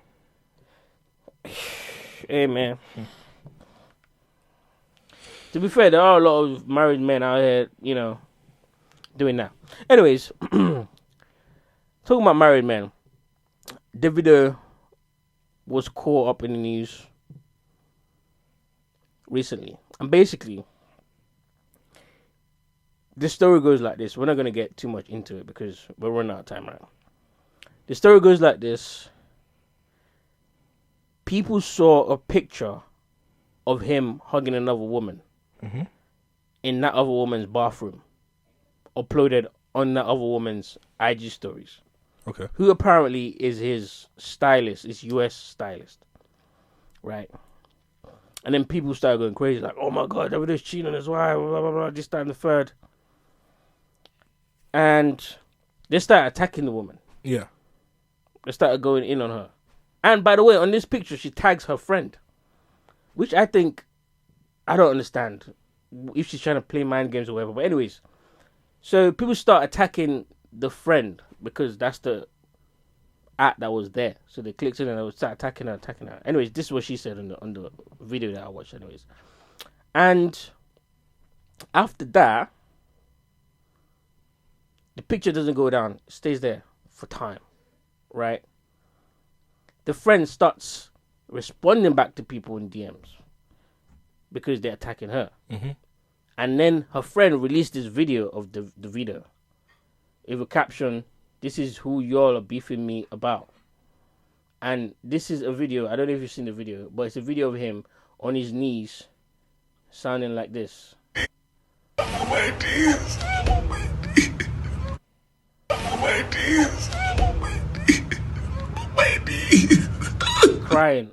Hey, man. To be fair, there are a lot of married men out here, you know, doing that. Anyways, talking about married men, Davido was caught up in the news recently. And basically, the story goes like this. We're not going to get too much into it because we're running out of time right now. The story goes like this. People saw a picture of him hugging another woman in that other woman's bathroom, uploaded on that other woman's IG stories. Okay. Who apparently is his stylist, his US stylist. Right? And then people started going crazy, like, oh my God, Davido's cheating on his wife, blah, blah, blah, this, that, and the third. And they started attacking the woman. Yeah. They started going in on her. And by the way, on this picture, she tags her friend. Which I think, I don't understand if she's trying to play mind games or whatever. But anyways, so people start attacking the friend because that's the act that was there. So they clicked in and they would start attacking her. Anyways, this is what she said on the video that I watched anyways. And after that, the picture doesn't go down. It stays there for time. Right? The friend starts responding back to people in DMs because they're attacking her. And then her friend released this video of the video with a caption, "This is who y'all are beefing me about." And this is a video, I don't know if you've seen the video, but it's a video of him on his knees sounding like this. Crying.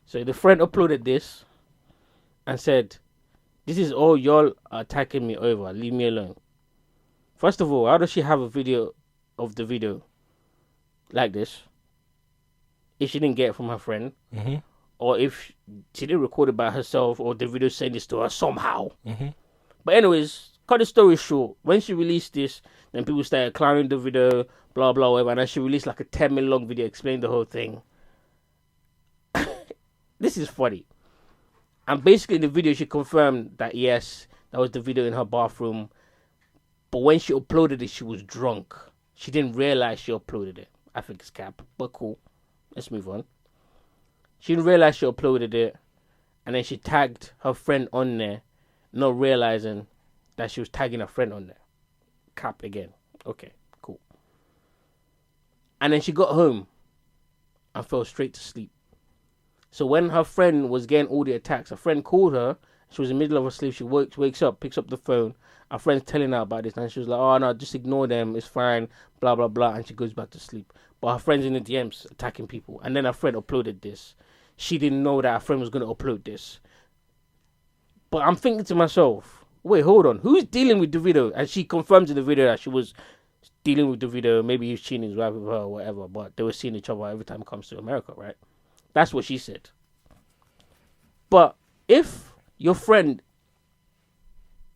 So the friend uploaded this and said, "This is all y'all are attacking me over. Leave me alone." First of all, how does she have a video of the video like this? if she didn't get it from her friend, or if she didn't record it by herself, or the video sent this to her somehow. But anyways, cut the story short. When she released this, then people started clowning the video, blah blah whatever, and then she released like a 10-minute long video explaining the whole thing. This is funny. And basically, in the video, she confirmed that yes, that was the video in her bathroom. But when she uploaded it, she was drunk. She didn't realize she uploaded it. I think it's cap, but cool. Let's move on. She didn't realize she uploaded it, and then she tagged her friend on there, not realizing that she was tagging her friend on there. Cap again. Okay, cool. And then she got home and fell straight to sleep. So when her friend was getting all the attacks, her friend called her. She was in the middle of her sleep. She wakes up, picks up the phone. Her friend's telling her about this. And she was like, oh, no, just ignore them. It's fine. Blah, blah, blah. And she goes back to sleep. But her friend's in the DMs attacking people. And then her friend uploaded this. She didn't know that her friend was going to upload this. But I'm thinking to myself, wait, hold on. Who's dealing with the video? And she confirms in the video that she was dealing with the video. Maybe he was cheating his wife with her or whatever. But they were seeing each other every time it comes to America, right? That's what she said. But if your friend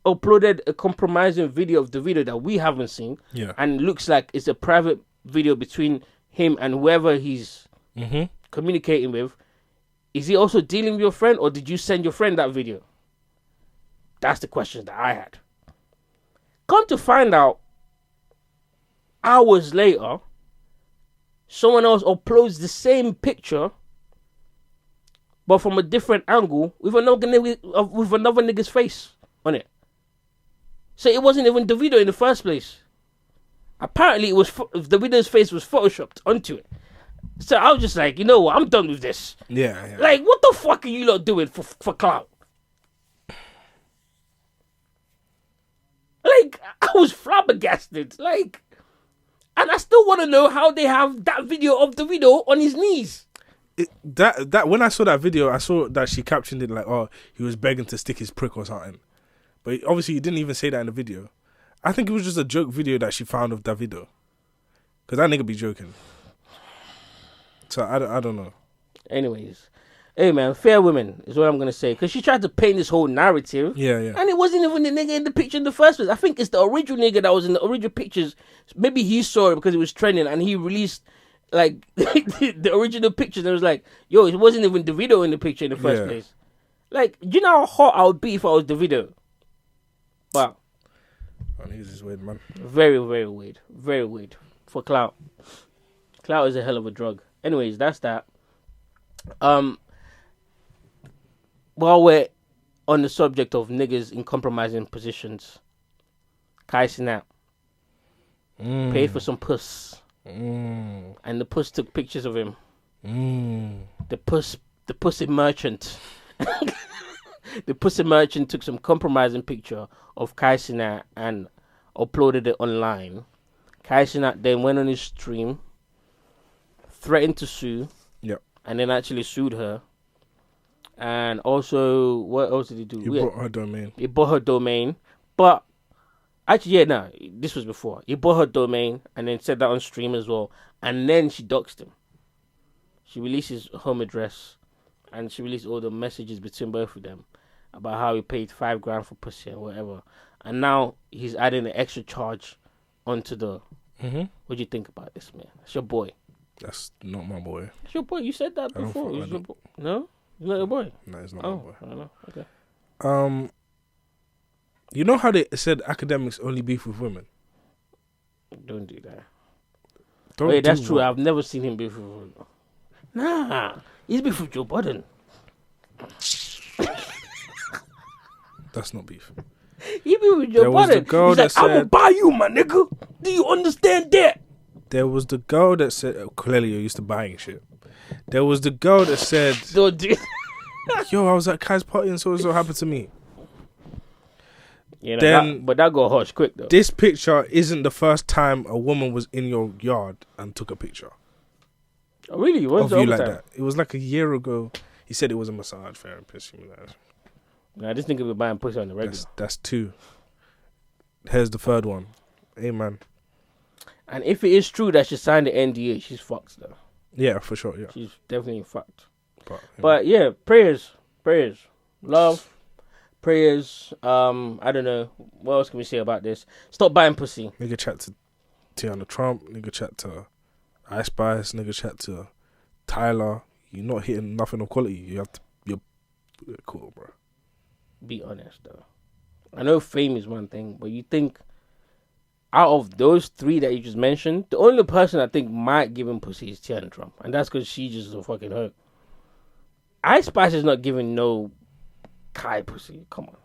uploaded a compromising video of the video that we haven't seen, and looks like it's a private video between him and whoever he's communicating with, is he also dealing with your friend, or did you send your friend that video? That's the question that I had. Come to find out, hours later, someone else uploads the same picture, but from a different angle, with another nigga's face on it. So it wasn't even the video in the first place. Apparently, the video's face was photoshopped onto it. So I was just like, you know what? I'm done with this. Yeah. Like, what the fuck are you lot doing for clout? Like, I was flabbergasted. Like, and I still want to know how they have that video of the video on his knees. That when I saw that video, I saw that she captioned it like, oh, he was begging to stick his prick or something. But obviously, he didn't even say that in the video. I think it was just a joke video that she found of Davido. Because that nigga be joking. So I don't know. Anyways. Hey, man, fair women is what I'm going to say. Because she tried to paint this whole narrative. Yeah. And it wasn't even the nigga in the picture in the first place. I think it's the original nigga that was in the original pictures. Maybe he saw it because it was trending and he released like the original pictures. And it was like, yo, it wasn't even Davido in the picture in the first place. Like, you know how hot I would be if I was Davido? Wow. Oh, he's just weird, man. Very, very weird. Very weird. For clout. Clout is a hell of a drug. Anyways, that's that. While we're on the subject of niggas in compromising positions, Kai Cenat paid for some puss. And the puss took pictures of him. The pussy merchant. The pussy merchant took some compromising picture of Kai Cenat and uploaded it online. Kai Cenat then went on his stream, threatened to sue, and then actually sued her. And also, what else did he do? He bought her domain. He bought her domain. But, actually, this was before. He bought her domain and then said that on stream as well. And then she doxed him. She released his home address. And she released all the messages between both of them about how he paid $5,000 for pussy and whatever. And now he's adding an extra charge onto the... What do you think about this, man? It's your boy. That's not my boy. It's your boy. You said that before. No? He's not your boy? No, he's not my boy. I don't know. Okay. You know how they said academics only beef with women? Don't do that. Wait, that's true. I've never seen him beef with women. Nah. He's beef with Joe Budden. That's not beef. He beef with Joe Budden. He's like, I'm gonna buy you, my nigga. Do you understand that? There was the girl that said, clearly you're used to buying shit. There was the girl that said, yo, I was at Kai's party and so happened to me. You know, but that got hush quick though. This picture isn't the first time a woman was in your yard and took a picture. Oh, really? Of you like that. It was like a year ago. He said it was a massage therapist. Nah, this nigga be buying pussy on the regular. That's two. Here's the third one. Hey, man. And if it is true that she signed the NDA, she's fucked though. Yeah, for sure. Yeah, she's definitely fucked. But yeah, prayers, love, prayers. I don't know what else can we say about this. Stop buying pussy. Nigga chat to Tiana Trump. Nigga chat to Ice Spice. Nigga chat to Tyler. You're not hitting nothing of quality. You're cool, bro. Be honest though. I know fame is one thing, but you think out of those three that you just mentioned, the only person I think might give him pussy is Tiana Trump, and that's because she just a fucking hoe. Ice Spice is not giving no Kai pussy. Come on.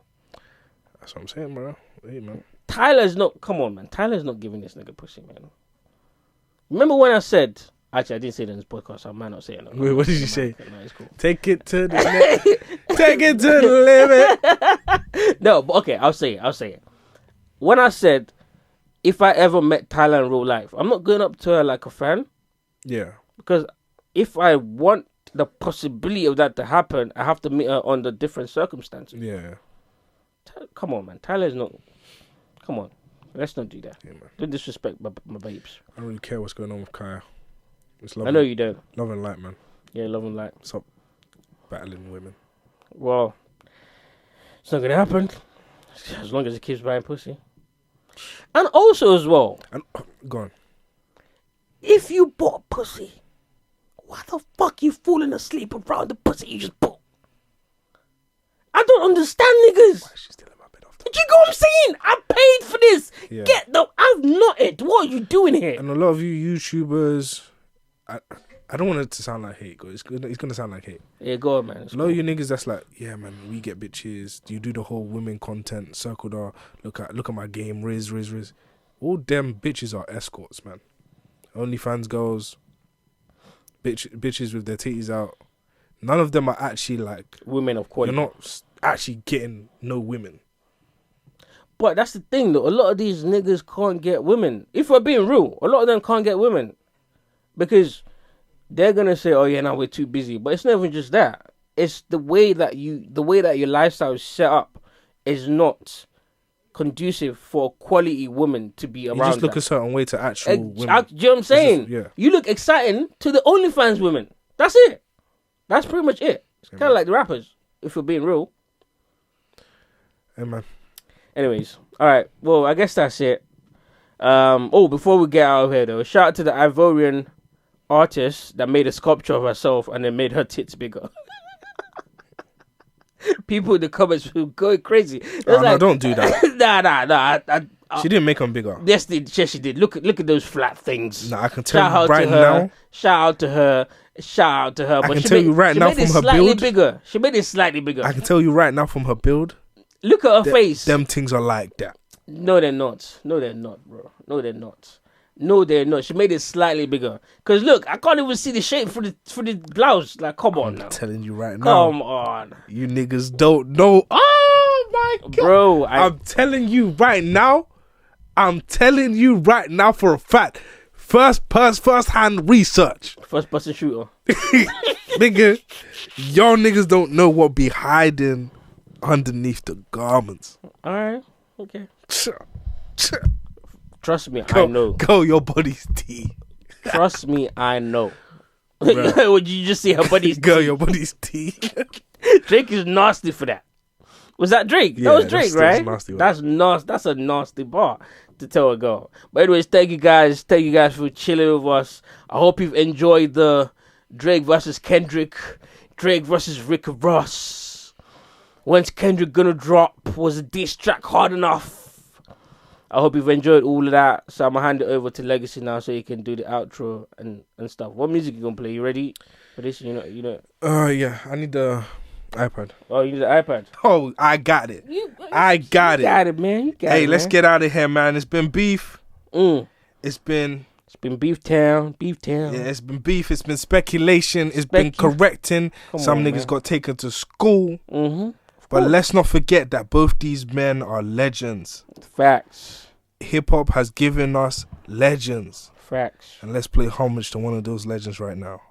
That's what I'm saying, bro. Hey, man. Tyler's not. Come on, man. Tyler's not giving this nigga pussy, man. Remember when I said? Actually, I didn't say it in this podcast, so I might not say it. Wait, what did you say? No, it's cool. Take it to the limit. Take it to the limit. No, but okay, I'll say it. When I said, if I ever met Tyler in real life, I'm not going up to her like a fan. Yeah. Because if I want the possibility of that to happen, I have to meet her under different circumstances. Yeah. Come on, man. Tyler's not... Come on. Let's not do that. Yeah, man. Don't disrespect my babes. I don't really care what's going on with Kaya. I know you don't. Love and light, man. Yeah, love and light. Stop battling women. Well, it's not going to happen. As long as it keeps buying pussy. And also as well... And go on. If you bought pussy, why the fuck you falling asleep around the pussy you just bought? I don't understand, niggas. Why is she still in my bed after? Do you get what I'm saying? I paid for this. Yeah. I've knotted. What are you doing here? And a lot of you YouTubers, I don't want it to sound like hate, it's gonna sound like hate. Yeah, go on, man. A lot of you niggas that's like, yeah, man, we get bitches. You do the whole women content, circle the look at my game, Riz. All them bitches are escorts, man. OnlyFans girls, bitches with their titties out. None of them are actually like women of quality. You're not actually getting no women. But that's the thing, though. A lot of these niggas can't get women. If we're being real, a lot of them can't get women because they're gonna say, "Oh yeah, now we're too busy." But it's not even just that. It's the way that your lifestyle is set up is not conducive for quality women to be around. You just look a certain way to actual women. Do you know what I'm saying? Yeah. You look exciting to the OnlyFans women. That's it. That's pretty much it. It's kind of like the rappers, if we're being real. Hey, man. Anyways, all right. Well, I guess that's it. Before we get out of here, though, shout out to the Ivorian artist that made a sculpture of herself and then made her tits bigger. People in the comments were going crazy. No, don't do that. Nah. She didn't make them bigger. Yes, she did. Look at those flat things. Nah, I can tell you right now. Shout out to her. I can tell you right now from her build. Bigger. She made it slightly bigger. I can tell you right now from her build. Look at her face. Them things are like that. No, they're not. No, they're not, bro. No, they're not. No, they're not. She made it slightly bigger. Cause look, I can't even see the shape for the blouse. Like, come on now. I'm telling you right now. Come on. You niggas don't know. Oh my god, bro! I'm telling you right now. I'm telling you right now for a fact. First-hand research. First-person shooter. Nigga, y'all niggas don't know what be hiding underneath the garments. All right. Okay. Trust me, I know. Go your buddy's tea. Trust me, I know. Would you just see her buddy's Go your buddy's tea. Drake is nasty for that. Was that Drake? Yeah, that was Drake, right? Nasty, that's nasty. That's a nasty bar to tell a girl. But anyways, thank you guys. Thank you guys for chilling with us. I hope you've enjoyed the Drake versus Kendrick, Drake versus Rick Ross. When's Kendrick gonna drop? Was the diss track hard enough? I hope you've enjoyed all of that. So I'm gonna hand it over to Legacy now, so you can do the outro and stuff. What music you gonna play? You ready for this? You know. Yeah. I need the iPad. Oh, you need the iPad? Oh, I got it. I got it. You got it, man. You got it. Hey, let's get out of here, man. It's been beef. It's been beef town. Yeah, it's been beef. It's been speculation. It's been correcting. Some niggas got taken to school. But let's not forget that both these men are legends. Facts. Hip-hop has given us legends. Facts. And let's play homage to one of those legends right now.